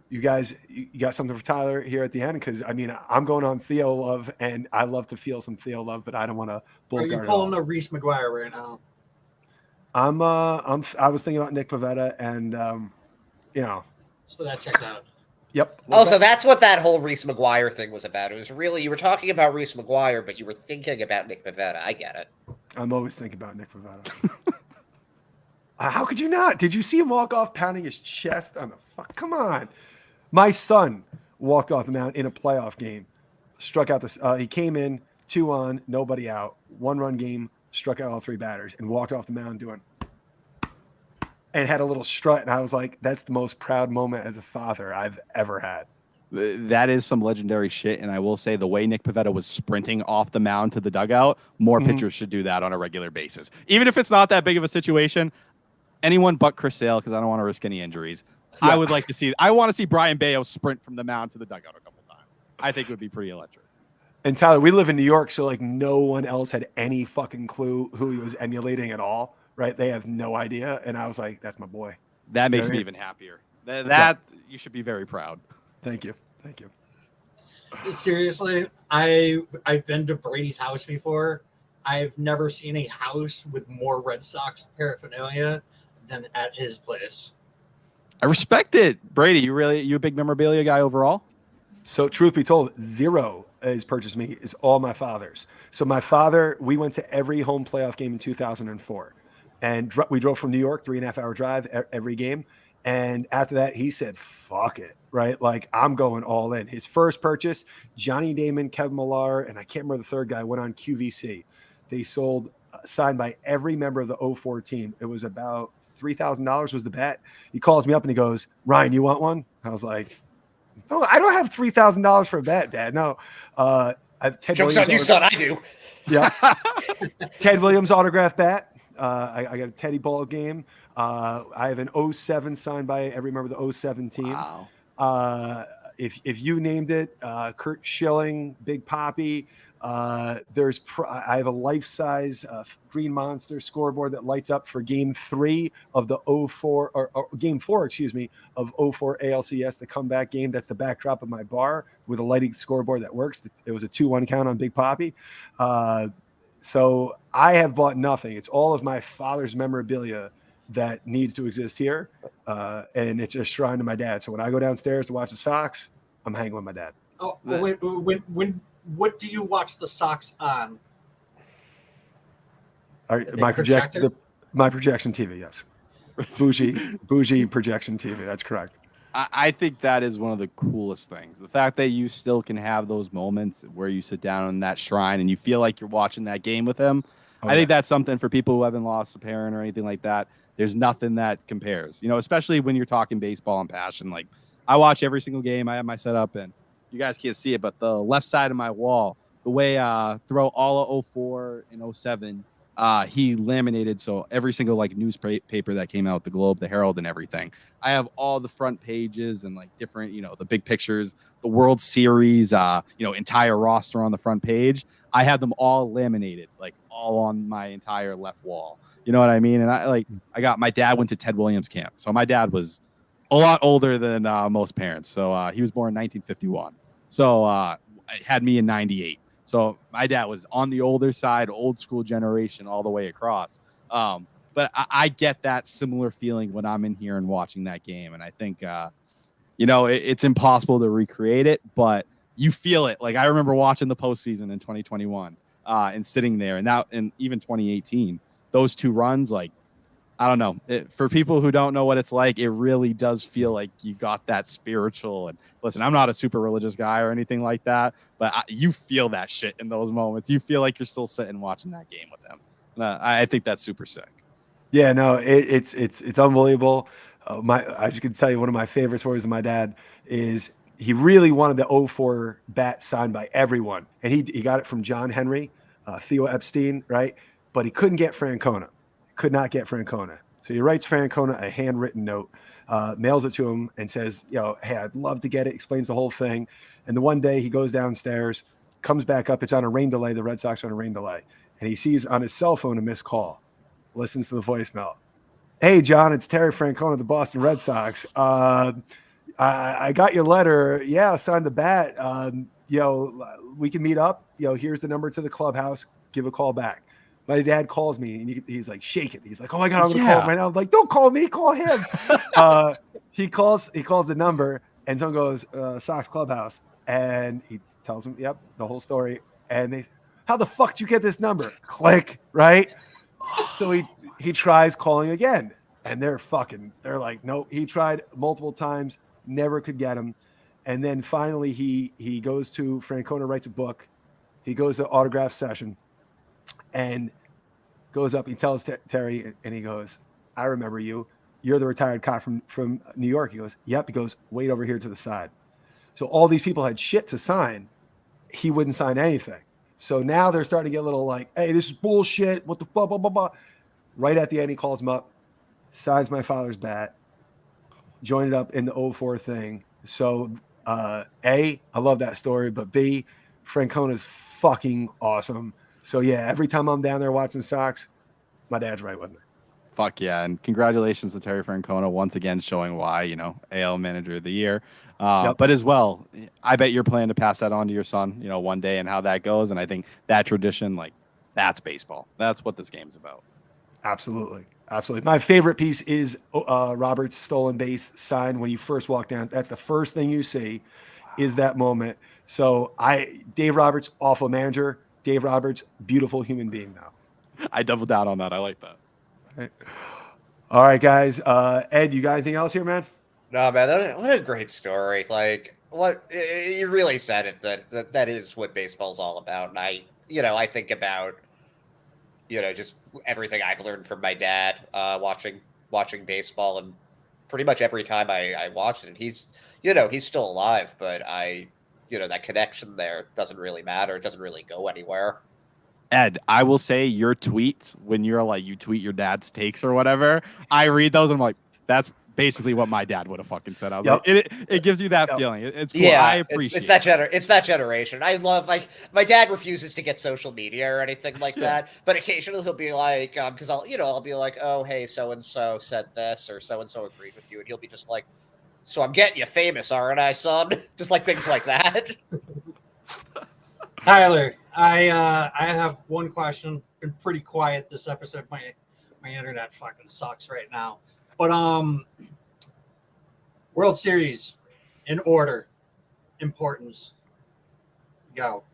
you guys, you got something for Tyler here at the end? Because I'm going on Theo love, and I love to feel some Theo love, but I don't want to. Are you pulling a Reese McGuire right now? I was thinking about Nick Pivetta, and So that checks out. Yep. So that's what that whole Reese McGuire thing was about. It was really, you were talking about Reese McGuire, but you were thinking about Nick Pivetta. I get it. I'm always thinking about Nick Pivetta. How could you not? Did you see him walk off pounding his chest on the fuck? Come on. My son walked off the mound in a playoff game, struck out he came in 2 on, nobody out, 1-run game, struck out all 3 batters, and walked off the mound and had a little strut. And I was like, that's the most proud moment as a father I've ever had. That is some legendary shit. And I will say the way Nick Pivetta was sprinting off the mound to the dugout, more pitchers should do that on a regular basis. Even if it's not that big of a situation, anyone but Chris Sale, because I don't want to risk any injuries. Yeah. I want to see Brian Bayo sprint from the mound to the dugout a couple times. I think it would be pretty electric. And Tyler, we live in New York, so like no one else had any fucking clue who he was emulating at all, right? They have no idea. And I was like, that's my boy. That makes me even happier. That you should be very proud. Thank you. Seriously, I've been to Brady's house before. I've never seen a house with more Red Sox paraphernalia than at his place. I respect it. Brady, you a big memorabilia guy overall? So truth be told, 0 has purchased me is all my father's. So my father, we went to every home playoff game in 2004, and we drove from New York, 3.5 hour drive every game. And after that, he said, fuck it, right? Like, I'm going all in. His first purchase, Johnny Damon, Kevin Millar, and I can't remember the third guy, went on QVC. They sold, signed by every member of the 04 team. It was about $3,000 was the bet. He calls me up and he goes, Ryan, you want one? I was like, no, I don't have $3,000 for a bet, Dad. No. I have Ted Joke's Williams on you, son. I do. Yeah. Ted Williams autograph bat. I got a Teddy Ball game. I have an 07 signed by every member of the 07 team. Wow. If you named it, Kurt Schilling, Big Poppy. I have a life-size Green Monster scoreboard that lights up for Game 3 of the 04 or Game 4, excuse me, of 04 ALCS, the comeback game. That's the backdrop of my bar with a lighting scoreboard that works. It was a 2-1 count on Big Poppy. So I have bought nothing. It's all of my father's memorabilia that needs to exist here, and it's a shrine to my dad. So when I go downstairs to watch the Sox, I'm hanging with my dad. Oh, what do you watch the Sox on? My projection TV, yes. Bougie projection TV. That's correct. I think that is one of the coolest things. The fact that you still can have those moments where you sit down in that shrine and you feel like you're watching that game with him. I think that's something for people who haven't lost a parent or anything like that. There's nothing that compares, especially when you're talking baseball and passion. Like, I watch every single game. I have my setup, and you guys can't see it, but the left side of my wall, the way throughout all of 04 and 07, he laminated, so every single newspaper that came out, the Globe, the Herald, and everything. I have all the front pages and different, the big pictures, the World Series, entire roster on the front page. I have them all laminated, all on my entire left wall. You know what I mean? And I got, my dad went to Ted Williams camp, so my dad was a lot older than most parents. So he was born in 1951. So had me in 98. So my dad was on the older side, old school generation, all the way across. But I get that similar feeling when I'm in here and watching that game. And I think, it's impossible to recreate it, but you feel it. Like, I remember watching the postseason in 2021 and sitting there, and even 2018, those two runs, I don't know. For people who don't know what it's like, it really does feel like you got that spiritual. And listen, I'm not a super religious guy or anything like that, but you feel that shit in those moments. You feel like you're still sitting watching that game with him. I think that's super sick. Yeah, no, it's unbelievable. I just can tell you one of my favorite stories of my dad is he really wanted the 04 bat signed by everyone, and he got it from John Henry, Theo Epstein, right? But he couldn't get Francona. Could not get Francona. So he writes Francona a handwritten note, mails it to him, and says, hey, I'd love to get it, explains the whole thing. And the one day he goes downstairs, comes back up, it's on a rain delay, the Red Sox are on a rain delay, and he sees on his cell phone a missed call, listens to the voicemail. Hey, John, it's Terry Francona of the Boston Red Sox. I got your letter. Yeah, signed the bat. We can meet up. Here's the number to the clubhouse. Give a call back. My dad calls me and he's like shaking. He's like, "Oh my God, I'm gonna call him right now." I'm like, "Don't call me, call him." He calls the number, and someone goes, "Sox clubhouse," and he tells him, "Yep, the whole story." And they, "How the fuck did you get this number?" Click, right? So he tries calling again, and they're like, "Nope." He tried multiple times, never could get him, and then finally he goes to Francona, writes a book. He goes to autograph session. And goes up, he tells Terry, and he goes, "I remember you. You're the retired cop from New York." He goes, "Yep." He goes, "Wait over here to the side." So all these people had shit to sign. He wouldn't sign anything. So now they're starting to get a little like, "Hey, this is bullshit. What the fuck, blah, blah, blah." Right at the end, he calls him up, signs my father's bat, joined up in the 04 thing. So A, I love that story, but B, Francona's fucking awesome. So, yeah, every time I'm down there watching Sox, my dad's right with me. Fuck yeah. And congratulations to Terry Francona once again showing why, AL Manager of the Year. Yep. But as well, I bet you're planning to pass that on to your son, one day and how that goes. And I think that tradition, that's baseball. That's what this game's about. Absolutely. Absolutely. My favorite piece is Robert's stolen base sign when you first walk down. That's the first thing you see. is that moment. So Dave Roberts, awful manager. Dave Roberts, beautiful human being now. I doubled down on that. I like that. All right, guys. Ed, you got anything else here, man? No, man, what a great story. Like, what you really said it, that is what baseball's all about. And I think about, just everything I've learned from my dad, watching baseball, and pretty much every time I watch it, and he's still alive, but that connection there doesn't really matter. It doesn't really go anywhere. Ed, I will say your tweets, when you're like, you tweet your dad's takes or whatever, I read those and I'm like, that's basically what my dad would have fucking said. I was like, it gives you that feeling. It's cool. Yeah, I appreciate it's that generation. I love, like, my dad refuses to get social media or anything like that, but occasionally he'll be like, because I'll be like, oh, hey, so-and-so said this, or so-and-so agreed with you, and he'll be just like, so I'm getting you famous, aren't I, son? Just like things like that. Tyler, I have one question. Been pretty quiet this episode. My internet fucking sucks right now. But World Series in order, importance. Go.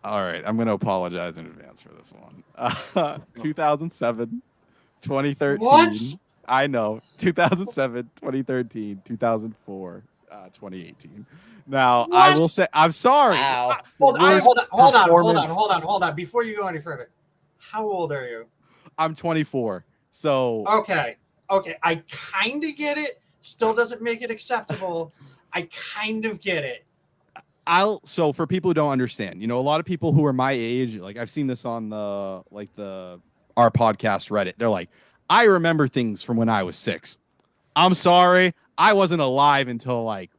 All right, I'm going to apologize in advance for this one. 2007, 2013. What? I know. 2007, 2013, 2004, 2018. Now, What? I will say, I'm sorry. Wow. Hold Performance- on. Before you go any further, how old are you? I'm 24. So Okay. I kind of get it. Still doesn't make it acceptable. I kind of get it. So for people who don't understand, a lot of people who are my age, like I've seen this on our podcast Reddit. They're like, I remember things from when I was 6. I'm sorry. I wasn't alive until like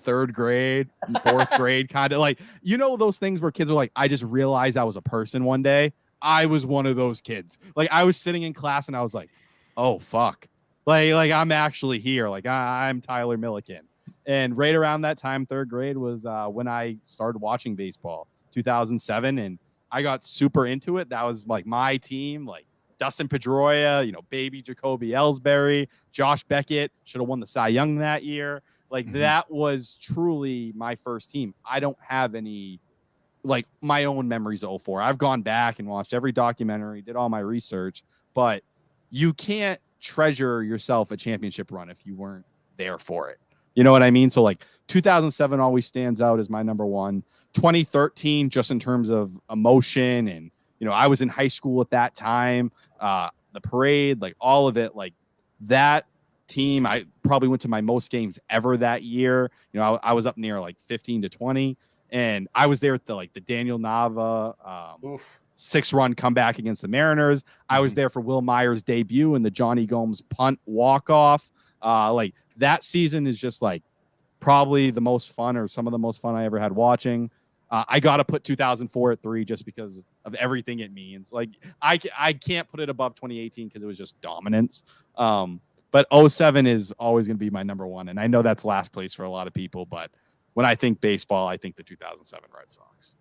3rd grade, 4th grade, kind of like, those things where kids are like, I just realized I was a person one day. I was one of those kids. Like I was sitting in class and I was like, oh, fuck. Like I'm actually here. Like I'm Tyler Milliken. And right around that time, 3rd grade was when I started watching baseball, 2007. And I got super into it. That was like my team, like Dustin Pedroia, baby Jacoby Ellsbury, Josh Beckett should have won the Cy Young that year. Like that was truly my first team. I don't have any like my own memories of 04. I've gone back and watched every documentary, did all my research, but you can't treasure yourself a championship run if you weren't there for it. You know what I mean? So like 2007 always stands out as my number one. 2013, just in terms of emotion, and I was in high school at that time. The parade, like all of it, like that team, I probably went to my most games ever that year. I was up near like 15 to 20, and I was there at the Daniel Nava 6-run comeback against the Mariners. I was there for Will Myers' debut and the Johnny Gomes punt walk-off. Like that season is just like probably the most fun, or some of the most fun I ever had watching. I got to put 2004 at 3 just because of everything it means. Like I can't put it above 2018 because it was just dominance. But 07 is always going to be my number one. And I know that's last place for a lot of people, but when I think baseball, I think the 2007 Red Sox.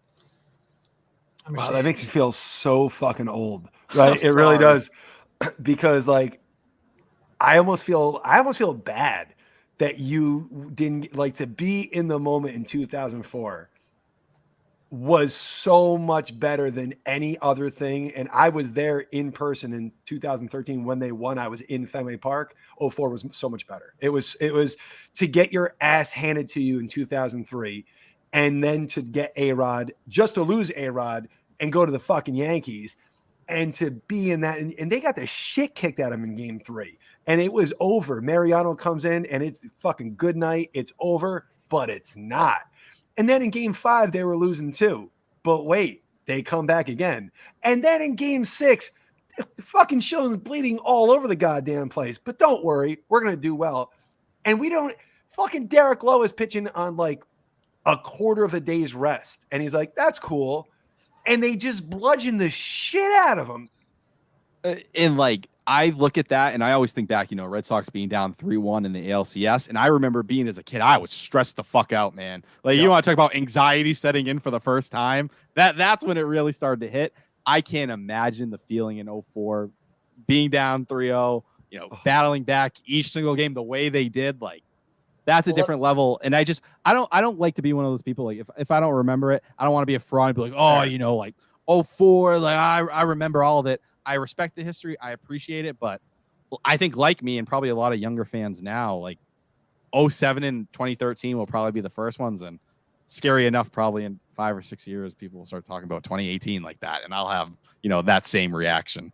Wow, that makes me feel so fucking old, right? It really does, because like I almost feel bad that you didn't like to be in the moment in 2004 was so much better than any other thing. And I was there in person in 2013 when they won. I was in Fenway Park. 04 was so much better. It was to get your ass handed to you in 2003, and then to get A-Rod, just to lose A-Rod and go to the fucking Yankees, and to be in that. And they got the shit kicked out of them in game 3. And it was over. Mariano comes in and it's fucking good night. It's over, but it's not. And then in game 5, they were losing too. But wait, they come back again. And then in game 6, the fucking Schilling's bleeding all over the goddamn place. But don't worry, we're going to do well. And we don't, fucking Derek Lowe is pitching on like a quarter of a day's rest. And he's like, that's cool. And they just bludgeon the shit out of him. And like, I look at that and I always think back, Red Sox being down 3-1 in the ALCS. And I remember being as a kid, I was stressed the fuck out, man. Like, you want to talk about anxiety setting in for the first time? That's when it really started to hit. I can't imagine the feeling in 04, being down 3-0, battling back each single game the way they did. Like, That's a different level. And I don't like to be one of those people. Like if I don't remember it, I don't want to be a fraud and be like, oh, you know, like 04, like I remember all of it. I respect the history. I appreciate it. But I think like me and probably a lot of younger fans now, like 07 and 2013 will probably be the first ones. And scary enough, probably in 5 or 6 years, people will start talking about 2018 like that. And I'll have, you know, that same reaction.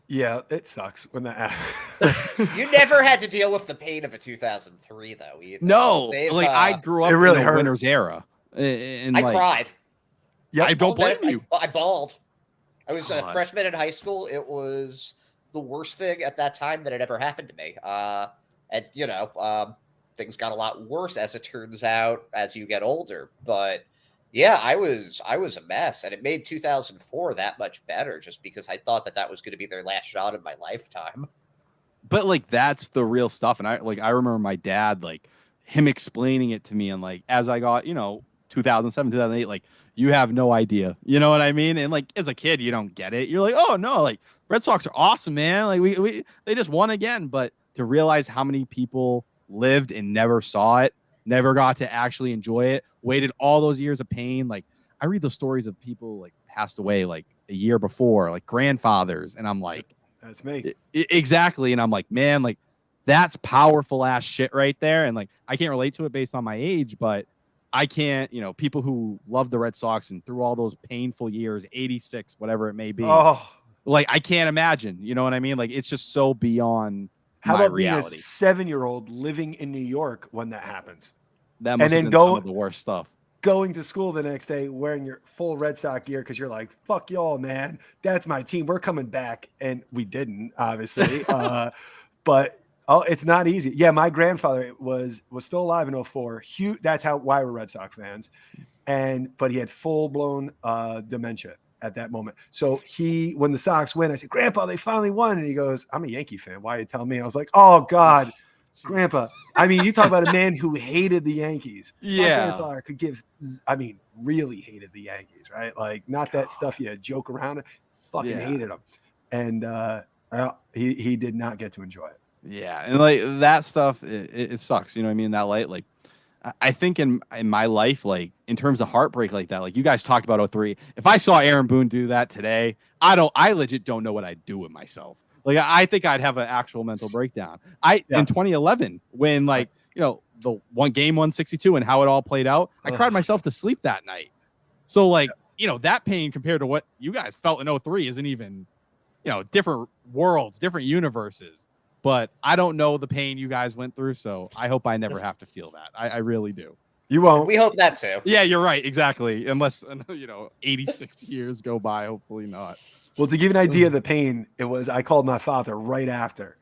Yeah, it sucks when that happens. You never had to deal with the pain of a 2003, though, either. No, like I grew up really in a winner's era. And I like, cried. Yeah, I don't blame you. I bawled. I was a God. freshman in high school. It was the worst thing at that time that had ever happened to me. And, you know, things got a lot worse, as it turns out, as you get older. But yeah, I was a mess, and it made 2004 that much better just because I thought that was going to be their last shot of my lifetime. But like that's the real stuff. And I remember my dad, like him explaining it to me, and like as I got, you know, 2007, 2008, like you have no idea. You know what I mean? And like as a kid, you don't get it. You're like, oh no, like Red Sox are awesome, man. Like they just won again. But to realize how many people lived and never saw it, never got to actually enjoy it, waited all those years of pain. Like I read those stories of people like passed away like a year before, like grandfathers, and I'm like, that's me. Exactly. And I'm like, man, like that's powerful ass shit right there. And like I can't relate to it based on my age, but I can't, you know, people who love the Red Sox and through all those painful years, 86, whatever it may be. Oh, like I can't imagine, you know what I mean? Like it's just so beyond how my about reality. being a 7-year-old living in New York when that happens? That must have been some of the worst stuff. Going to school the next day wearing your full Red Sox gear because you're like, fuck y'all, man. That's my team. We're coming back. And we didn't, obviously. But it's not easy. Yeah, my grandfather was still alive in 04. That's why we're Red Sox fans. But he had full-blown dementia at that moment. So when the Sox win, I said, Grandpa, they finally won. And he goes, I'm a Yankee fan. Why are you telling me? I was like, oh, God. Grandpa, I mean, you talk about a man who hated the Yankees. Yeah. My grandfather could really hated the Yankees, right? Like, not that stuff you joke around. Fucking hated them. And he did not get to enjoy it. Yeah. And like that stuff, it sucks. You know what I mean? In that light, like, I think in my life, like in terms of heartbreak like that, like you guys talked about 03. If I saw Aaron Boone do that today, I legit don't know what I'd do with myself. Like, I think I'd have an actual mental breakdown. In 2011, when like, you know, the game 162 and how it all played out, I cried myself to sleep that night. So like, you know, that pain compared to what you guys felt in 03 isn't even, you know, different worlds, different universes. But I don't know the pain you guys went through. So I hope I never have to feel that. I really do. You won't. We hope that too. Yeah, you're right. Exactly. Unless, you know, 86 years go by. Hopefully not. Well, to give you an idea of the pain, I called my father right after.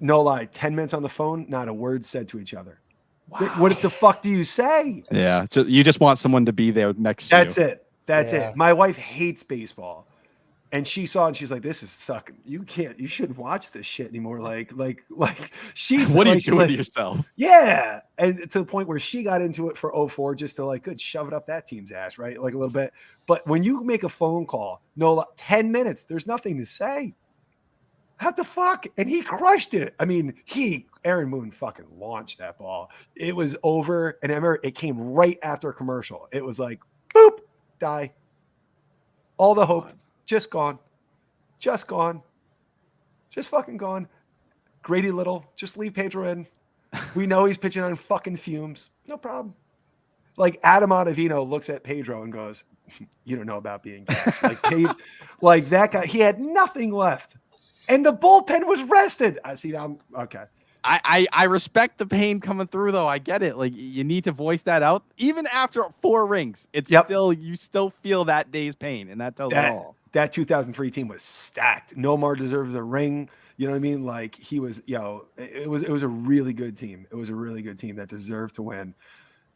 No lie, 10 minutes on the phone, not a word said to each other. Wow. What the fuck do you say? Yeah, you just want someone to be there next to you. That's it. My wife hates baseball. And she saw it and she's like, this is sucking. You shouldn't watch this shit anymore. Like she. What are you doing to yourself? Yeah. And to the point where she got into it for 04 just to like, good, shove it up that team's ass, right? Like a little bit. But when you make a phone call, 10 minutes, there's nothing to say. What the fuck? And he crushed it. I mean, Aaron Boone fucking launched that ball. It was over. And I remember it came right after a commercial. It was like, boop, die. All the hope. Just gone. Just fucking gone. Grady Little, just leave Pedro in. We know he's pitching on fucking fumes. No problem. Like Adam Ottavino looks at Pedro and goes, you don't know about being gassed. Like that guy, he had nothing left. And the bullpen was rested. I see now. Okay. I respect the pain coming through though. I get it. Like you need to voice that out. Even after 4 rings, it's you still feel that day's pain. And that tells it all. That 2003 team was stacked. Nomar deserves a ring. You know what I mean? Like he was, it was a really good team. It was a really good team that deserved to win.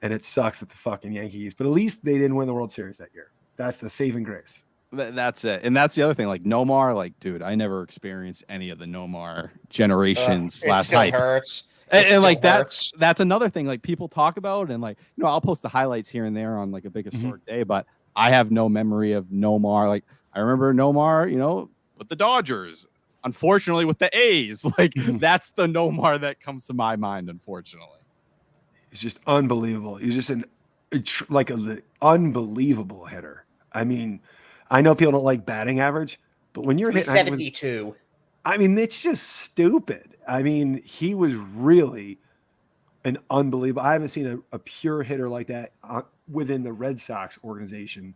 And it sucks that the fucking Yankees, but at least they didn't win the World Series that year. That's the saving grace. That's it. And that's the other thing. Like Nomar, like, dude, I never experienced any of the Nomar generations last hype. Hurts. And like that's another thing. Like people talk about, and like, you know, I'll post the highlights here and there on like a big historic day, but I have no memory of Nomar. Like I remember Nomar, you know, with the Dodgers, unfortunately with the A's. Like that's the Nomar that comes to my mind, unfortunately. is just unbelievable. He's just an unbelievable hitter. I mean, I know people don't like batting average, but when you're hitting 372. I mean, it's just stupid. I mean, he was really an unbelievable. I haven't seen a pure hitter like that within the Red Sox organization.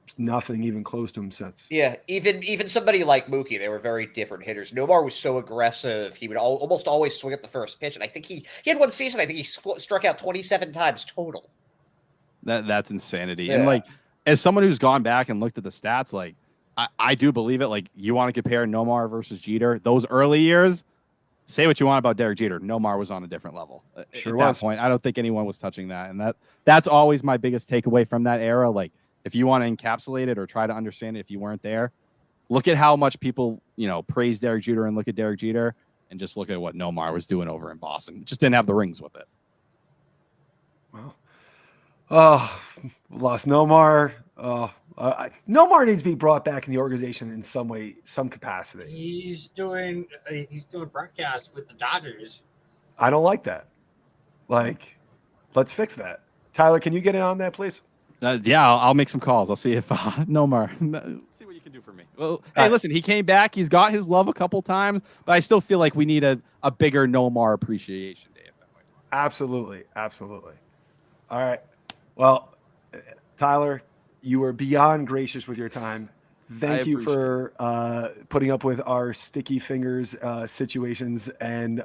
There's nothing even close to him since. Yeah, even somebody like Mookie, they were very different hitters. Nomar was so aggressive; he would almost always swing at the first pitch, and I think he had one season. I think he struck out 27 times total. That's insanity. Yeah. And like, as someone who's gone back and looked at the stats, like I do believe it. Like, you want to compare Nomar versus Jeter, those early years. Say what you want about Derek Jeter, Nomar was on a different level. Sure at was. that point, I don't think anyone was touching that, and that's always my biggest takeaway from that era. Like, if you want to encapsulate it or try to understand it, if you weren't there, look at how much people praise Derek Jeter and look at Derek Jeter, and just look at what Nomar was doing over in Boston. Just didn't have the rings with it. Wow. Oh, lost Nomar. Nomar needs to be brought back in the organization in some way, some capacity. He's doing broadcasts with the Dodgers. I don't like that. Like, let's fix that. Tyler, can you get in on that, please? Yeah, I'll make some calls. I'll see if Nomar. See what you can do for me. Well, hey, listen, he came back. He's got his love a couple times, but I still feel like we need a bigger Nomar appreciation day. Absolutely. Absolutely. All right. Well, Tyler, you were beyond gracious with your time. Thank you for putting up with our sticky fingers situations and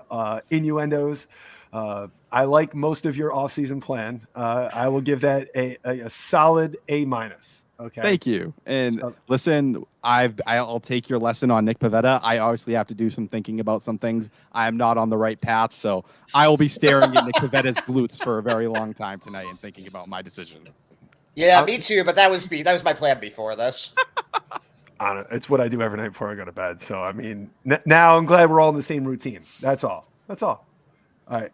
innuendos. I like most of your off-season plan. I will give that a solid A-. Okay. Thank you. And listen, I'll take your lesson on Nick Pivetta. I obviously have to do some thinking about some things. I am not on the right path, so I will be staring at Nick Pivetta's glutes for a very long time tonight and thinking about my decision. Yeah, me too. But that was my plan before this. It's what I do every night before I go to bed. So I mean, now I'm glad we're all in the same routine. That's all. All right,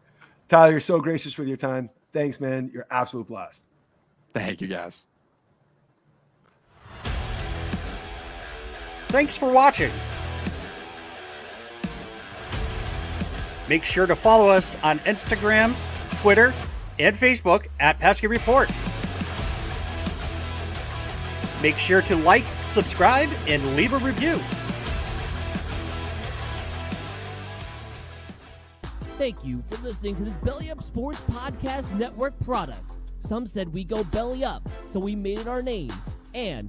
Tyler, you're so gracious with your time. Thanks, man. You're absolute blast. Thank you, guys. Thanks for watching. Make sure to follow us on Instagram, Twitter, and Facebook at Pesky Report. Make sure to like, subscribe, and leave a review. Thank you for listening to this Belly Up Sports Podcast Network product. Some said we go belly up, so we made it our name. And